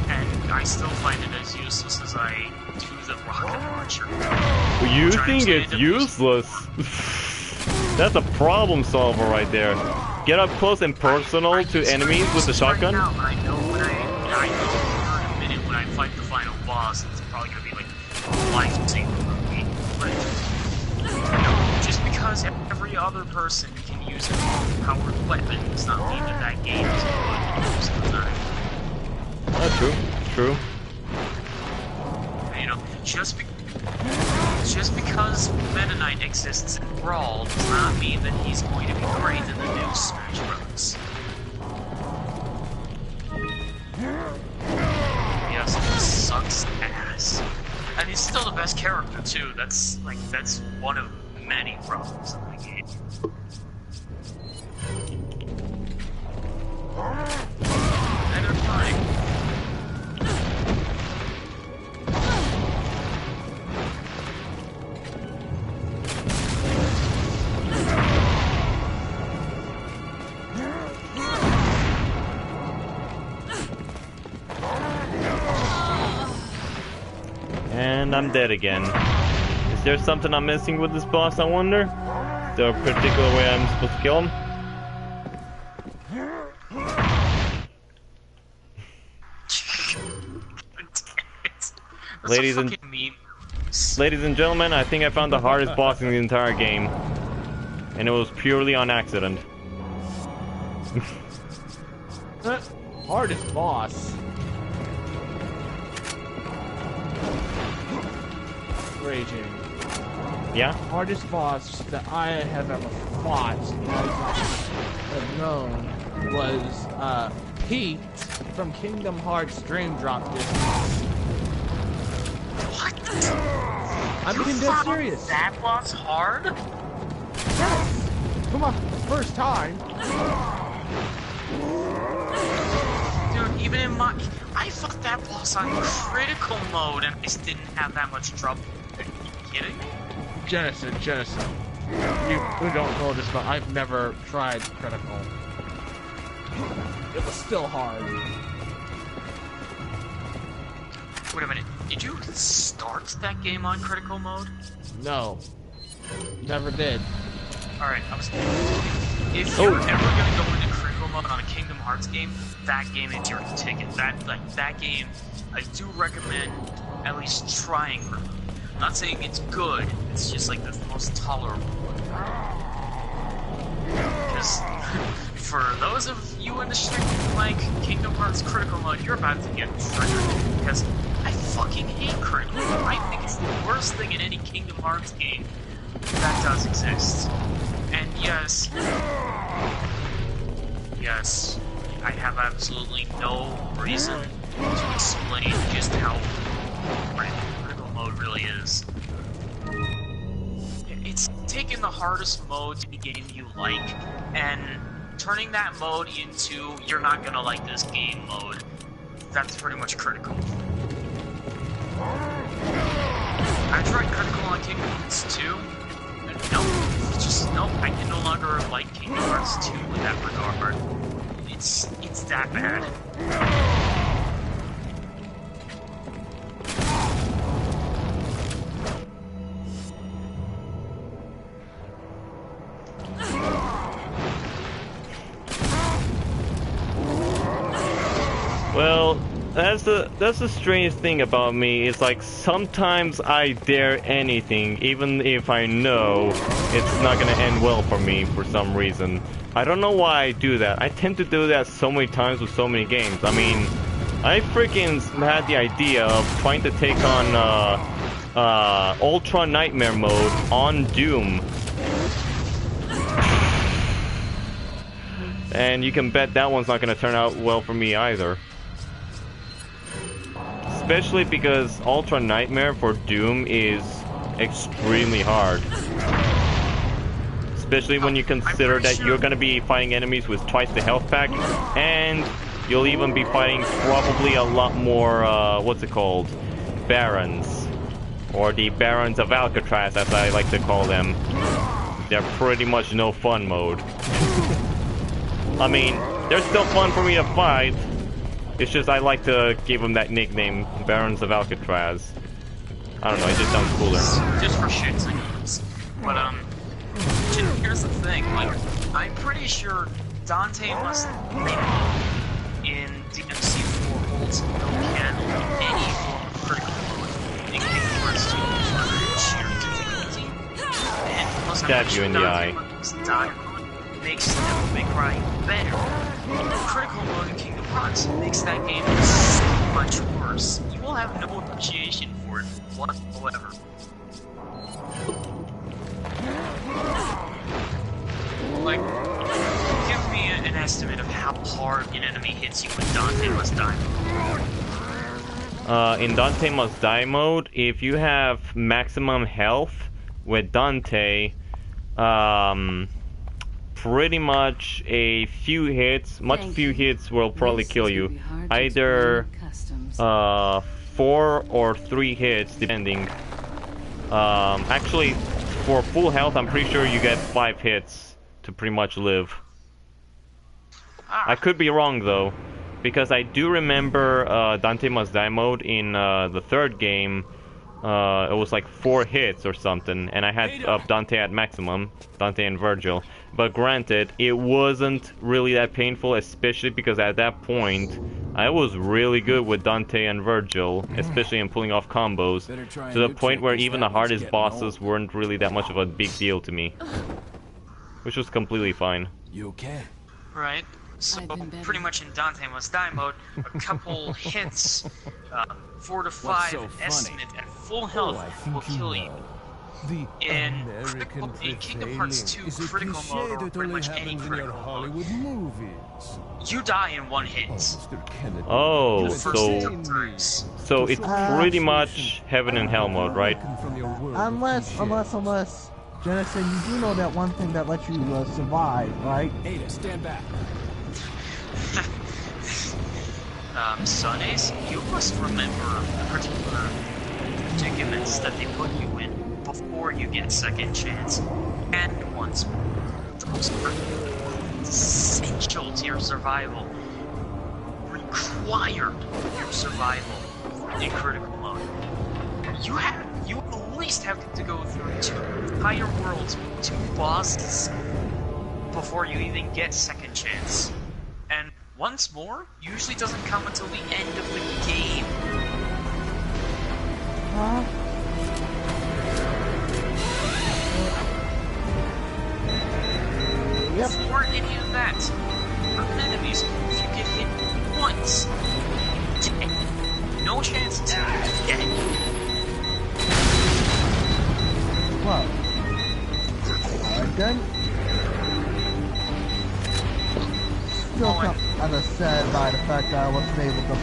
And I still find it as useless as I do the rocket launcher. You think it's useless? That's a problem solver right there. Get up close and personal to enemies with the shotgun. Right now, but I know when I know in a minute when I fight the final boss, it's probably gonna be like a life-saving movie. But just because every other person can use a powered weapon does not mean that that game is good most of the time. That's true. True. You know, just because Meta Knight exists in Brawl does not mean that he's going to be great in the new Smash Bros. Yes, he sucks ass. And he's still the best character too. That's one of many problems in the game. And they're fine. And I'm dead again. Is there something I'm missing with this boss, I wonder? Is there a particular way I'm supposed to kill him? Ladies and gentlemen, I think I found the hardest boss in the entire game. And it was purely on accident. Hardest boss. Raging. Yeah? Hardest boss that I have ever fought, as I have known, was Pete from Kingdom Hearts Dream Drop Distance. What? I'm being dead serious. That boss hard? Yes! For my first time. Dude, even in my... I fought that boss on critical mode and I just didn't have that much trouble. Are you kidding me? Jensen. You don't know this, but I've never tried critical. It was still hard. Wait a minute. Did you start that game on critical mode? No. Never did. Alright, I was if you're ever gonna go into critical mode on a Kingdom Hearts game, that game is your ticket. That game, I do recommend at least trying critical. I'm not saying it's good, it's just like the most tolerable. Because for those of you in the street who like Kingdom Hearts critical mode, you're about to get triggered. Because I fucking hate critical mode. I think it's the worst thing in any Kingdom Hearts game that does exist. And yes, I have absolutely no reason to explain just how critical mode really is. It's taking the hardest mode to the game you like, and turning that mode into you're not gonna like this game mode. That's pretty much critical. I tried critical on Kingdom Hearts 2. Nope, I can no longer like Kingdom Hearts 2 in that regard. It's that bad. Well, that's the strangest thing about me. It's like sometimes I dare anything, even if I know it's not gonna end well for me for some reason. I don't know why I do that. I tend to do that so many times with so many games. I mean, I freaking had the idea of trying to take on Ultra Nightmare mode on Doom. And you can bet that one's not gonna turn out well for me either. Especially because Ultra Nightmare for Doom is extremely hard. Especially when you consider that you're gonna be fighting enemies with twice the health pack, and you'll even be fighting probably a lot more, what's it called? Barons. Or the Barons of Alcatraz, as I like to call them. They're pretty much no fun mode. I mean, they're still fun for me to fight. It's just I like to give them that nickname, Barons of Alcatraz. I don't know, it just sounds cooler. Just for shits and giggles. But, here's the thing, like, I'm pretty sure Dante must in DMC4 holds no candle in any form of critical mode in Kingdom Hearts 2 for sheer difficulty. And plus, Stab you in the eye. Makes Devil May Cry better. Critical mode in Kingdom Hearts makes that game so much worse. You will have no appreciation for it whatsoever. Like, give me an estimate of how hard an enemy hits you when Dante Must Die mode. In Dante Must Die mode, if you have maximum health with Dante, pretty much a few hits, few hits will probably kill you. Either 4 or 3 hits, depending. Actually, for full health, I'm pretty sure you get 5 hits to pretty much live. I could be wrong though, because I do remember Dante Must Die mode in the 3rd game. It was like 4 hits or something, and I had Dante at maximum, Dante and Virgil. But granted, it wasn't really that painful, especially because at that point, I was really good with Dante and Virgil, especially in pulling off combos, to the point where even the hardest bosses weren't really that much of a big deal to me. Which was completely fine. You okay? Right. So, pretty much in Dante Must Die mode, a couple hits, 4 to 5 estimate, and full health will kill you. In Kingdom Hearts 2 critical mode, or pretty much any critical mode, you die in 1 hit. Oh, so it's pretty much heaven and hell mode, right? Unless, Jenison, you do know that one thing that lets you survive, right? Ada, stand back. Sundays, you must remember the particular predicaments that they put you in before you get second chance. And once more, those are essential to your survival. Required your survival in critical mode. You at least have to go through 2 entire worlds, 2 bosses, before you even get second chance. And once more, usually doesn't come until the end of the game. Huh? Yep. Before any of that, for enemies, if you get hit once, dead. No chances, dead. Well, alright then. Still come as I said by the fact that I wasn't able to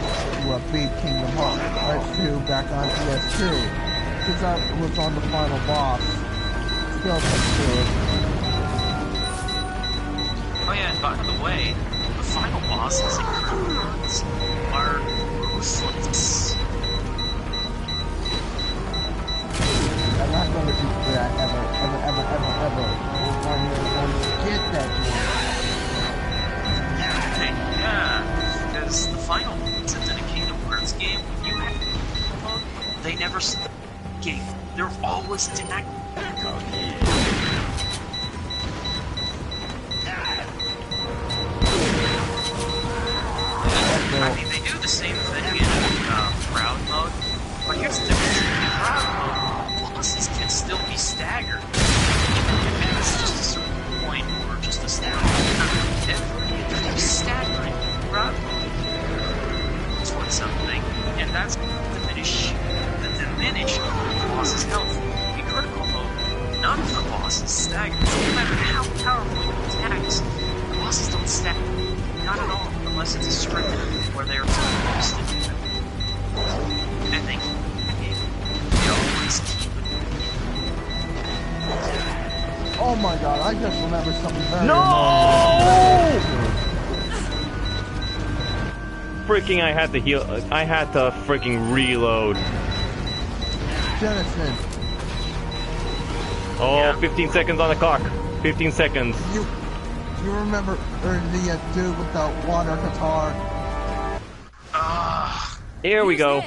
beat Kingdom Hearts 2 back on PS2. Since I was on the final boss. Still couldn't do it. Oh yeah, and by the way, the final bosses in Critical Mode are ruthless. I'm not going to do that ever. I'm going to get that Yeah, because the final bosses in a Kingdom Hearts game, you have they never stop the game. They're always attacked. I mean, they do the same thing in Proud Mode, but here's the difference. In Proud Mode, bosses can still be staggered. Even if it's just a certain point or just a stagger. Every staggering in Proud Mode towards something, and that's the diminish the boss's health. In Critical Mode, none of the bosses stagger. No matter how powerful your attacks, bosses don't stagger. Not at all, unless it's a scripted where they're supposed to do it. And they always keep it. Oh my god, I just remember something very Freaking, I had to heal. I had to freaking reload. Jennison. Oh, Yeah. 15 seconds on the clock. 15 seconds. You remember the dude with the water guitar? Here we go.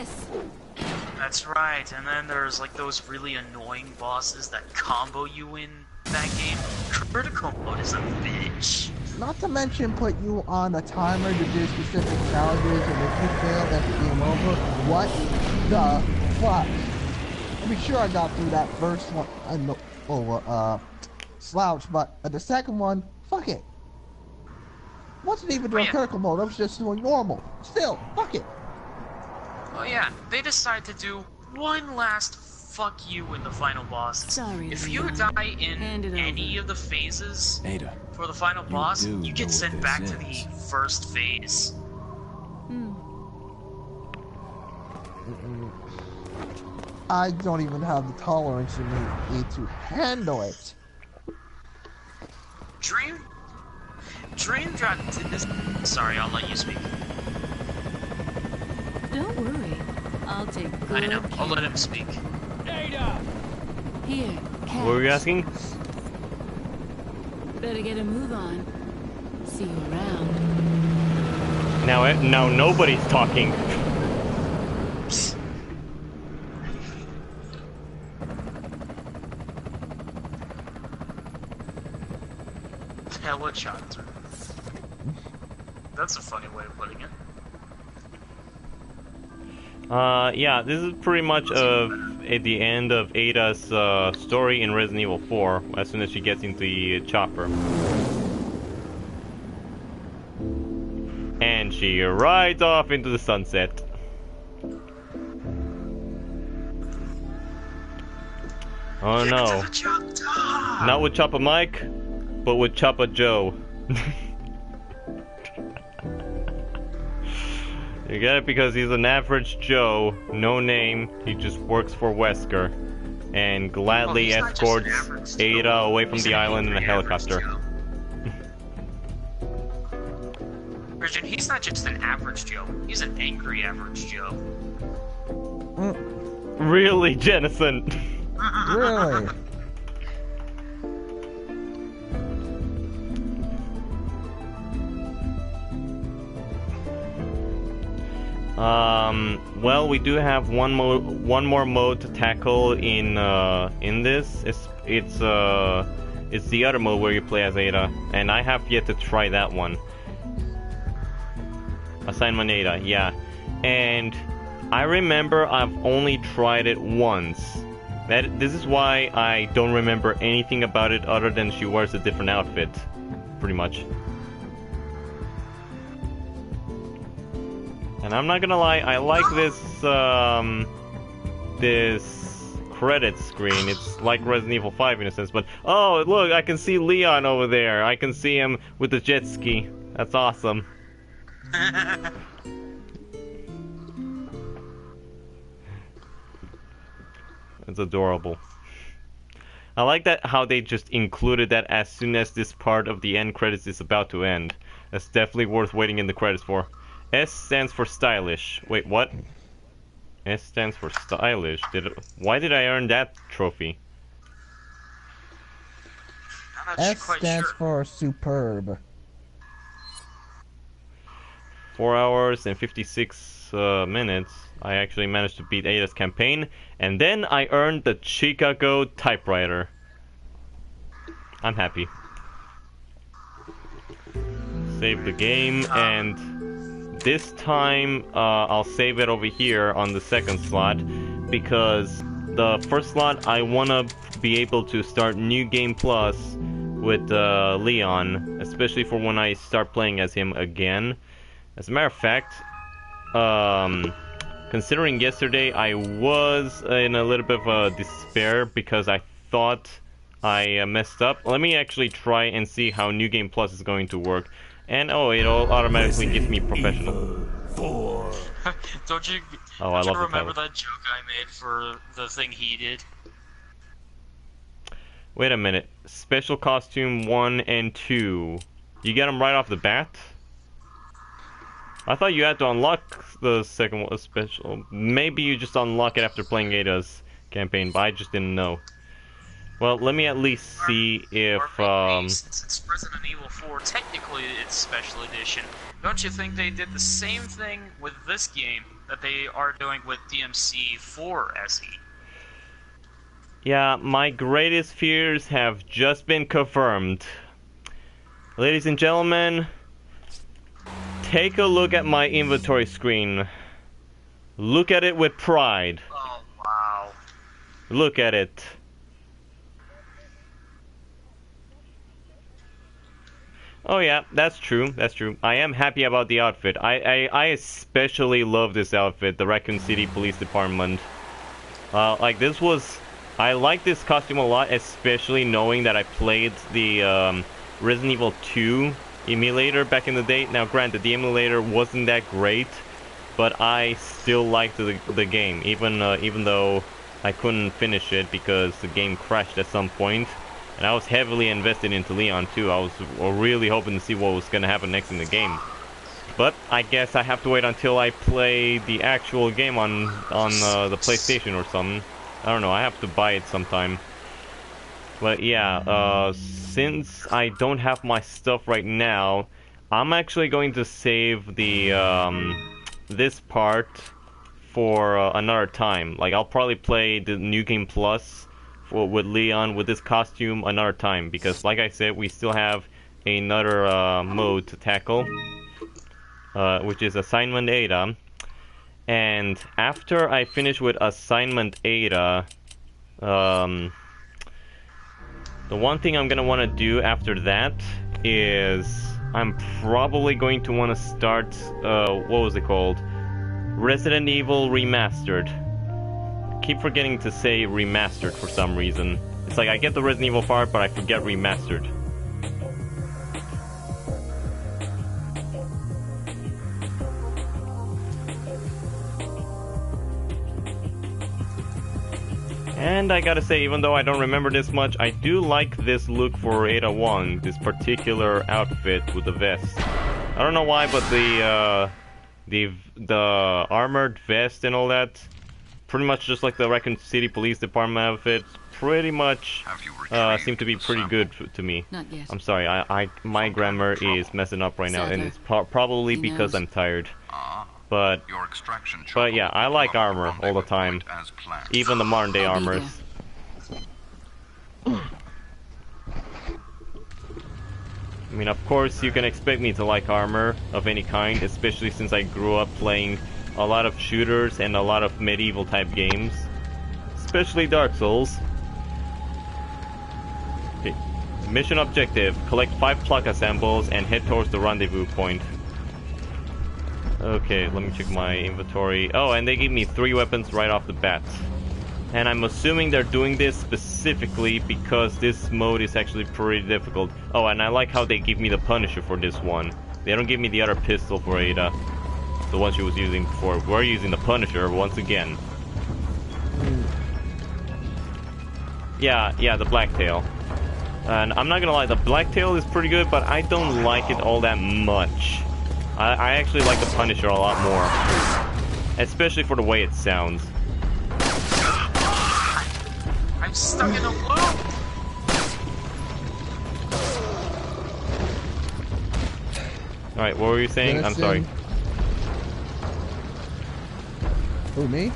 That's right, and then there's like those really annoying bosses that combo you in that game. Critical Mode is a bitch. Not to mention put you on a timer to do specific challenges, and if you fail, that's game over. What the fuck? I mean, sure I got through that first one, slouch, but the second one, fuck it. Wasn't even doing critical mode, I was just doing normal. Still, fuck it. Oh yeah, they decide to do one last fuck you in the final bosses. Sorry, if you Leon. die in Hand it any over. of the phases Ada, for the final boss, do you get know sent what back this to the is. first phase. I don't even have the tolerance in me to handle it. Dream Drop did this. Sorry, I'll let you speak. Don't worry. I'll take good I know, care. I'll let him speak. Here, catch. What were you asking? Better get a move on. See you around. Now nobody's talking. Hella chapter. That's a funny way of putting it. Yeah, this is pretty much at the end of Ada's story in Resident Evil 4, as soon as she gets into the chopper. And she rides off into the sunset. Oh no. Not with Chopper Mike, but with Chopper Joe. You get it because he's an average Joe, no name, he just works for Wesker, and gladly he's not just an escorts average Joe. Ada away from He's the an island in a angry average helicopter. Joe. Christian, he's not just an average Joe, he's an angry average Joe. Really, Jennison? Really? Well, we do have one more mode to tackle in this. It's the other mode where you play as Ada, and I have yet to try that one. Assignment Ada, yeah. And I remember I've only tried it once. This is why I don't remember anything about it other than she wears a different outfit, pretty much. And I'm not gonna lie, I like this this credit screen. It's like Resident Evil 5 in a sense, but oh look, I can see Leon over there. I can see him with the jet ski. That's awesome. It's adorable. I like that how they just included that as soon as this part of the end credits is about to end. That's definitely worth waiting in the credits for. S stands for stylish. Wait, what? S stands for stylish. Why did I earn that trophy? S stands for superb. 4 hours and 56 minutes. I actually managed to beat Ada's campaign, and then I earned the Chicago typewriter. I'm happy. Save the game, and this time I'll save it over here on the second slot, because the first slot I wanna be able to start New Game Plus with Leon, especially for when I start playing as him again. As a matter of fact, considering yesterday I was in a little bit of a despair because I thought I messed up. Let me actually try and see how New Game Plus is going to work. And oh, it all automatically gives me professional. Don't you remember that joke I made for the thing he did? Wait a minute. Special costume 1 and 2. You get them right off the bat? I thought you had to unlock the second one, special. Maybe you just unlock it after playing Ada's campaign, but I just didn't know. Well, let me at least see if, Since it's Resident Evil 4, technically it's Special Edition. Don't you think they did the same thing with this game that they are doing with DMC 4 SE? Yeah, my greatest fears have just been confirmed. Ladies and gentlemen, take a look at my inventory screen. Look at it with pride. Oh, wow. Look at it. Oh yeah, that's true, that's true. I am happy about the outfit. I especially love this outfit, the Raccoon City Police Department. Like this was... I like this costume a lot, especially knowing that I played the Resident Evil 2 emulator back in the day. Now granted, the emulator wasn't that great, but I still liked the game, even though I couldn't finish it because the game crashed at some point. And I was heavily invested into Leon too. I was really hoping to see what was going to happen next in the game. But I guess I have to wait until I play the actual game on the PlayStation or something. I don't know, I have to buy it sometime. But yeah, since I don't have my stuff right now, I'm actually going to save the this part for another time. Like I'll probably play the New Game Plus with Leon with this costume another time, because like I said, we still have another mode to tackle, which is Assignment Ada. And after I finish with Assignment Ada, the one thing I'm gonna want to do after that is I'm probably going to want to start what was it called? Resident Evil Remastered. Keep forgetting to say remastered for some reason. It's like I get the Resident Evil part, but I forget remastered. And I gotta say, even though I don't remember this much, I do like this look for Ada Wong, this particular outfit with the vest. I don't know why, but the armored vest and all that pretty much just like the Raccoon City Police Department outfit. Pretty much seem to be pretty good to me. Not yet. I'm sorry, my grammar is messing up right now, and it's probably because I'm tired. But yeah, I like armor all the time, even the modern day armors. I mean, of course, you can expect me to like armor of any kind, especially since I grew up playing a lot of shooters and a lot of medieval type games, especially Dark Souls. Okay. Mission objective: collect 5 Plaka samples and head towards the rendezvous point. Okay, let me check my inventory. Oh, and they gave me 3 weapons right off the bat. And I'm assuming they're doing this specifically because this mode is actually pretty difficult. Oh, and I like how they give me the Punisher for this one. They don't give me the other pistol for Ada, the one she was using before. We're using the Punisher once again. Yeah, the Blacktail. And I'm not gonna lie, the Blacktail is pretty good, but I don't like it all that much. I actually like the Punisher a lot more, especially for the way it sounds. I'm stuck in a loop! Alright, what were you saying? I'm sorry. Who, me?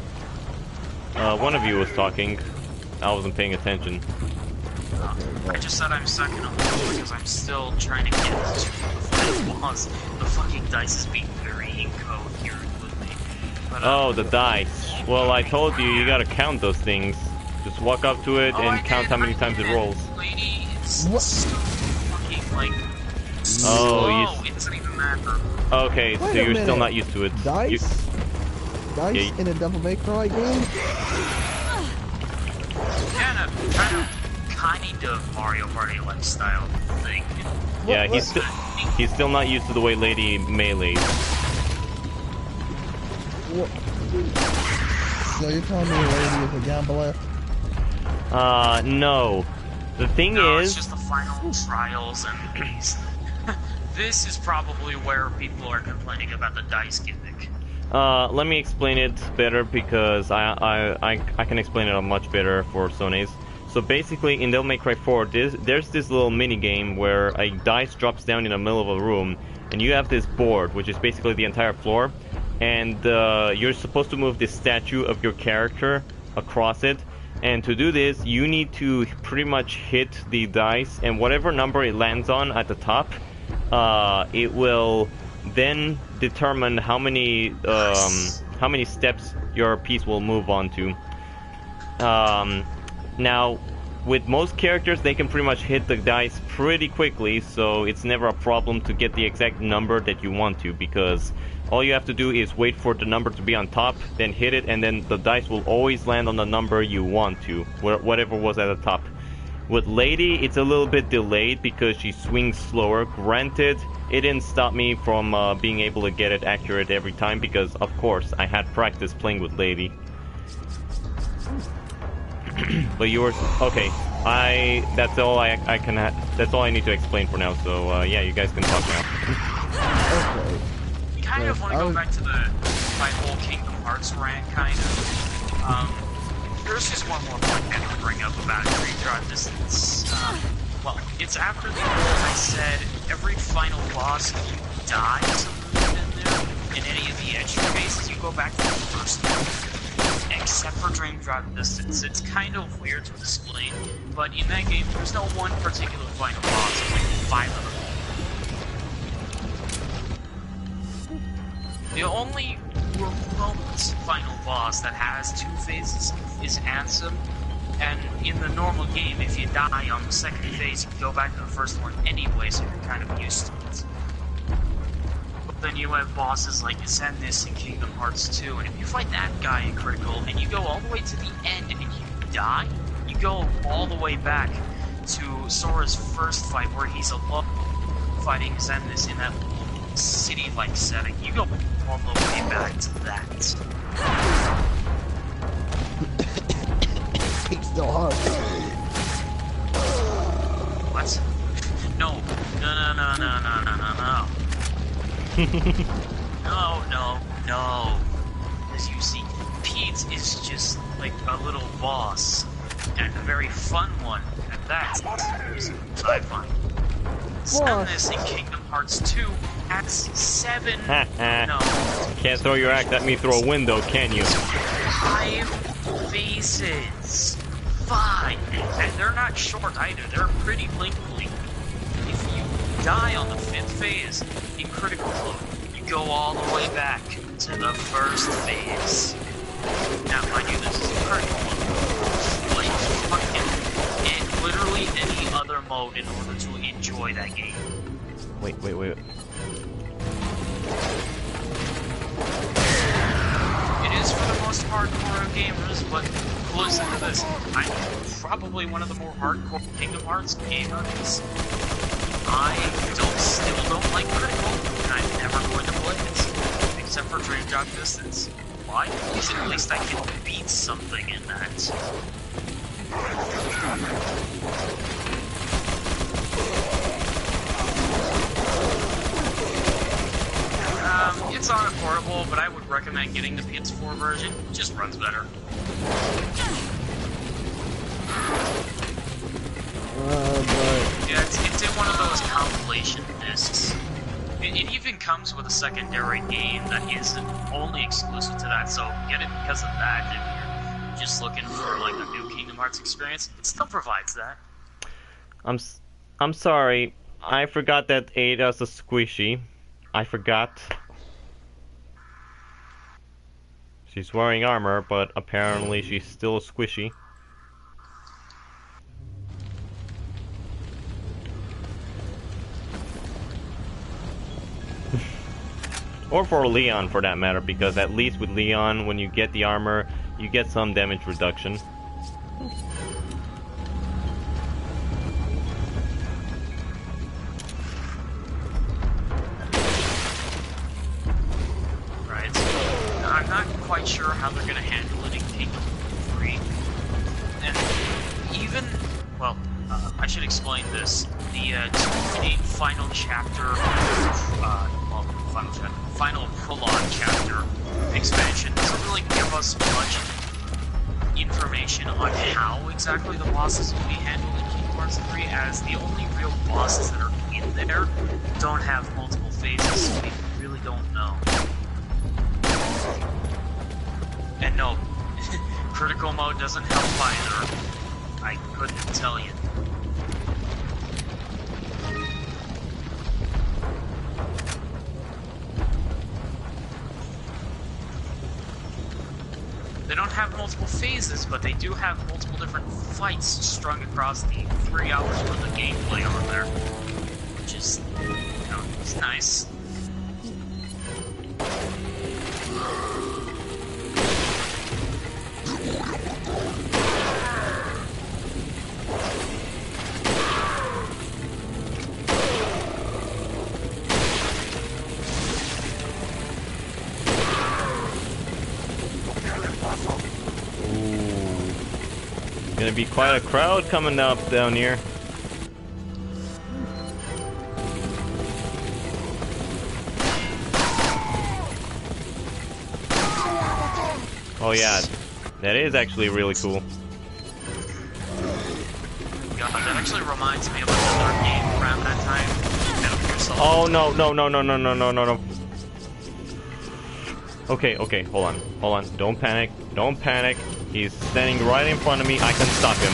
One of you was talking. I wasn't paying attention. I just said I'm stuck in a loop because I'm still trying to get to the final boss. The fucking dice is being very incoherent with me. But, oh, the dice. Well, I told you, you gotta count those things. Just walk up to it and count how many times it rolls. Lady, it's so fucking like... Oh, it doesn't even matter. Okay, so you're still not used to it. Dice? Dice in a Devil May Cry game? Yeah, kind of Mario Party-like style thing. Yeah, he's still not used to the way Lady melees. So you're telling me Lady is a gambler? No. The thing is... it's just the final trials and these. This is probably where people are complaining about the dice gimmick. Let me explain it better because I can explain it much better for Sones. So basically, in Devil May Cry 4, there's this little mini game where a dice drops down in the middle of a room, and you have this board, which is basically the entire floor, and you're supposed to move this statue of your character across it. And to do this, you need to pretty much hit the dice, and whatever number it lands on at the top, it will then determine how many steps your piece will move on to. Now, with most characters, they can pretty much hit the dice pretty quickly, so it's never a problem to get the exact number that you want to, because all you have to do is wait for the number to be on top, then hit it, and then the dice will always land on the number you want to, whatever was at the top. With Lady, it's a little bit delayed because she swings slower. Granted, it didn't stop me from being able to get it accurate every time, because, of course, I had practice playing with Lady. But yours, okay. That's all that's all I need to explain for now. So yeah, you guys can talk now. Okay. You kind of want to go back to my whole Kingdom Hearts rant, kind of. There's just one more point I have to bring up about Dream Drive Distance. Well, it's after the I said every final boss you die in there in any of the entry phases, you go back to the first one. Except for Dream Drive Distance. It's kind of weird to explain, but in that game, there's no one particular final boss, there's like 5 of them. The only remote final boss that has 2 phases is Ansem, and in the normal game, if you die on the second phase, you can go back to the first one anyway, so you're kind of used to it. Then you have bosses like Xemnas in Kingdom Hearts 2, and if you fight that guy in Critical, and you go all the way to the end and you die, you go all the way back to Sora's first fight where he's alone fighting Xemnas in that city-like setting. You go all the way back to that. It's still hard. What? No. No. As you see, Peter Fades is just like a little boss, and a very fun one at that, I find. Sadness in Kingdom Hearts 2 has 7... no. Can't throw your axe at me through a window, can you? 5 phases. 5! And they're not short either, they're pretty lengthy. If you die on the 5th phase in Critical Mode, you go all the way back to the 1st phase. Now, mind you, this is Critical Mode. Like fucking literally any other mode in order to enjoy that game. Wait. It is for the most hardcore gamers, but listen to this. I'm probably one of the more hardcore Kingdom Hearts gamers. I still don't like Critical, and I'm never going to play it, except for Dream Drop Distance. Why? Because at least I can beat something in that. It's on a portable, but I would recommend getting the PS4 version. It just runs better. Yeah, it's in one of those compilation discs. It even comes with a secondary game that isn't only exclusive to that, so get it because of that. If you're just looking for like a new Kingdom Hearts experience, it still provides that. I'm sorry. I forgot that Ada's a squishy. I forgot. She's wearing armor, but apparently she's still a squishy. Or for Leon, for that matter, because at least with Leon, when you get the armor, you get some damage reduction. Right. I'm not quite sure how they're going to handle it in Kingdom 3. And even, well, I should explain this. The 2.8 final chapter, final prologue chapter expansion doesn't really give us much information on how exactly the bosses will be handled in Kingdom Hearts 3, as the only real bosses that are in there don't have multiple phases, so we really don't know. And no, Critical Mode doesn't help either. I couldn't tell you. They don't have multiple phases, but they do have multiple different fights strung across the 3 hours worth of gameplay over there. Which is, you know, it's nice. Gonna be quite a crowd coming up down here. Oh yeah, that is actually really cool. God, that actually reminds me of another game around that time. Metal Gear Solid. Oh no. Okay, hold on. Don't panic. He's standing right in front of me. I can stop him.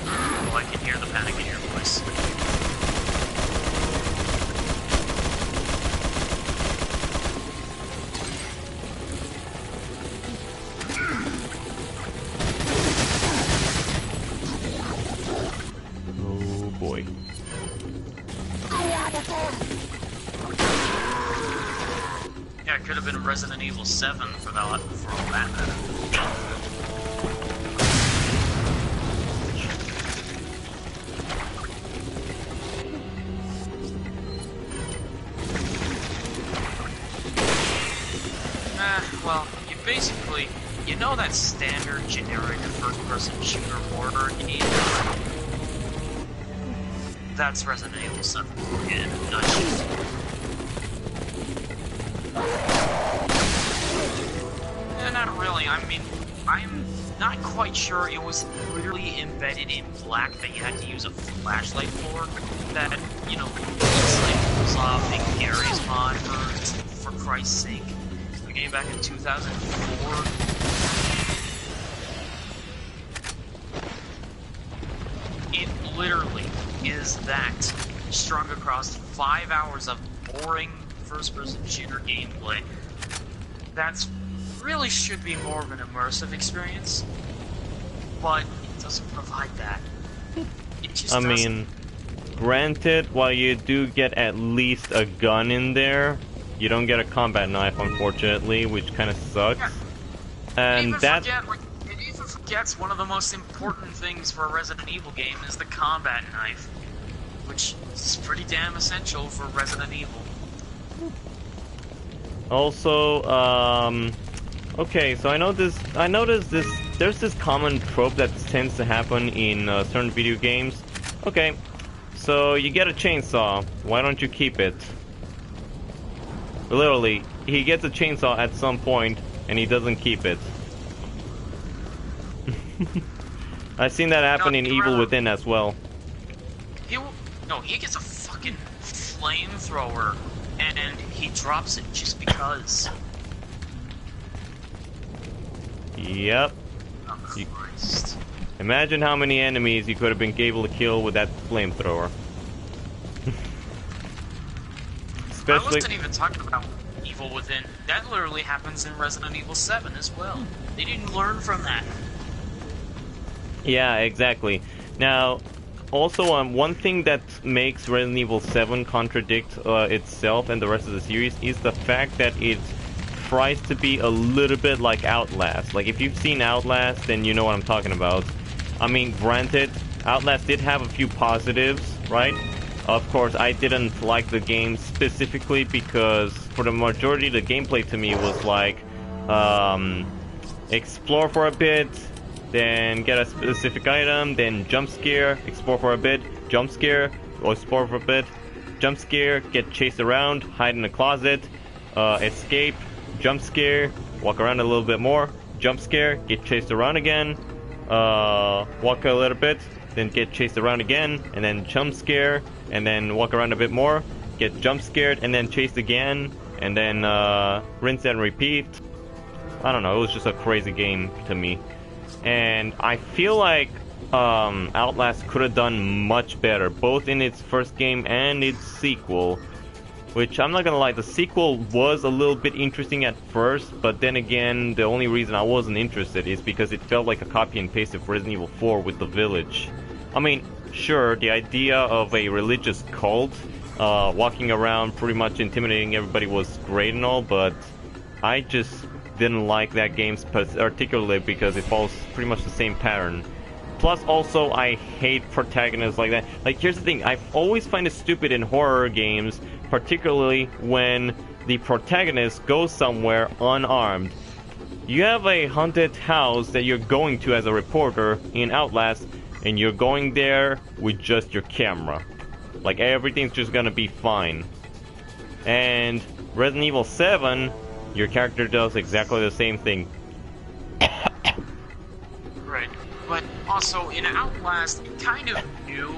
Oh, I can hear the panic in your voice. Oh boy. Yeah, it could have been Resident Evil 7 for all that matter. Well, you basically, you know that standard generic first-person shooter horror game? That's Resident Evil 7 in a nutshell. Not really. I mean, I'm not quite sure. It was literally embedded in black that you had to use a flashlight for. That, you know, it's like pulls off in Gary's mod for Christ's sake. The game back in 2004. It literally is that strung across 5 hours of boring first-person shooter gameplay. That's really should be more of an immersive experience, but it doesn't provide that. It just I mean, granted, while you do get at least a gun in there, you don't get a combat knife, unfortunately, which kind of sucks. Yeah. And that... It even forgets one of the most important things for a Resident Evil game is the combat knife, which is pretty damn essential for Resident Evil. Also, okay, so I noticed there's this common trope that tends to happen in certain video games. Okay, so you get a chainsaw, why don't you keep it? Literally, he gets a chainsaw at some point, and he doesn't keep it. I've seen that happen in Evil Within as well. He gets a fucking flamethrower, and he drops it just because. Yep. Oh, Christ. Imagine how many enemies you could have been able to kill with that flamethrower. I wasn't even talking about Evil Within. That literally happens in Resident Evil 7 as well. They didn't learn from that. Yeah, exactly. Now, also, one thing that makes Resident Evil 7 contradict itself and the rest of the series is the fact that it tries to be a little bit like Outlast. Like, if you've seen Outlast, then you know what I'm talking about. I mean, granted, Outlast did have a few positives, right? Of course, I didn't like the game specifically because for the majority, the gameplay to me was like, explore for a bit, then get a specific item, then jump scare, explore for a bit, jump scare, or explore for a bit, jump scare, get chased around, hide in a closet, escape, jump scare, walk around a little bit more, jump scare, get chased around again, walk a little bit, then get chased around again, and then jump scare, and then walk around a bit more, get jump scared, and then chased again, and then rinse and repeat. I don't know, it was just a crazy game to me. And I feel like Outlast could have done much better, both in its first game and its sequel. Which, I'm not gonna lie, the sequel was a little bit interesting at first, but then again, the only reason I wasn't interested is because it felt like a copy and paste of Resident Evil 4 with the village. I mean, sure, the idea of a religious cult walking around pretty much intimidating everybody was great and all, but I just didn't like that game particularly because it follows pretty much the same pattern. Plus, also, I hate protagonists like that. Like, here's the thing, I always find it stupid in horror games, particularly when the protagonist goes somewhere unarmed. You have a haunted house that you're going to as a reporter in Outlast, and you're going there with just your camera. Like, everything's just gonna be fine. And Resident Evil 7, your character does exactly the same thing. Right. But also, in Outlast, it kind of knew,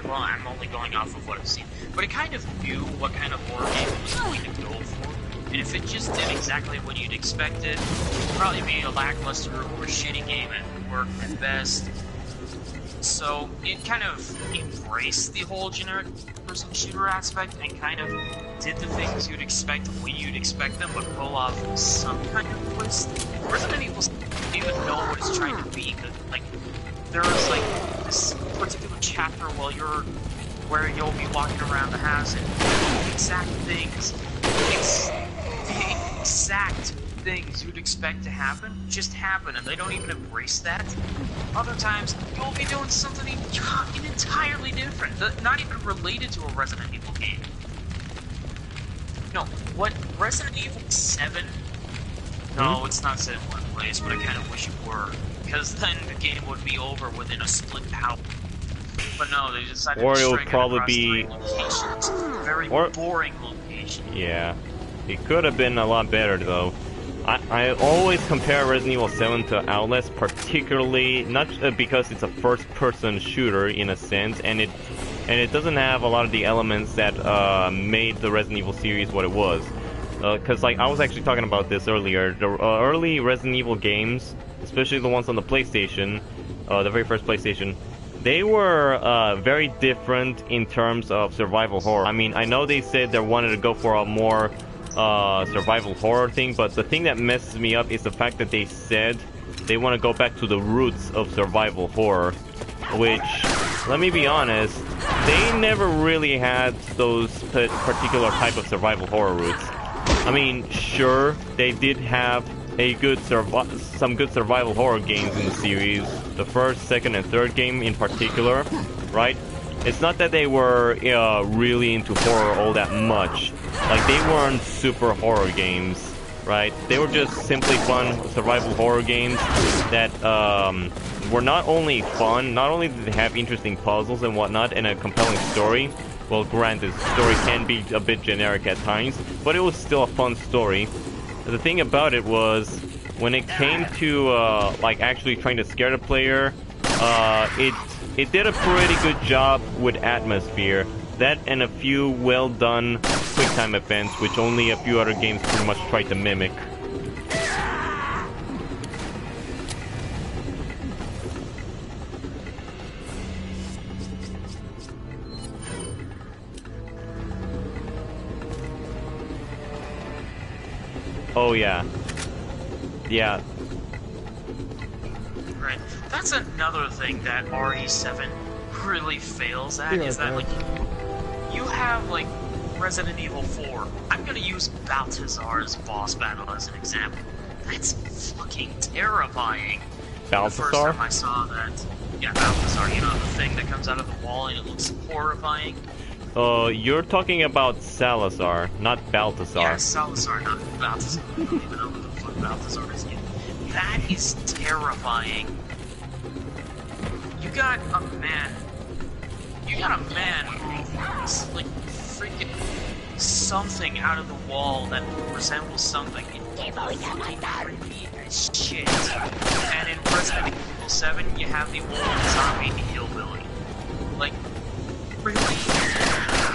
well, I'm only going off of what I've seen, but it kind of knew what kind of horror game it was going to go for. And if it just did exactly what you'd expected, it would probably be a lackluster or shitty game at work at best. So, it kind of embraced the whole generic person shooter aspect and kind of did the things you'd expect when you'd expect them, but pull off some kind of twist. Resident Evil didn't even know what it's trying to be. Like, there was like this particular chapter where you'll be walking around the house and the exact things, the exact things you'd expect to happen just happen, and they don't even embrace that. Other times, you'll be doing something entirely different, not even related to a Resident Evil game. No, what Resident Evil 7? No, it's not set in one place, but I kind of wish it were, because then the game would be over within a split hour. But no, they decided or to it would string probably it across be 3 locations. Very boring location. Yeah. It could have been a lot better though. I always compare Resident Evil 7 to Outlast, particularly not because it's a first-person shooter in a sense, and it doesn't have a lot of the elements that made the Resident Evil series what it was. Because like I was actually talking about this earlier, the early Resident Evil games, especially the ones on the PlayStation, the very first PlayStation, they were very different in terms of survival horror. I mean, I know they said they wanted to go for a more survival horror thing, but the thing that messes me up is the fact that they said they want to go back to the roots of survival horror, which, let me be honest, they never really had those particular type of survival horror roots. I mean, sure, they did have a good some good survival horror games in the series, the first, second, and third game in particular, right? It's not that they were really into horror all that much. Like, they weren't super horror games, right? They were just simply fun survival horror games that were not only fun, not only did they have interesting puzzles and whatnot and a compelling story. Well, granted, the story can be a bit generic at times, but it was still a fun story. The thing about it was, when it came to like actually trying to scare the player, it did a pretty good job with atmosphere. That and a few well-done quick-time events, which only a few other games pretty much tried to mimic. Oh yeah. Yeah. Right. That's another thing that RE7 really fails at, is that, like, you have, like, Resident Evil 4. I'm gonna use Balthazar's boss battle as an example. That's fucking terrifying. Balthazar? The first time I saw that. Yeah, Balthazar, you know, the thing that comes out of the wall and it looks horrifying. You're talking about Salazar, not Balthazar. Yeah, Salazar, not Balthazar. I don't even know what the fuck Balthazar is yet. That is terrifying. You got a man who's like freaking something out of the wall that resembles something. It's creepy as shit. And in Resident Evil 7, you have the old zombie hillbilly. Like, really?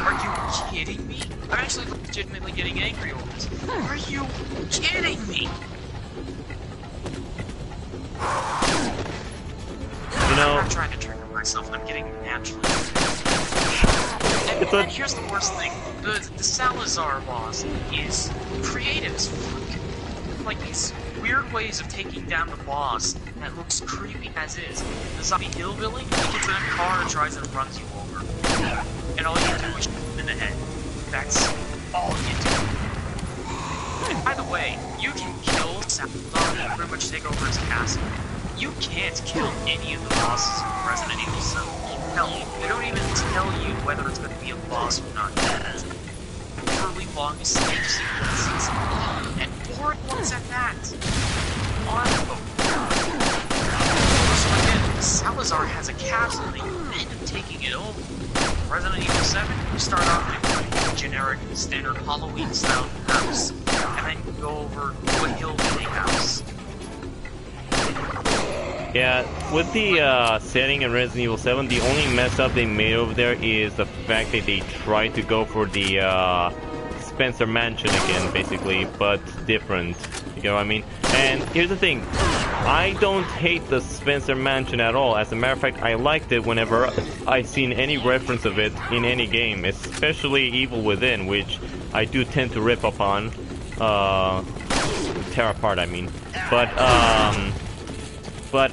Are you kidding me? I'm actually legitimately getting angry over this. Are you kidding me? You know, I'm trying to trigger myself and I'm getting naturally. And here's the worst thing. The Salazar boss is creative as fuck. Like, these weird ways of taking down the boss that looks creepy as is. The zombie hillbilly, he gets in a car and tries and runs you over. And all you do is shoot him in the head. That's all you do. And by the way, you can kill Salazar and pretty much take over his castle. You can't kill any of the bosses in Resident Evil 7. Hell, they don't even tell you whether it's going to be a boss or not. Really long stage sequences. And boring ones at that. So again, Salazar has a castle and you end up taking it over. Resident Evil 7, you start off in a generic, standard Halloween-style house, and then you go over to a hillbilly house. yeah, with the setting in Resident Evil 7, the only mess up they made over there is the fact that they tried to go for the Spencer Mansion again, basically, but different. You know what I mean? And here's the thing. I don't hate the Spencer Mansion at all. As a matter of fact, I liked it whenever I seen any reference of it in any game, especially Evil Within, which I do tend to rip upon. Tear apart, I mean. But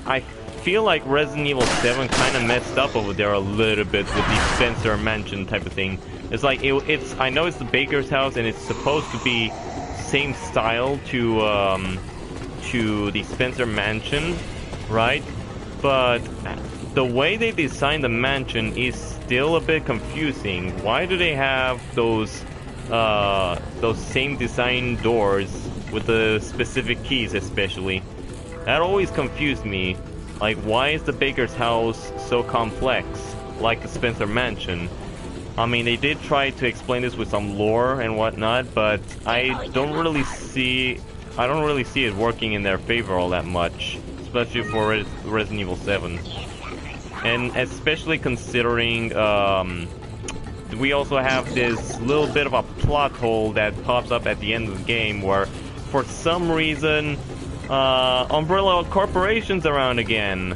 I feel like Resident Evil 7 kind of messed up over there a little bit with the Spencer Mansion type of thing. It's like, it's I know it's the Baker's house and it's supposed to be same style to the Spencer Mansion, right? But the way they designed the mansion is still a bit confusing. Why do they have those same design doors with the specific keys, especially? That always confused me. Like, why is the Baker's house so complex, like the Spencer Mansion? I mean, they did try to explain this with some lore and whatnot, but I don't really see it working in their favor all that much, especially for Resident Evil 7. And especially considering we also have this little bit of a plot hole that pops up at the end of the game where, for some reason, Umbrella Corporation's around again.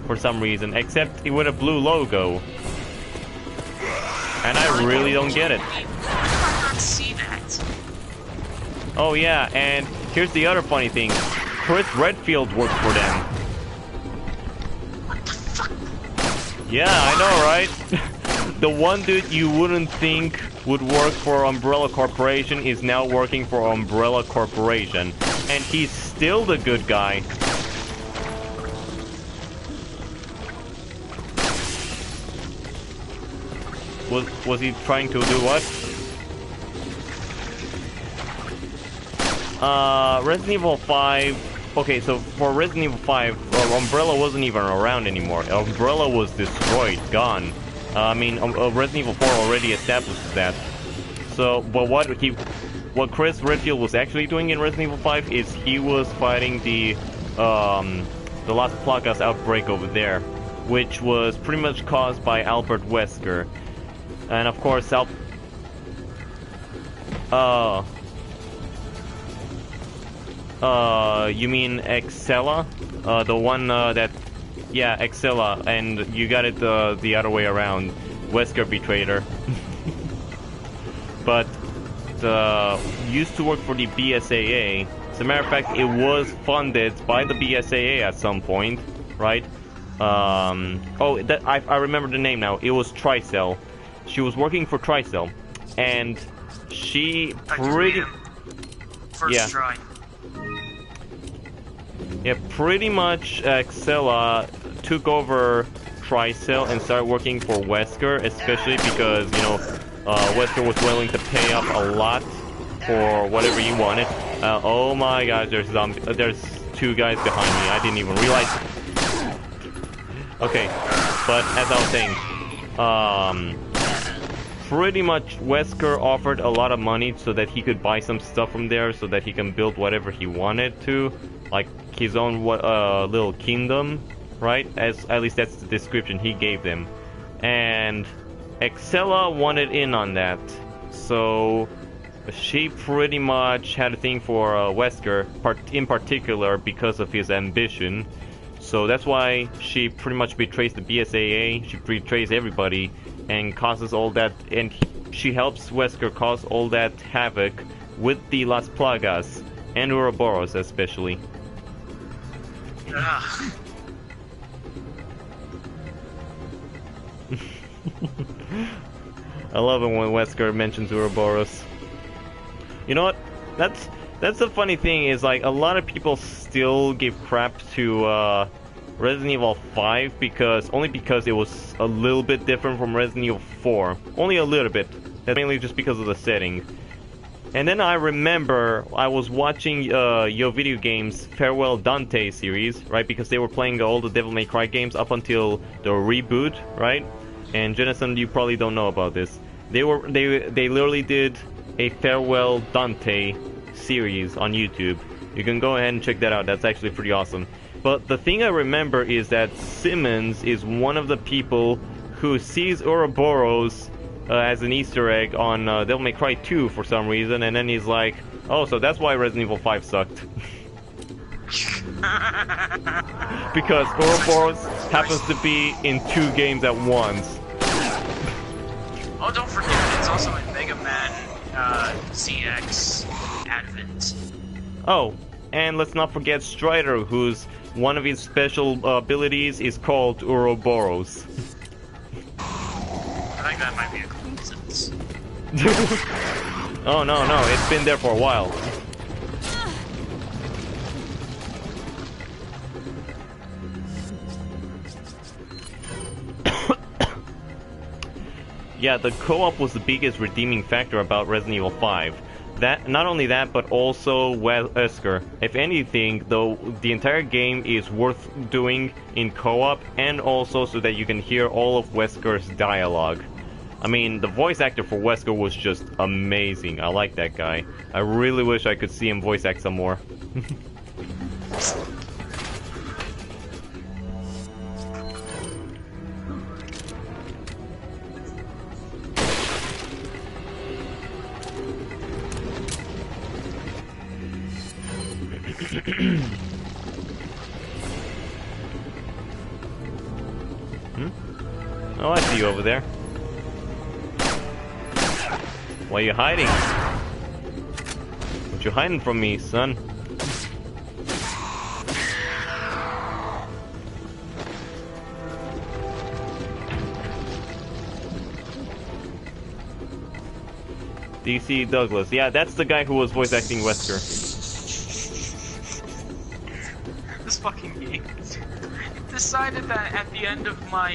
For some reason, except with a blue logo. And I really don't get it. I not see that. Oh yeah, and here's the other funny thing. Chris Redfield worked for them. What the fuck? Yeah, I know, right? The one dude you wouldn't think would work for Umbrella Corporation is now working for Umbrella Corporation. And he's still the good guy. Was he trying to do what? Resident Evil 5... Okay, so for Resident Evil 5, Umbrella wasn't even around anymore. Umbrella was destroyed, gone. I mean, Resident Evil 4 already establishes that. So, but what Chris Redfield was actually doing in Resident Evil 5 is he was fighting the Las Plagas outbreak over there, which was pretty much caused by Albert Wesker. And of course, you mean Excella? The one that... Yeah, Excella, and you got it the other way around. Wesker betrayed her. But used to work for the BSAA. As a matter of fact, it was funded by the BSAA at some point, right? Oh, I remember the name now. It was Tricell. She was working for Tricell, and she pretty... First try. Yeah, pretty much Excella took over Tricell and started working for Wesker, especially because, you know, Wesker was willing to pay up a lot for whatever he wanted. Oh my gosh, there's two guys behind me. I didn't even realize. Okay, but as I was saying, pretty much Wesker offered a lot of money so that he could buy some stuff from there so that he can build whatever he wanted to, like his own little kingdom, right? At least that's the description he gave them. And Excella wanted in on that, so she pretty much had a thing for Wesker, in particular because of his ambition. So that's why she pretty much betrays the BSAA, she betrays everybody, and causes all that, and she helps Wesker cause all that havoc with the Las Plagas, and Ouroboros especially. Ugh. I love it when Wesker mentions Ouroboros. You know what? That's the funny thing is, like, a lot of people still give crap to Resident Evil 5 only because it was a little bit different from Resident Evil 4. Only a little bit. That's mainly just because of the setting. And then I remember I was watching Yo Video Games Farewell Dante series, right? Because they were playing all the Devil May Cry games up until the reboot, right? And Jenison, you probably don't know about this. They literally did a Farewell Dante series on YouTube. You can go ahead and check that out. That's actually pretty awesome. But the thing I remember is that Simmons is one of the people who sees Ouroboros as an Easter egg on Devil May Cry 2 for some reason, and then he's like, oh, so that's why Resident Evil 5 sucked. Because Ouroboros happens to be in 2 games at once. Oh, don't forget, it's also in Mega Man ZX Advent. Oh, and let's not forget Strider, whose one of his special abilities is called Ouroboros. I think that might be a coincidence. Oh no, it's been there for a while. Yeah, the co-op was the biggest redeeming factor about Resident Evil 5. That, not only that, but also Wesker. If anything, though, the entire game is worth doing in co-op, and also so that you can hear all of Wesker's dialogue. I mean, the voice actor for Wesker was just amazing. I like that guy. I really wish I could see him voice act some more. Oh, I see you over there. Why are you hiding? What you hiding from me, son? DC Douglas. Yeah, that's the guy who was voice acting Wesker. This fucking game decided that at the end of my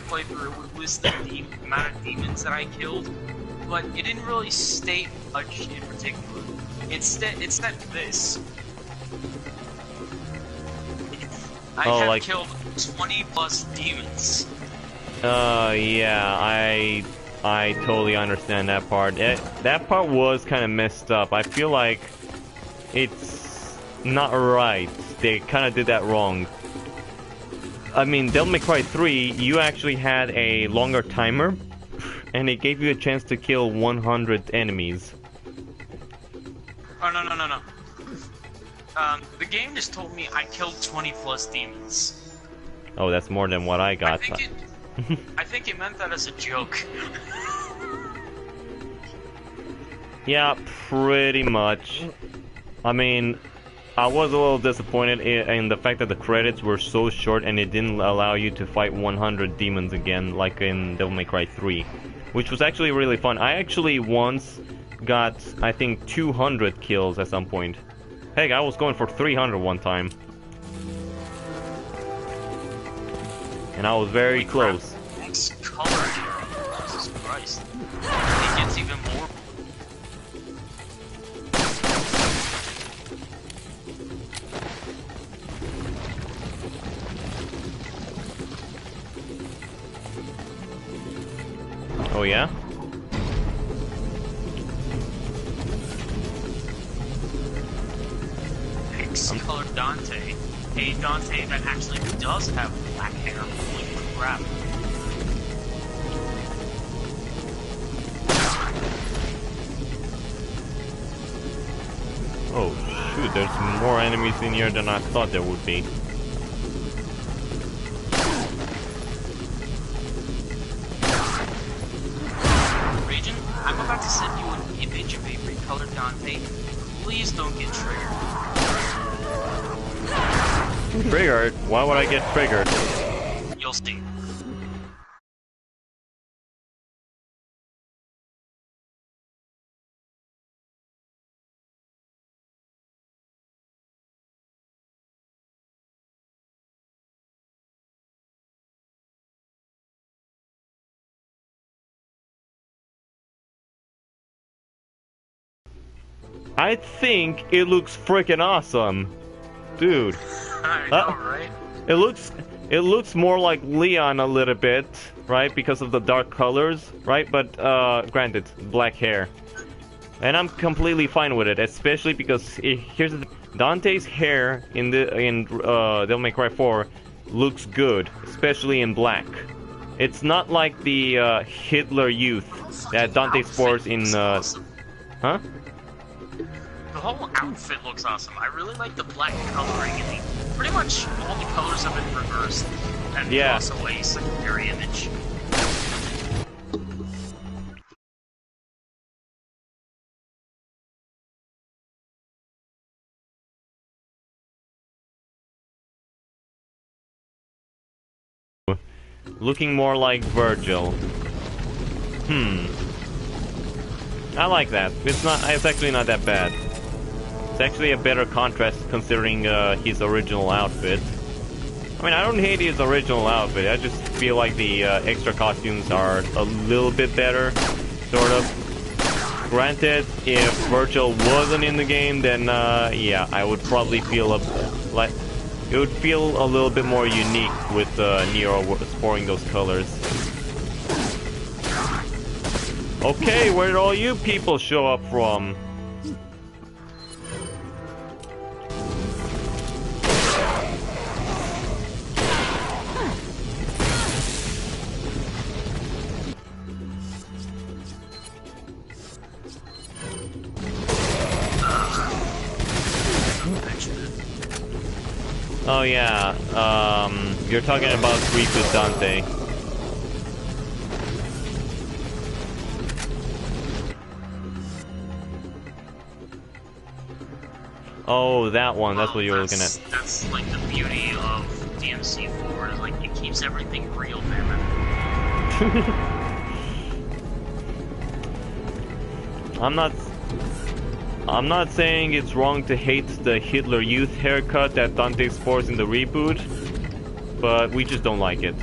playthrough it would list the amount of demons that I killed, but it didn't really state much in particular. It said this. I have killed 20 plus demons. Yeah, I totally understand that part. That part was kind of messed up. I feel like it's not right. They kind of did that wrong. I mean, Devil May Cry 3, you actually had a longer timer, and it gave you a chance to kill 100 enemies. Oh, no. The game just told me I killed 20 plus demons. Oh, that's more than what I got. I think it meant that as a joke. Yeah, pretty much. I mean, I was a little disappointed in the fact that the credits were so short and it didn't allow you to fight 100 demons again like in Devil May Cry 3, which was actually really fun. I actually once got, I think, 200 kills at some point. Heck, I was going for 300 one time. And I was very close. Next color here. Jesus Christ. It gets even more. Oh yeah? X-colored Dante. A Dante that actually does have black hair. Holy crap. Oh shoot, there's more enemies in here than I thought there would be. Regent, I'm about to send you an image of a recolored Dante. Please don't get triggered. Triggered? Why would I get triggered? You'll see. I think it looks freaking awesome. Dude. I know, right? It looks more like Leon a little bit, right? Because of the dark colors, right? But granted, black hair. And I'm completely fine with it, especially because here's the thing. Dante's hair in Devil May Cry 4 looks good, especially in black. It's not like the Hitler Youth that Dante sports in huh? The whole outfit looks awesome. I really like the black coloring, and pretty much all the colors have been reversed. And yeah. Also a secondary image. Looking more like Virgil. I like that. It's actually not that bad. It's actually a better contrast considering his original outfit. I mean, I don't hate his original outfit. I just feel like the extra costumes are a little bit better, sort of. Granted, if Virgil wasn't in the game, then yeah, I would probably feel like it would feel a little bit more unique with Nero sporting those colors. Okay, where did all you people show up from? Oh yeah, you're talking about Reboot Dante. Oh, that one, that's what you were looking at. That's like the beauty of DMC4, is like it keeps everything real, man. I'm not saying it's wrong to hate the Hitler Youth haircut that Dante sports in the reboot, but we just don't like it.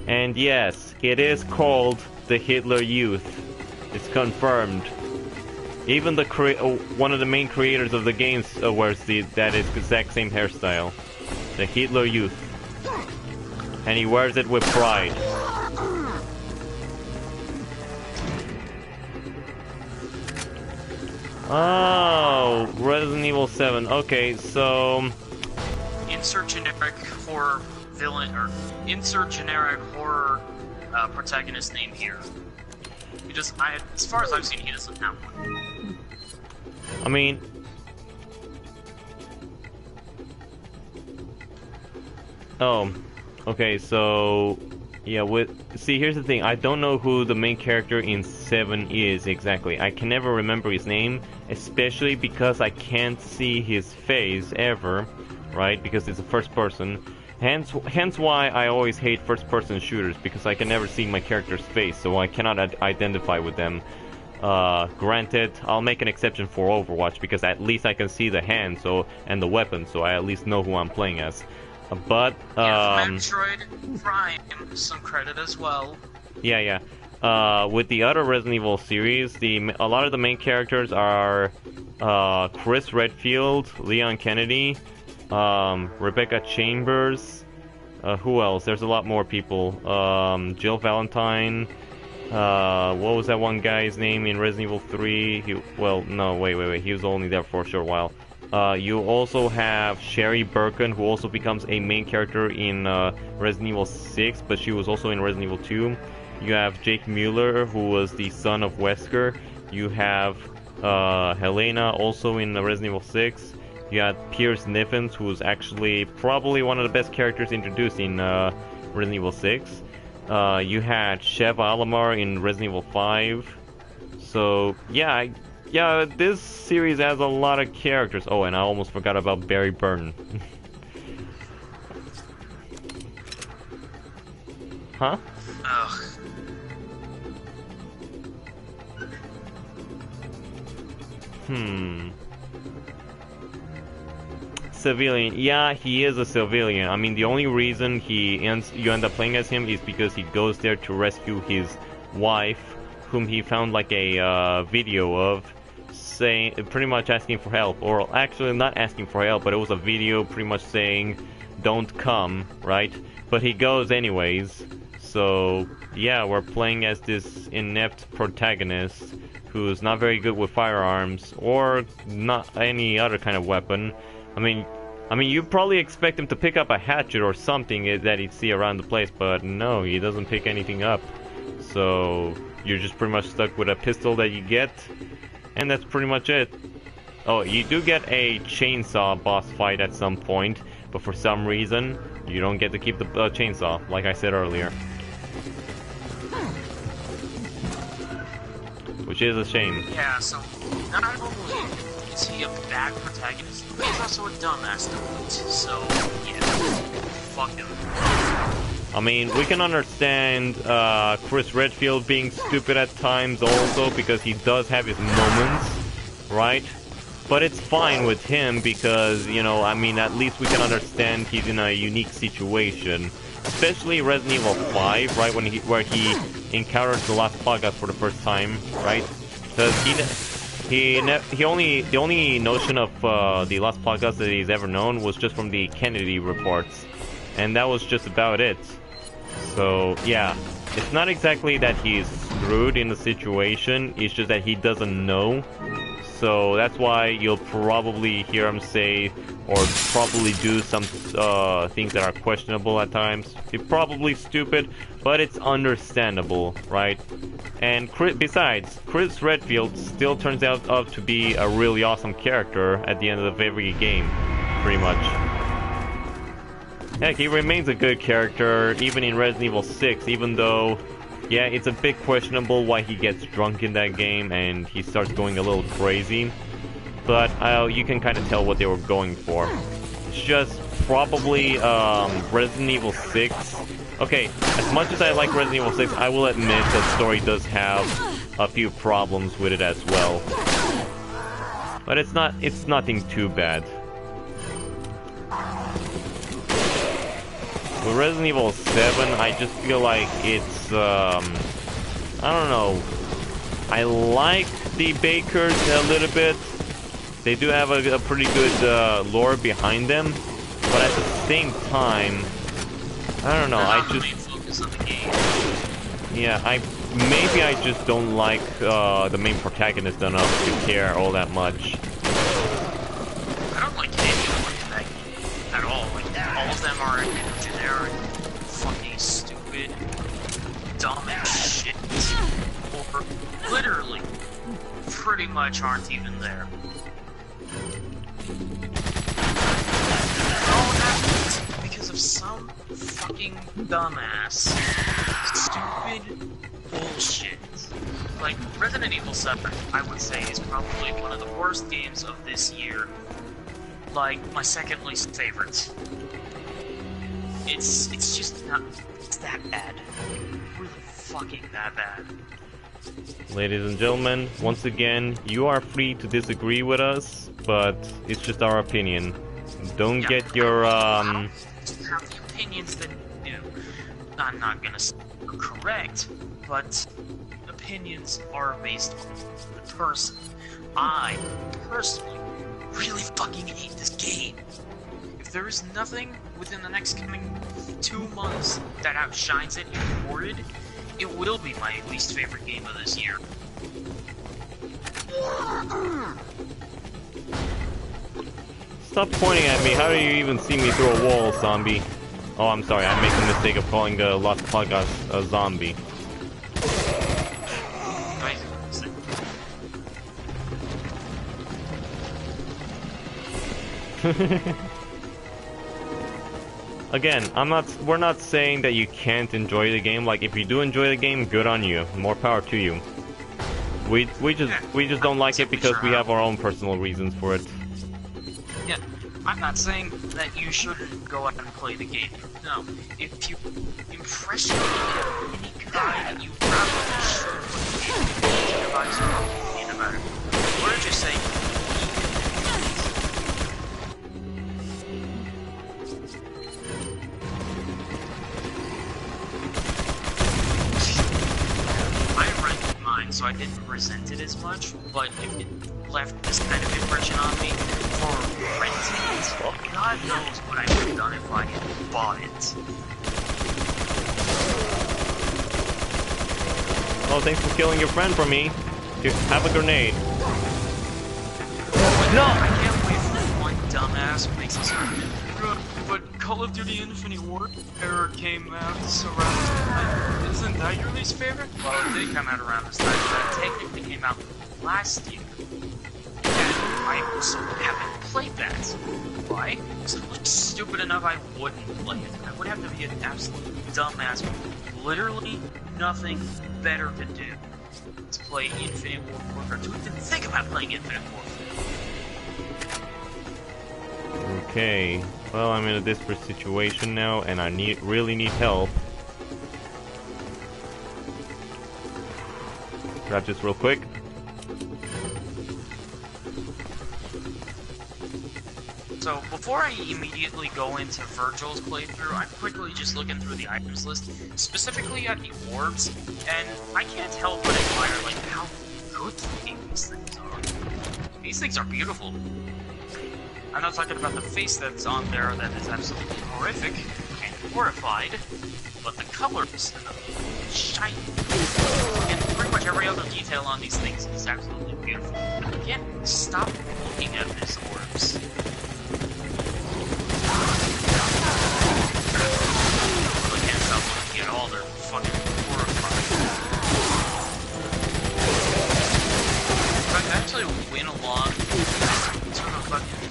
And yes, it is called the Hitler Youth. It's confirmed. Even the one of the main creators of the games wears that exact same hairstyle. The Hitler Youth. And he wears it with pride. Oh, Resident Evil 7. Okay, so... Insert generic horror villain, or insert generic horror protagonist name here. As far as I've seen, he doesn't have one. I mean... Oh... Okay, so yeah, see, here's the thing. I don't know who the main character in 7 is exactly. I can never remember his name, especially because I can't see his face ever, right? Because it's a first person. Hence why I always hate first person shooters, because I can never see my character's face, so I cannot identify with them. Granted, I'll make an exception for Overwatch, because at least I can see the hand and the weapon, so I at least know who I'm playing as. But Metroid Prime, some credit as well. Yeah. With the other Resident Evil series, a lot of the main characters are Chris Redfield, Leon Kennedy, Rebecca Chambers. Who else? There's a lot more people. Jill Valentine. What was that one guy's name in Resident Evil 3? Wait. He was only there for a short while. You also have Sherry Birkin, who also becomes a main character in Resident Evil 6, but she was also in Resident Evil 2. You have Jake Mueller, who was the son of Wesker. You have Helena, also in Resident Evil 6. You had Pierce Niffens, who was actually probably one of the best characters introduced in Resident Evil 6. You had Chev Alomar in Resident Evil 5. So, yeah, this series has a lot of characters. Oh, and I almost forgot about Barry Burton. Huh? Ugh. Civilian. Yeah, he is a civilian. I mean, the only reason you end up playing as him is because he goes there to rescue his wife, whom he found like a video of, pretty much asking for help, or actually not asking for help, but it was a video pretty much saying don't come, right? But he goes anyways. So yeah, we're playing as this inept protagonist who's not very good with firearms or not any other kind of weapon. I mean you probably expect him to pick up a hatchet or something that he'd see around the place, but no, he doesn't pick anything up. So you're just pretty much stuck with a pistol that you get. And that's pretty much it. Oh, you do get a chainsaw boss fight at some point, but for some reason, you don't get to keep the chainsaw, like I said earlier. Which is a shame. Yeah, so not only is he a bad protagonist, but he's also a dumbass to boot. So, yeah, fuck him. I mean, we can understand Chris Redfield being stupid at times also, because he does have his moments, right? But it's fine with him because, you know, I mean, at least we can understand he's in a unique situation. Especially Resident Evil 5, right, where he encounters the last Plagas for the first time, right? Because The only notion of the last podcast that he's ever known was just from the Kennedy reports, and that was just about it. So yeah, it's not exactly that he's screwed in the situation, it's just that he doesn't know. So that's why you'll probably hear him say or probably do some things that are questionable at times. It's probably stupid, but it's understandable, right? And besides, Chris Redfield still turns out to be a really awesome character at the end of every game, pretty much. Heck, he remains a good character, even in Resident Evil 6, even though, yeah, it's a bit questionable why he gets drunk in that game and he starts going a little crazy. But you can kind of tell what they were going for. It's just probably Resident Evil 6. Okay, as much as I like Resident Evil 6, I will admit that story does have a few problems with it as well. But it's nothing too bad. With Resident Evil 7, I just feel like it's, I don't know. I like the Bakers a little bit. They do have a pretty good lore behind them, but at the same time, I don't know. I just, yeah, maybe I just don't like the main protagonist enough to care all that much. I don't like anyone in that game at all. Like all of them are generic, fucking stupid, dumb as shit, or literally pretty much aren't even there. All happens because of some fucking dumbass, stupid bullshit. Like, Resident Evil 7, I would say, is probably one of the worst games of this year. Like, my second least favorite. It's just not, it's that bad. Really fucking that bad. Ladies and gentlemen, once again, you are free to disagree with us, but it's just our opinion. Don't get your, have the opinions that, you know, I'm not gonna say are correct, but opinions are based on the person. I, personally, really fucking hate this game. If there is nothing within the next coming 2 months that outshines it in Ported, it will be my least favorite game of this year. Stop pointing at me. How do you even see me through a wall, zombie? Oh, I'm sorry. I made the mistake of calling the Lost Podcast a zombie. Again, we're not saying that you can't enjoy the game. Like, if you do enjoy the game, good on you. More power to you. We just don't like it because we have our own personal reasons for it. Yeah, I'm not saying that you shouldn't go out and play the game. No, if you impress me in any kind, you probably should play the game. Advise your own opinion about it. What did you say? So I didn't resent it as much, but it left this kind of impression on me. For renting it, God knows what I would have done if I had bought it. Oh, thanks for killing your friend for me. Here, have a grenade. No! I can't wait for one dumbass who makes this argument. But Call of Duty Infinite Warfare came out around this time. Isn't that your least favorite? Well, it did come out around this time, but it technically came out last year. And I also haven't played that. Why? Because it looks stupid enough I wouldn't play it. I would have to be an absolute dumbass with literally nothing better to do to play Infinite Warfare, to even think about playing Infinite Warfare. Okay, well, I'm in a desperate situation now, and I really need help. Grab this real quick. So, before I immediately go into Virgil's playthrough, I'm quickly just looking through the items list, specifically at the orbs, and I can't help but admire, like, how good looking these things are. These things are beautiful. I'm not talking about the face that's on there that is absolutely horrific and horrified, but the colors and the shine and pretty much every other detail on these things is absolutely beautiful. I can't stop looking at these orbs. I can't stop looking at all. They're fucking horrifying. I actually went along sort of fucking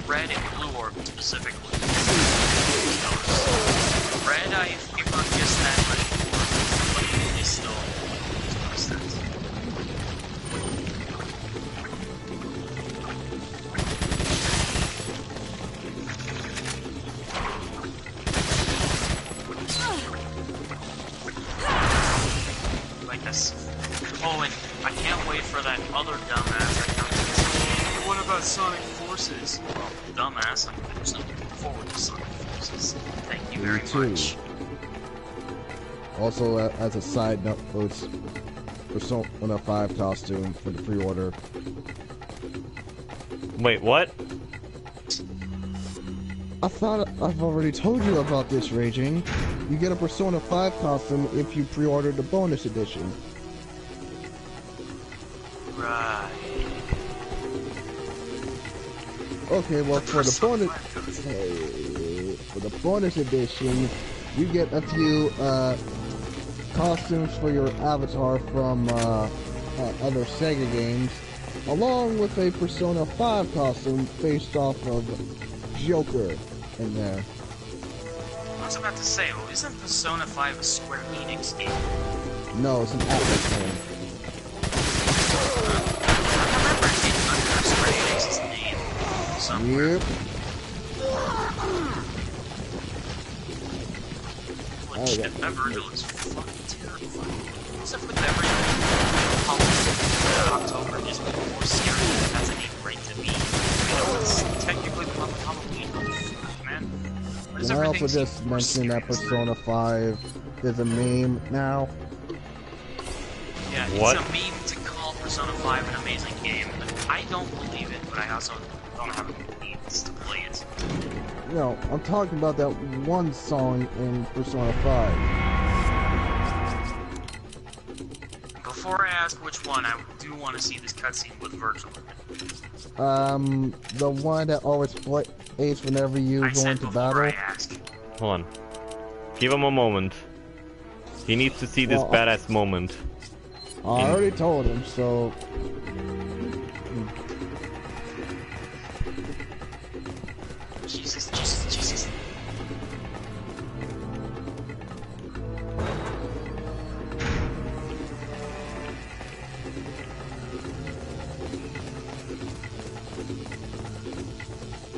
red and blue orb specifically. Red, I favored just that much more, but it's still makes sense. Like this. Oh, and I can't wait for that other dumbass that comes. What about Sonic Forces? Well, dumbass, I'm just looking forward to Sonic Forces. Thank you very much. Also, as a side note, folks, Persona 5 costume for the pre-order. Wait, what? I thought I've already told you about this, Raging. You get a Persona 5 costume if you pre-order the bonus edition. Right. Okay, well, for the bonus edition, you get a few costumes for your avatar from other Sega games, along with a Persona 5 costume based off of Joker in there. I was about to say, well, isn't Persona 5 a Square Enix game? No, it's an Atlas game. I remember it being under Square Enix's name somewhere. Yep. Holy shit, that Virgil is fucking terrifying. Except with every October is more scary than it has any right to be. You know, it's technically Halloween. Oh, man. Why does Can I also everything just seem more mention that scary? Persona 5 is a meme now? Yeah, What? it's a meme to call Persona 5 an amazing game. I don't believe it, but I also don't have the means to play it. No, I'm talking about that one song in Persona 5. Before I ask which one, I do want to see this cutscene with Virgil in it. The one that always plays whenever you I go said into before battle. I ask. Hold on. Give him a moment. He needs to see this Well, badass moment. I already told him, so... Jesus, Jesus, Jesus.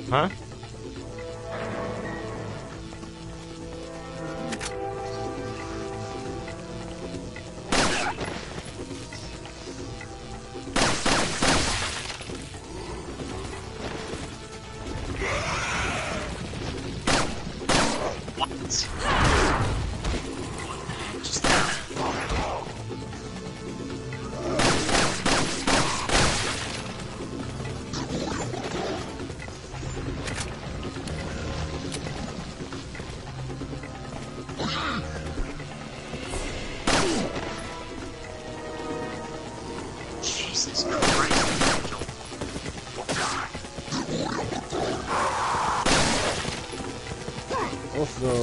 Huh? What? Just Jesus Christ, Virgil. Also,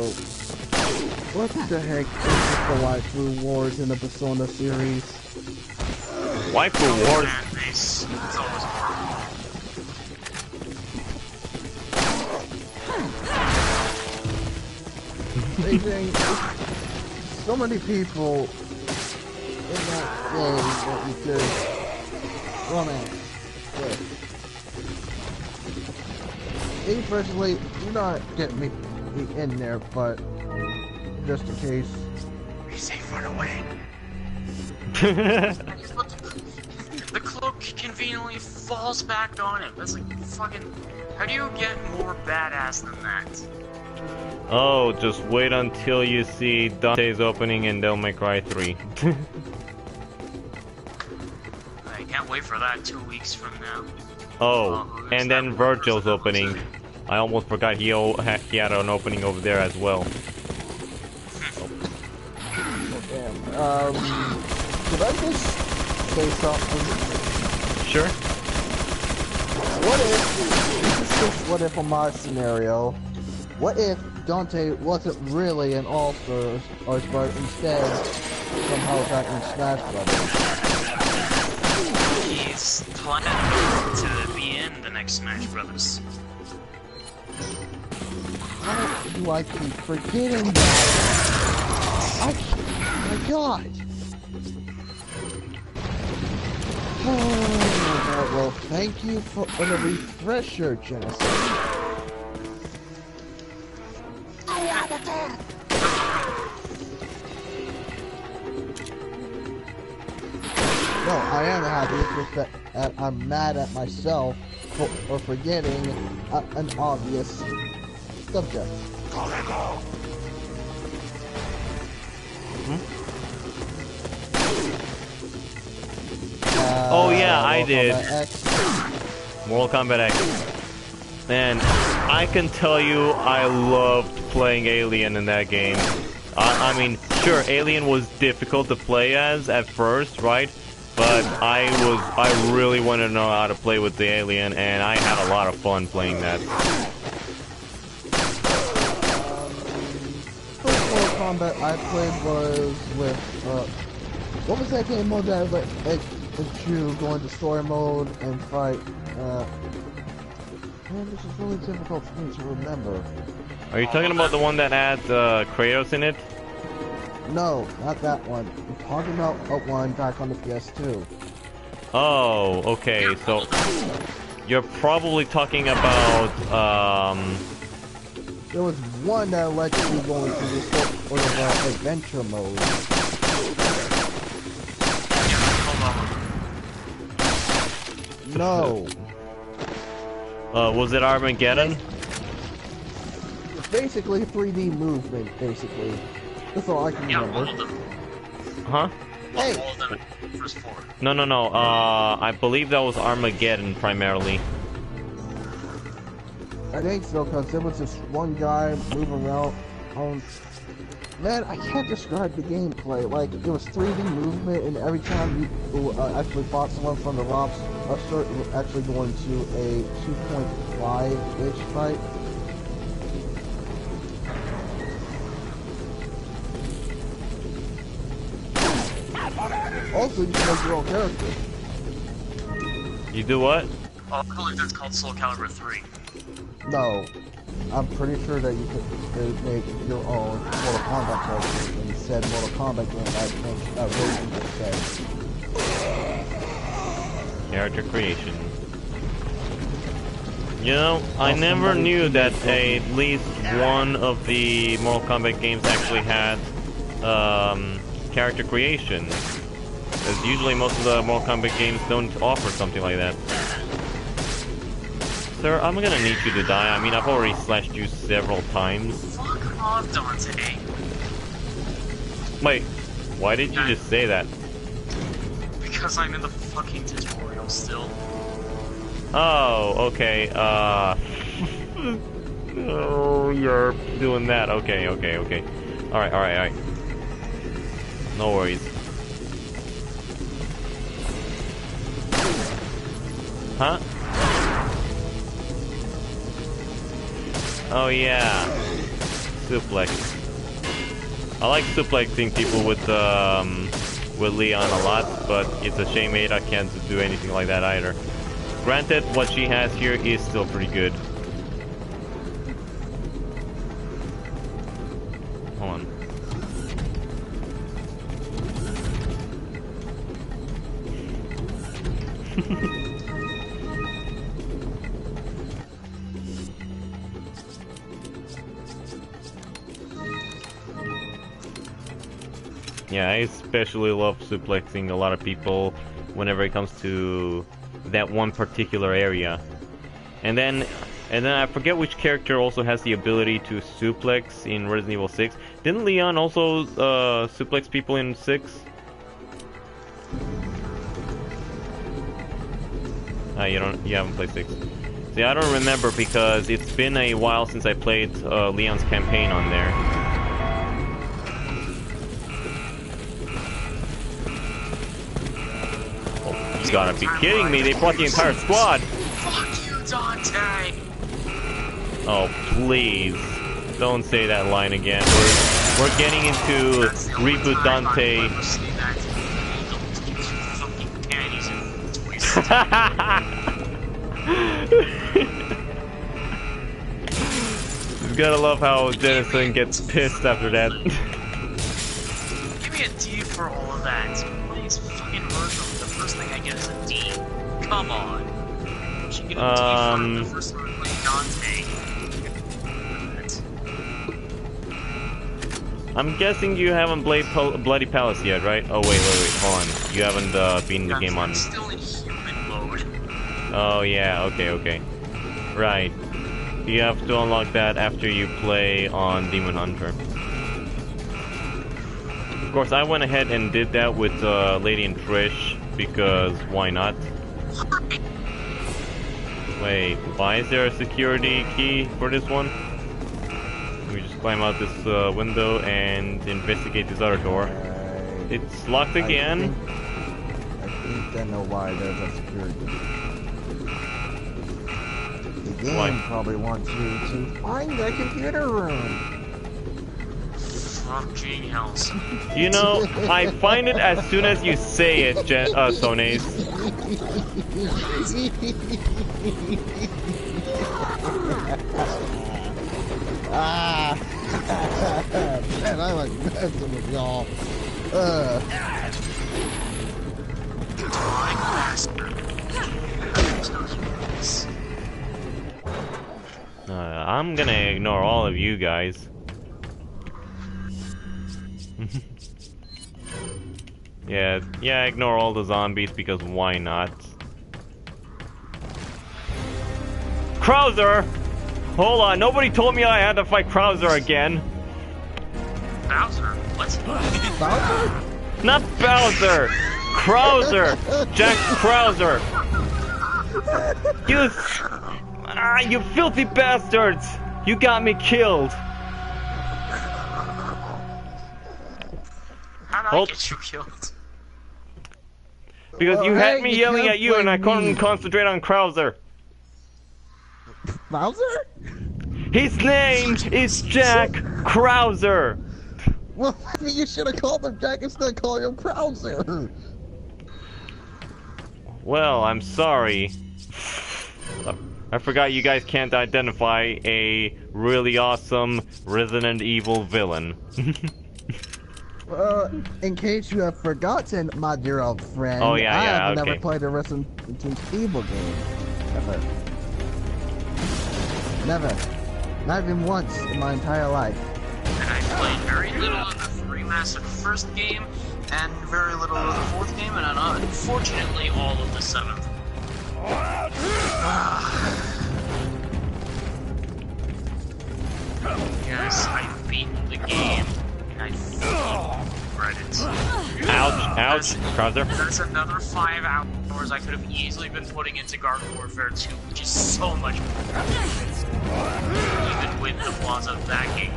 what the heck is the waifu wars in the Persona series? Waifu Wars. It's always hard. They think so many people in that game that you could romance with. Me personally, do not get me in there, but just in case. Be safe, run away. The cloak conveniently falls back on him. That's like fucking. How do you get more badass than that? Oh, just wait until you see Dante's opening in Devil May Cry 3. Like, Can't wait for that 2 weeks from now. Oh, who's and that then one Virgil's person that was opening. I almost forgot he had an opening over there as well. Could I just say something? Sure. What if, this is just what if on my scenario, what if Dante wasn't really an All-Stars, but instead somehow got in Smash Brothers? He's planning to be in the next Smash Brothers. How do I keep forgetting that? Oh my god! Oh, well, thank you for the refresher, Genesis. No, I am happy, it's just that I'm mad at myself for forgetting an obvious subject. Oh yeah, I Mortal did. Kombat X. Mortal Kombat X. Man, I can tell you I loved playing Alien in that game. I mean, sure, Alien was difficult to play as at first, right? But I really wanted to know how to play with the Alien, and I had a lot of fun playing that. First Mortal Kombat I played was with, what was that game mode that let you go into story mode and fight, man, this is really difficult for me to remember. Are you talking about the one that had Kratos in it? No, not that one. I'm talking about one back on the PS2. Oh, okay, so you're probably talking about, There was one that let you go into this sort of adventure mode. No. Was it Armageddon? It's basically 3D movement, basically. That's all I can remember. all of them. Huh? Hey! All of them. First 4. No, I believe that was Armageddon primarily. I think so, because there was this one guy moving around. Man, I can't describe the gameplay. Like, it was 3D movement, and every time you actually fought someone from the ROMs, you were actually going to a 2.5-ish fight. Also, you can make your own character. You do what? I believe that's called Soul Calibur 3. No, I'm pretty sure that you could make your own Mortal Kombat character in said Mortal Kombat game. I think Rosen just said. Character creation. You know, I never knew that at least one of the Mortal Kombat games actually had character creation. Because usually most of the Mortal Kombat games don't offer something like that. Sir, I'm gonna need you to die. I mean, I've already slashed you several times. Fuck off, Dante. Wait, why did you just say that? Because I'm in the fucking tutorial still. Oh, okay, oh, you're doing that. Okay. Alright. No worries. Huh? Oh yeah. Suplex. I like suplexing people with Leon a lot, but it's a shame Ada can't do anything like that either. Granted, what she has here is still pretty good. Hold on. Yeah, I especially love suplexing a lot of people whenever it comes to that one particular area. And then I forget which character also has the ability to suplex in Resident Evil 6. Didn't Leon also suplex people in 6? You haven't played 6. See, I don't remember because it's been a while since I played Leon's campaign on there. Oh, you gotta be kidding me! They brought the entire squad. Fuck you, Dante. Oh, please. Don't say that line again. We're getting into Reboot Dante. You gotta love how Dennison gets pissed after that. Give me a D for all of that. Please fucking Virgil, the first thing I get is a D. Come on. You should get a D for the first time I played Dante. I'm guessing you haven't played Bloody Palace yet, right? Oh wait, hold on. You haven't beaten the game on. I'm still in human mode. Oh yeah, okay. Right. You have to unlock that after you play on Demon Hunter. Of course, I went ahead and did that with Lady and Trish, because why not? Wait, why is there a security key for this one? We just climb out this window and investigate this other door. It's locked again. I think I know why there's a security. The game probably wants you to find the computer room. Fucking hell. You know, I find it as soon as you say it, Sonace. Man, I like messing with y'all. I'm gonna ignore all of you guys. Yeah, ignore all the zombies because why not? Krauser! Hold on, nobody told me I had to fight Krauser again. Bowser? What? Bowser? Not Bowser! Krauser! Jack Krauser! You filthy bastards! You got me killed! How did I get you killed? Because you had me yelling at you and I couldn't concentrate on Krauser. Bowser? His name is Jack Krauser! Well, I mean, you should have called him Jack instead of calling him Krauser. Well, I'm sorry. I forgot you guys can't identify a really awesome Resident Evil villain. In case you have forgotten, my dear old friend, I have okay. never played a Resident Evil game. Never. Not even once in my entire life. And I played very little of the remastered first game, and very little of the fourth game, and unfortunately all of the seventh. Yes, I've beaten the game, and I fucking regret it. Ouch, Krauser. That's another 5 hours I could have easily been putting into Garden Warfare 2, which is so much more. Even with the flaws of that game.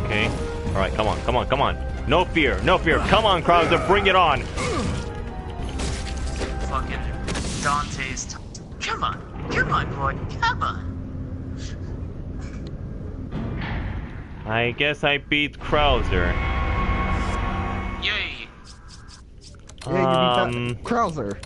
Okay. Alright, come on. No fear. Come on, Krauser, bring it on. Fucking Dante's Come on, boy, come on. I guess I beat Krauser. Yay. Yeah, you beat that Krauser.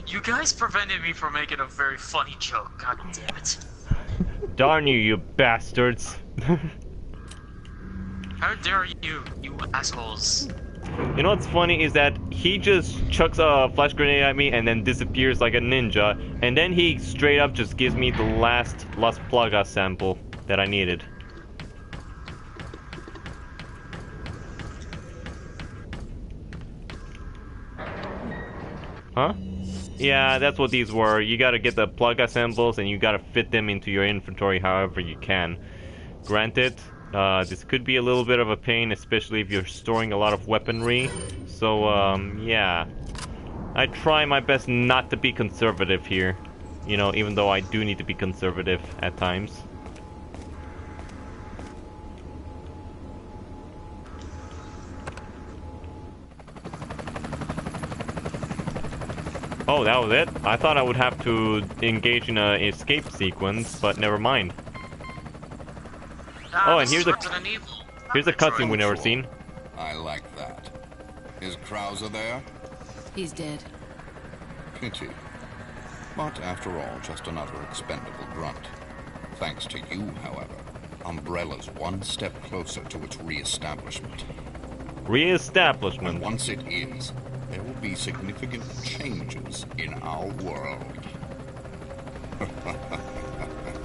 You guys prevented me from making a very funny joke, god damn it. Darn you, you bastards. How dare you, you assholes. You know what's funny is that he just chucks a flash grenade at me and then disappears like a ninja, and then he straight up just gives me the last Las Plagas sample that I needed. Huh? Yeah, that's what these were. You gotta get the Plaga samples and you gotta fit them into your inventory however you can. Granted, This could be a little bit of a pain, especially if you're storing a lot of weaponry. So, yeah. I try my best not to be conservative here. You know, even though I do need to be conservative at times. Oh, that was it? I thought I would have to engage in an escape sequence, but never mind. Oh, and here's a cutscene we never seen. I like that. Is Krauser there? He's dead. Pity. But after all, just another expendable grunt. Thanks to you, however, Umbrella's one step closer to its re-establishment. Re-establishment? And once it is, there will be significant changes in our world.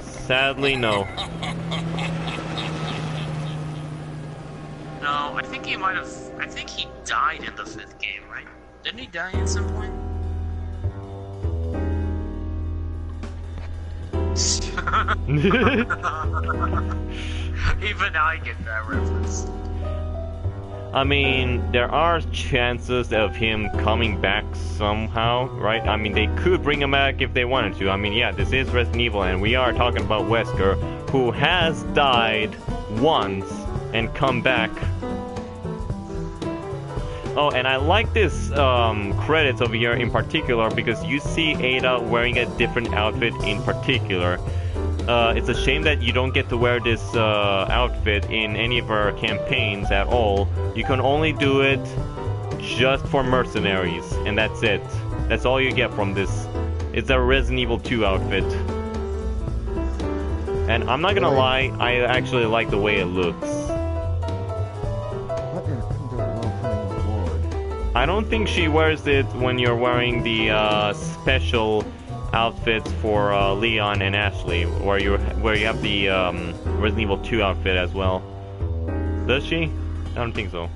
Sadly, no. No, I think he might have... I think he died in the 5th game, right? Didn't he die at some point? Even I get that reference. I mean, there are chances of him coming back somehow, right? I mean, they could bring him back if they wanted to. I mean, yeah, this is Resident Evil, and we are talking about Wesker, who has died once and come back. Oh, and I like this credits over here in particular because you see Ada wearing a different outfit in particular. It's a shame that you don't get to wear this outfit in any of our campaigns at all. You can only do it just for mercenaries, and that's it. That's all you get from this. It's a Resident Evil 2 outfit. And I'm not gonna lie, I actually like the way it looks. I don't think she wears it when you're wearing the special outfits for Leon and Ashley, where you have the Resident Evil 2 outfit as well. Does she? I don't think so.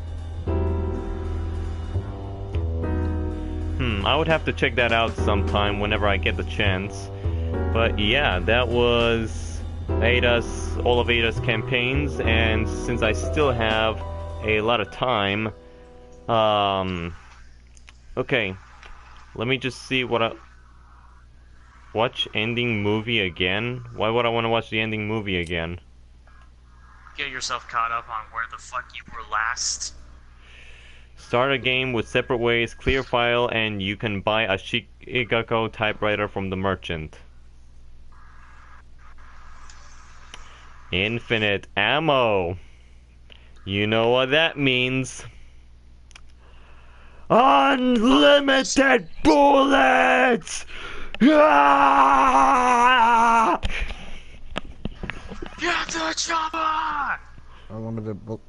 I would have to check that out sometime whenever I get the chance. But yeah, that was all of Ada's campaigns, and since I still have a lot of time, okay, let me just see what I... Watch ending movie again? Why would I want to watch the ending movie again? Get yourself caught up on where the fuck you were last. Start a game with separate ways, clear file, and you can buy a Shikigako typewriter from the merchant. Infinite ammo. You know what that means. Unlimited bullets! Ah! Get the chopper! I wanted to book.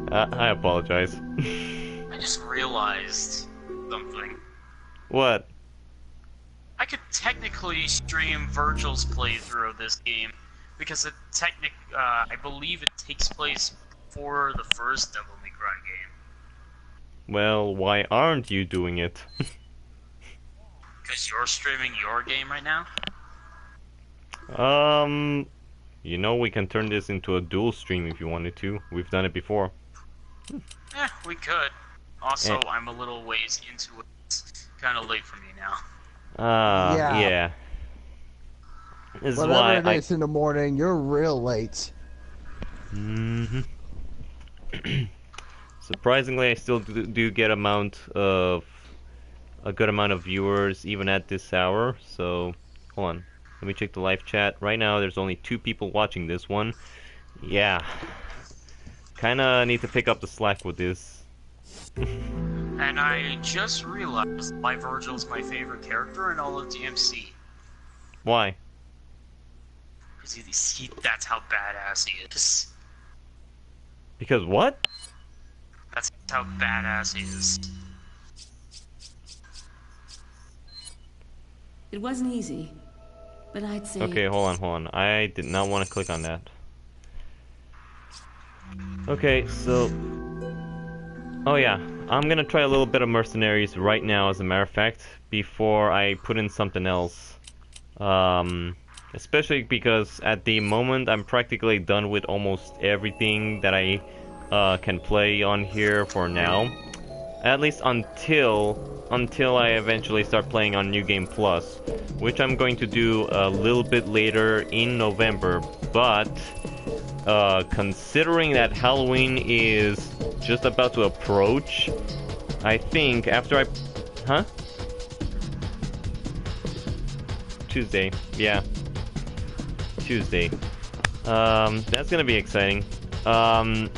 I apologize. I just realized something. What? I could technically stream Virgil's playthrough of this game because I believe it takes place before the first Devil May Cry game. Well, why aren't you doing it? Because you're streaming your game right now? You know, we can turn this into a dual stream if you wanted to. We've done it before. We could. Also, I'm a little ways into it. It's kind of late for me now. Yeah. This is Whatever why it is in the morning, you're real late. Surprisingly, I still do get a good amount of viewers even at this hour. So, hold on. Let me check the live chat. Right now, there's only 2 people watching this one. Yeah. Kinda need to pick up the slack with this. And I just realized why Virgil's my favorite character in all of DMC. Why? Because that's how badass he is. Because what? That's how badass he is. It wasn't easy, but I'd say... Okay, hold on. I did not want to click on that. Okay, so... Oh yeah, I'm gonna try a little bit of Mercenaries right now, as a matter of fact, before I put in something else. Especially because at the moment I'm practically done with almost everything that I can play on here for now. At least until I eventually start playing on New Game Plus, which I'm going to do a little bit later in November. But considering that Halloween is just about to approach, I think after I... Tuesday, yeah. Tuesday. That's gonna be exciting. I'm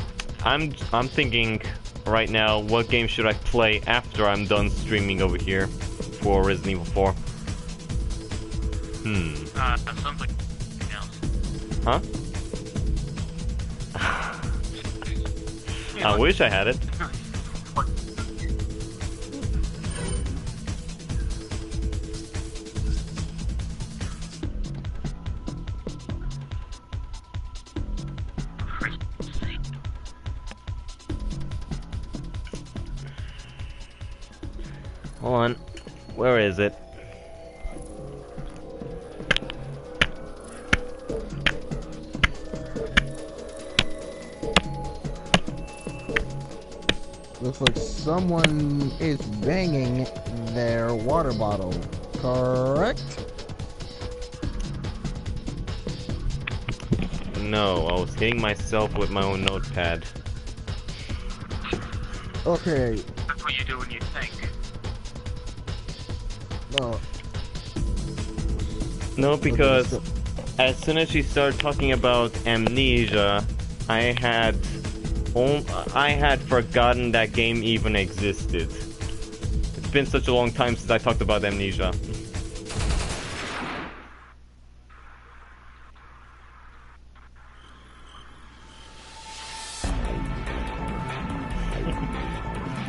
thinking right now, what game should I play after I'm done streaming over here for Resident Evil 4? Sounds like something else. Huh? I wish I had it. Hold on. Where is it? Looks like someone is banging their water bottle. Correct? No, I was hitting myself with my own notepad. Okay. That's what you do when you think. No. No, because as soon as she started talking about amnesia, I had forgotten that game even existed. It's been such a long time since I talked about amnesia.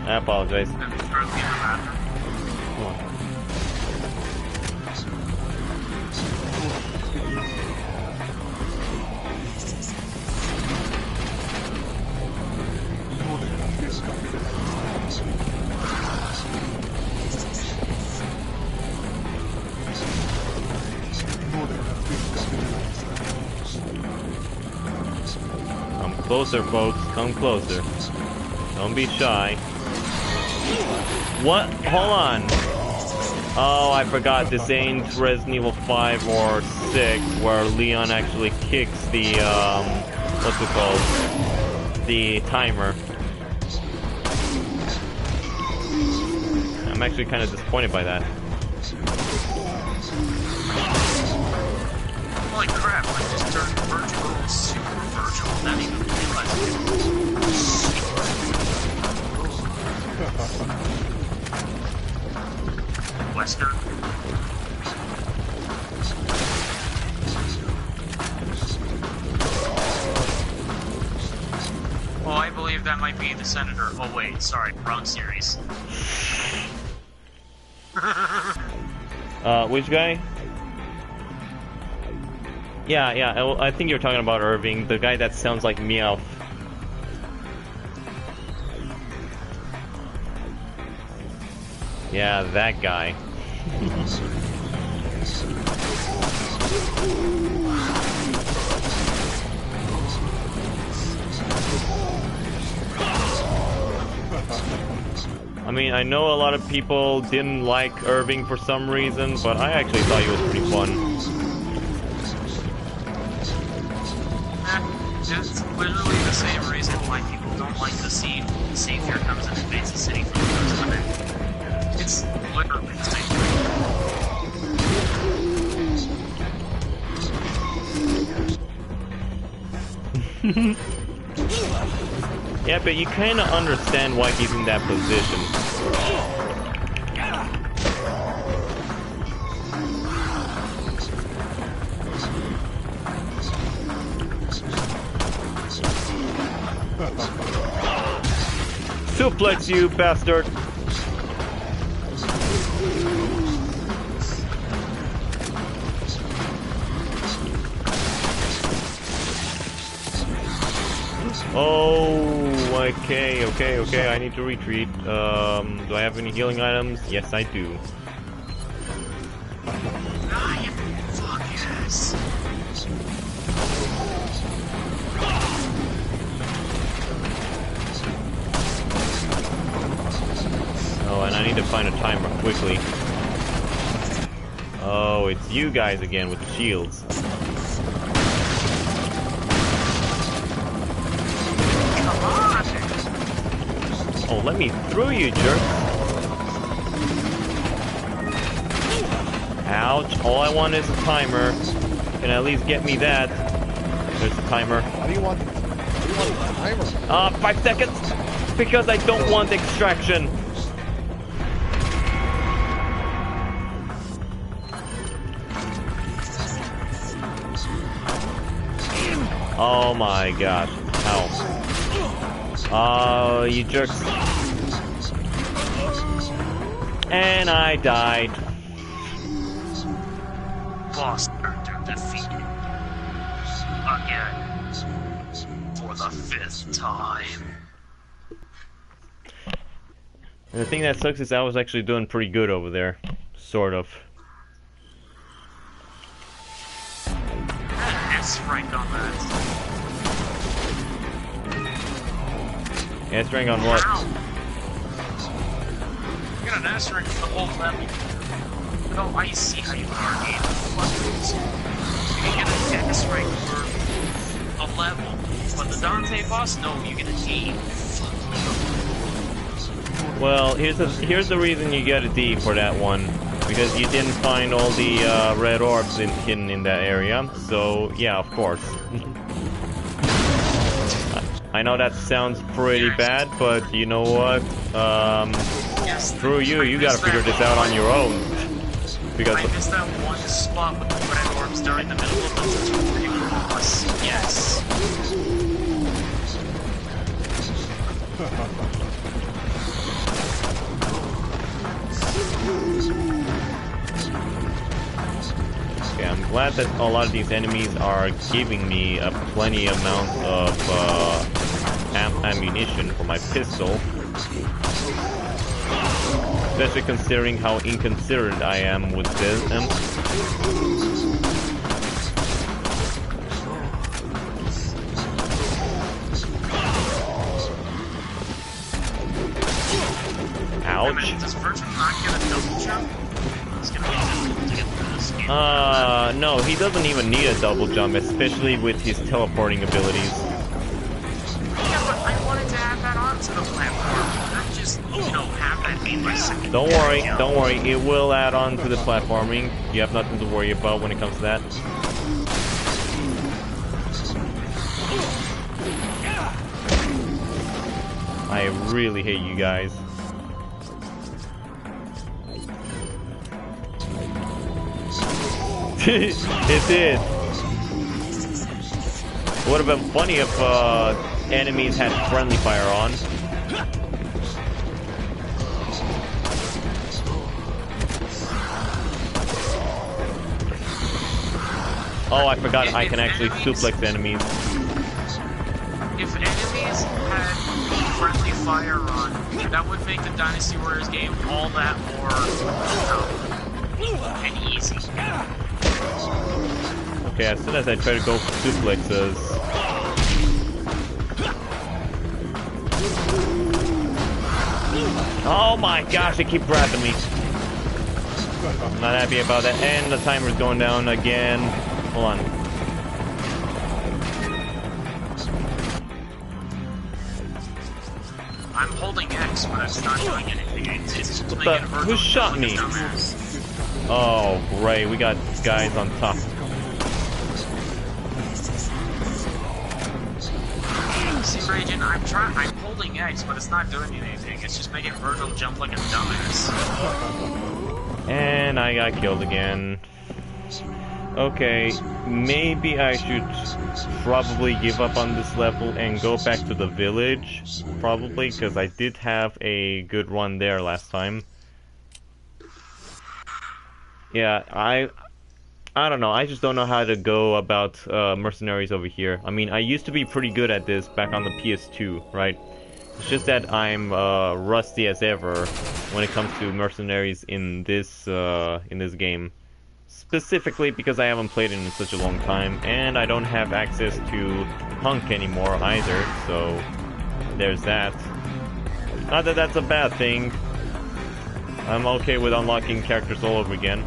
I apologize. Come closer, folks. Come closer. Don't be shy. What? Hold on. Oh, I forgot. This ain't Resident Evil 5 or 6, where Leon actually kicks the, what's it called? The timer. I'm actually kind of disappointed by that. Holy crap, I just turned virtual to super virtual. Not even realizing Wesker. Oh, I believe that might be the senator. Oh wait, sorry, wrong series. Which guy? Yeah, I think you're talking about Irving, the guy that sounds like Meowth. Yeah, that guy. I mean, I know a lot of people didn't like Irving for some reason, but I actually thought he was pretty fun. It's literally the same reason why people don't like the scene when the Savior comes and invades the city for the first time. It's literally the same thing. Yeah, but you kind of understand why he's in that position. Suplex you, bastard! Oh, Okay, I need to retreat. Do I have any healing items? Yes, I do. Ah, you fuck yes. Oh, and I need to find a timer quickly. Oh, it's you guys again with the shields. Come on. Oh, let me through, you jerk! Ouch! All I want is a timer. Can at least get me that. There's a timer. Why do you want the timer? 5 seconds! Because I don't want extraction! Oh my gosh. Ow. Oh, you jerks. And I died. Boss Hunter defeated. Again. For the 5th time. And the thing that sucks is I was actually doing pretty good over there. Sort of. S rank on that. S rank on what? Wow. You got an S rank for the whole level. No, I see how you are, Gabe. You get an S rank for a level. But the Dante boss, no, you get an D. Well, here's the reason you get a D for that one. Because you didn't find all the red orbs hidden in that area. So, yeah, of course. I know that sounds pretty bad, but you know what? Screw you, you gotta figure this out on your own. Because I missed that one spot with the red orbs during the middle of the tutorial boss. Yes. Okay, I'm glad that a lot of these enemies are giving me a plenty amount of ammunition for my pistol. Especially considering how inconsiderate I am with this. Ouch. Does Virgin not get a double jump? It's gonna be difficult to get through this game. No, he doesn't even need a double jump, especially with his teleporting abilities. Yeah, but I wanted to add that onto the platform. Not just, you know, have that be my second. Don't worry, it will add on to the platforming. You have nothing to worry about when it comes to that. I really hate you guys. It did. Would have been funny if enemies had friendly fire on. Oh, I forgot I can actually suplex enemies. If enemies had friendly fire on, that would make the Dynasty Warriors game all that more and easy. Okay, as soon as I try to go for suplexes... Oh my gosh, they keep grabbing me. I'm not happy about that. And the timer's going down again. Hold on. I'm holding X, but it's not doing anything. It's just making a Who shot me? Oh, great. We got guys on top. See, Raging, I'm holding X, but it's not doing anything. It's just making Virgil jump like a dumbass. And I got killed again. Okay, maybe I should probably give up on this level and go back to the village. Probably, because I did have a good run there last time. Yeah, I don't know, I just don't know how to go about mercenaries over here. I mean, I used to be pretty good at this back on the PS2, right? It's just that I'm rusty as ever when it comes to mercenaries in this game. Specifically because I haven't played it in such a long time, and I don't have access to Hunk anymore either, so there's that. Not that that's a bad thing. I'm okay with unlocking characters all over again.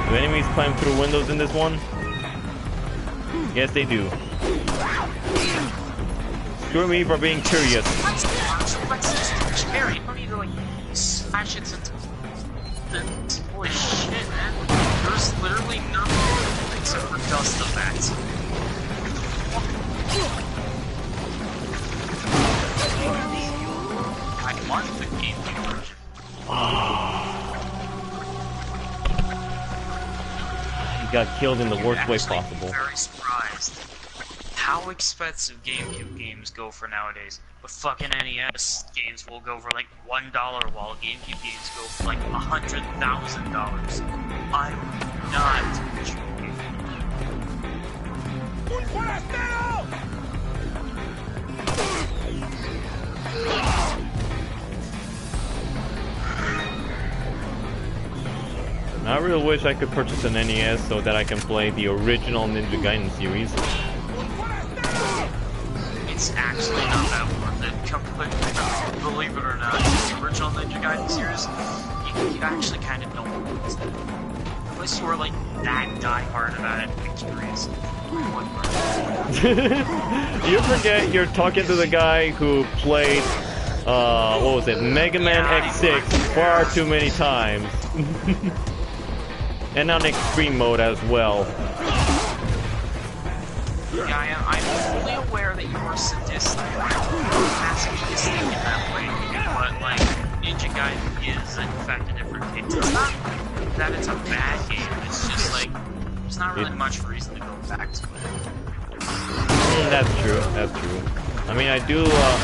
Do enemies climb through windows in this one? Yes, they do. Screw me for being curious. Let's just carry. You don't need to like smash it into. Holy shit, man! There's literally nothing except for dust effects. I want the GameCube version. He got killed in the worst way possible. I'm very surprised how expensive GameCube games go for nowadays. But fucking NES games will go for like $1, while GameCube games go for like $100,000. I'm not joking. I really wish I could purchase an NES so that I can play the original Ninja Gaiden series. It's actually not that worth it. Believe it or not, the original Ninja Gaiden series, you actually kind of don't want to that. Unless you are like that diehard about it, I'm curious. You forget you're talking to the guy who played, what was it, Mega Man X6 far too many times. And on extreme mode as well. Yeah, I'm fully aware that you are sadistic, masochistic in that way, but like, Ninja Gaiden is in fact a different case. It's not that it's a bad game, it's just like, there's not really much reason to go back to it. That's true, that's true. I mean, I do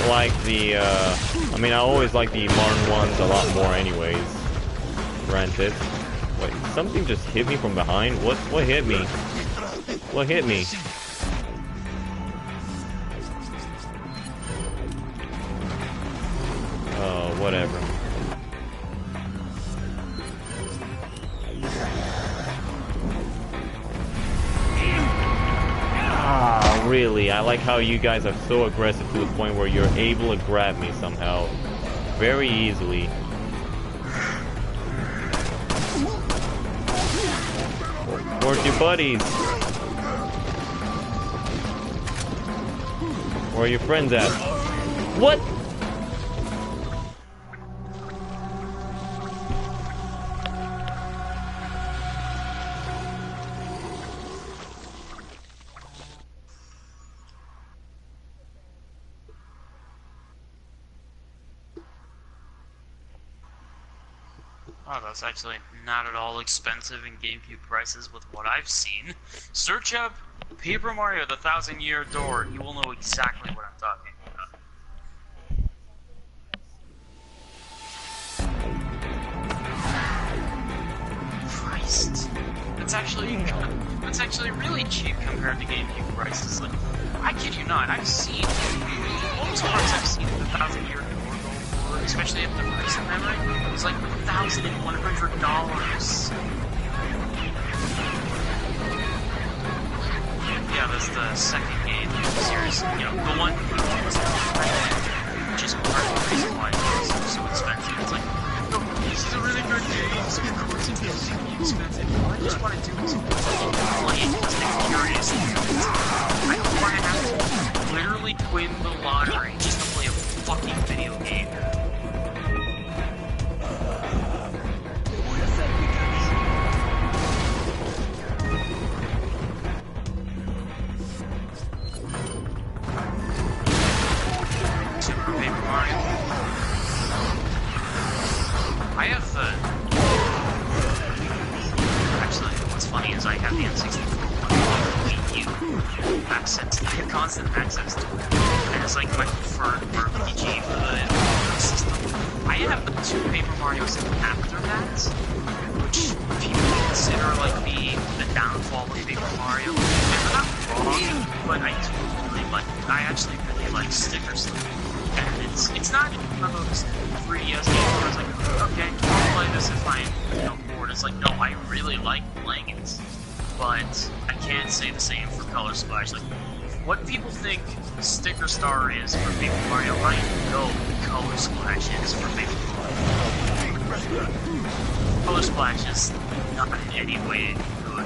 like the, I mean, I always like the modern ones a lot more anyways. Granted. Wait, something just hit me from behind? What hit me? What hit me? Oh, whatever. Ah, really? I like how you guys are so aggressive to the point where you're able to grab me somehow. Very easily. Where's your buddies? Where are your friends at? What? Oh, that's actually not at all expensive in GameCube prices with what I've seen. Search up Paper Mario: The Thousand-Year Door. You will know exactly what I'm talking about. Christ. That's actually really cheap compared to GameCube prices. Like, I kid you not, I've seen most parts I've seen of The Thousand-Year Door especially if the recent memory, was like $1,100. Yeah, that's the second game in the series. You know, the one which is part of the reason why it's so expensive. It's like, no, this is a really good game, so of course it's going to be expensive. All I just want to do is play it because I'm curious. I don't want to have to literally win the lottery just to play a fucking video game. Super Paper Mario. I have the... Actually, what's funny is I have the N64 Wii U access. I have constant access to it. And it's like my preferred RPG for the system. I have the 2 Paper Marios after that, which people consider like the downfall of Paper Mario. And they're not wrong, but I do really like... I actually really like Sticker Star. And it's not one of those 3DS games where it's like, okay, I'll play this if I'm bored. It's like, no, I really like playing it. But I can't say the same for Color Splash. Like, what people think Sticker Star is for Paper Mario, I know Color Splash is for Paper Mario. Color Splash is not in any way good.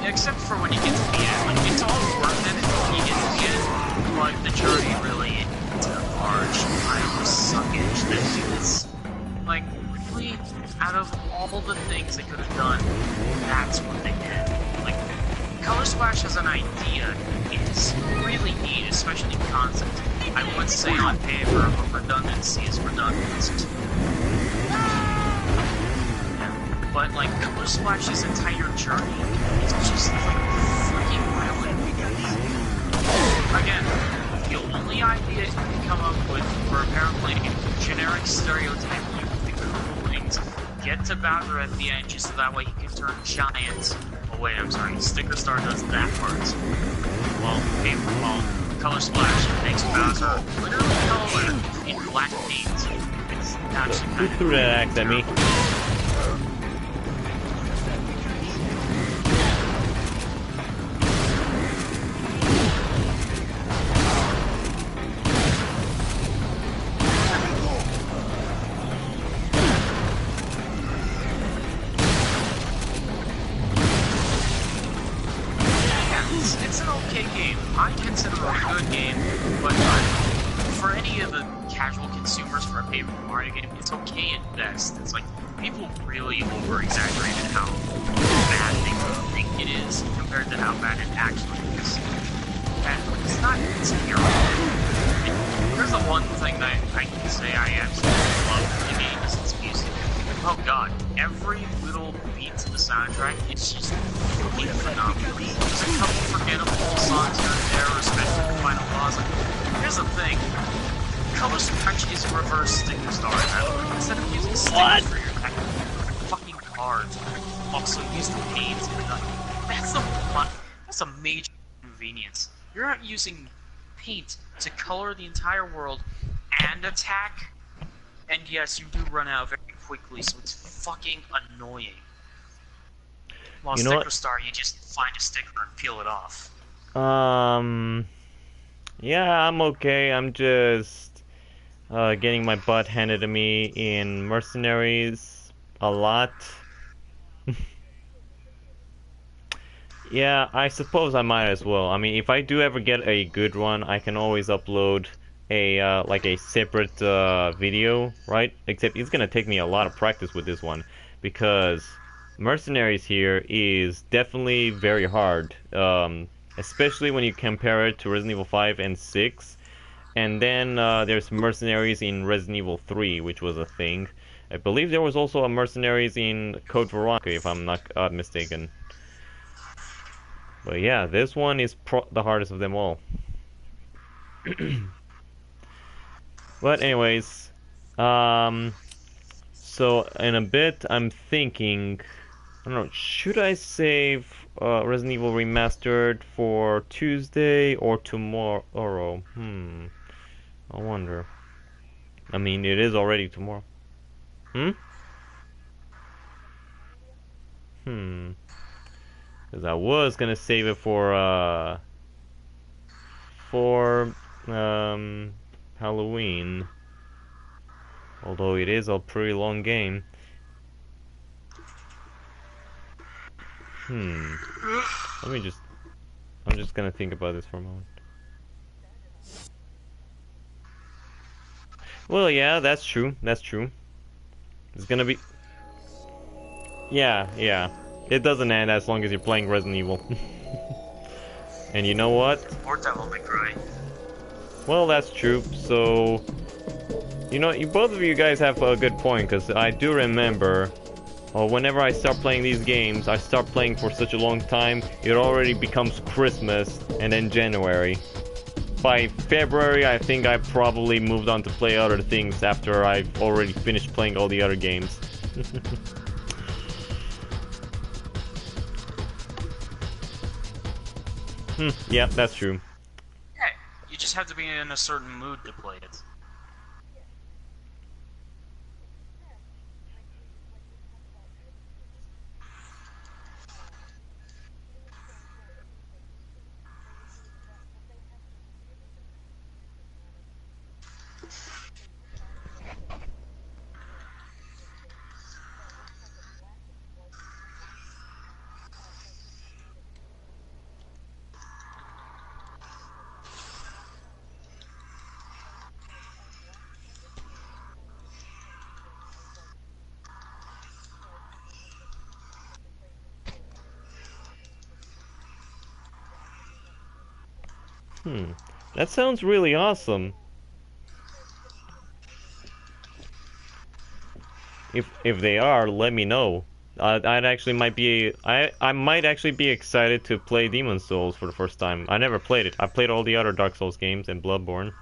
Except for when you get to the end. Like, it's all worth it when you get to the end, but the journey really is a large pile of suckage that is, like, really, out of all the things they could have done, that's what they did. Like, Color Splash as an idea is really neat, especially in concept. I would say on paper, but redundancy is redundant. But, like, Color Splash's entire journey is just, like, freaking brilliant. Again, the only idea you can come up with for apparently generic stereotype, you think the cool things, get to Bowser at the end just so that way he can turn giant. Oh wait, I'm sorry, Sticker Star does that part. Well, Color Splash makes Bowser literally color in black paint. It's actually Who threw that axe at me? It's an okay game. I consider it a good game, but for any of the casual consumers for a Paper Mario game, it's okay at best. It's like, people really over-exaggerated how bad they think it is compared to how bad it actually is. And it's not terrible. There's the one thing that I can say I absolutely love in the game is its music. Oh god, every little beat to the soundtrack, it's just fucking phenomenal. There's a couple forgettable songs here and there, especially the final boss. Like, here's the thing, Color Splash is reverse Sticker Star now. Instead of using stickers for your fucking cards, also use the paint and that's a major inconvenience. You're not using paint to color the entire world and attack, and yes, you do run out very quickly, so it's fucking annoying. While Sticker Star, you just find a sticker and peel it off. Yeah, I'm okay. I'm just getting my butt handed to me in Mercenaries a lot. Yeah, I suppose I might as well. I mean, if I do ever get a good one, I can always upload a like a separate video, right? Except it's gonna take me a lot of practice with this one, because Mercenaries here is definitely very hard, especially when you compare it to Resident Evil 5 and 6. And then there's Mercenaries in Resident Evil 3, which was a thing. I believe there was also a Mercenaries in Code Veronica, if I'm not mistaken. But yeah, this one is the hardest of them all. But anyways, so in a bit I'm thinking, I don't know, should I save Resident Evil Remastered for Tuesday or tomorrow? I wonder. I mean, it is already tomorrow. Because I was gonna save it for Halloween. Although it is a pretty long game. I'm just gonna think about this for a moment. Well, yeah, that's true. That's true. It's gonna be... Yeah. It doesn't end as long as you're playing Resident Evil. And you know what? Or Devil May Cry. Well, that's true. So, you know, both of you guys have a good point, because I do remember whenever I start playing these games, I start playing for such a long time, it already becomes Christmas and then January. By February, I think I probably moved on to play other things after I've already finished playing all the other games. Yeah, that's true. Yeah, you just have to be in a certain mood to play it. That sounds really awesome. If they are, let me know. I'd actually might be I might actually be excited to play Demon's Souls for the first time. I never played it. I played all the other Dark Souls games and Bloodborne.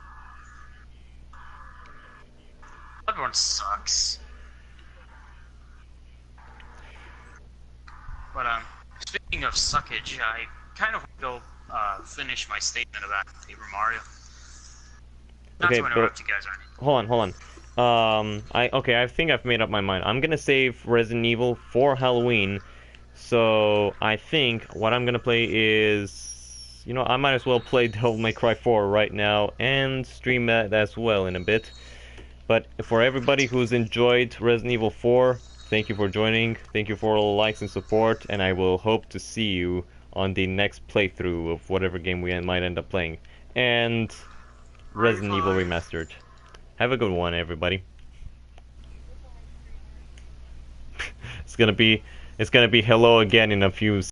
Bloodborne sucks. But speaking of suckage, I kind of want to go finish my statement about Paper Mario. Not to interrupt you guys or anything. Hold on. I think I've made up my mind. I'm gonna save Resident Evil for Halloween. So I think what I'm gonna play is, you know, I might as well play Devil May Cry 4 right now and stream that as well in a bit. But for everybody who's enjoyed Resident Evil 4, thank you for joining. Thank you for all the likes and support, and I will hope to see you on the next playthrough of whatever game we might end up playing. And Resident Evil Remastered. Have a good one, everybody. It's gonna be hello again in a few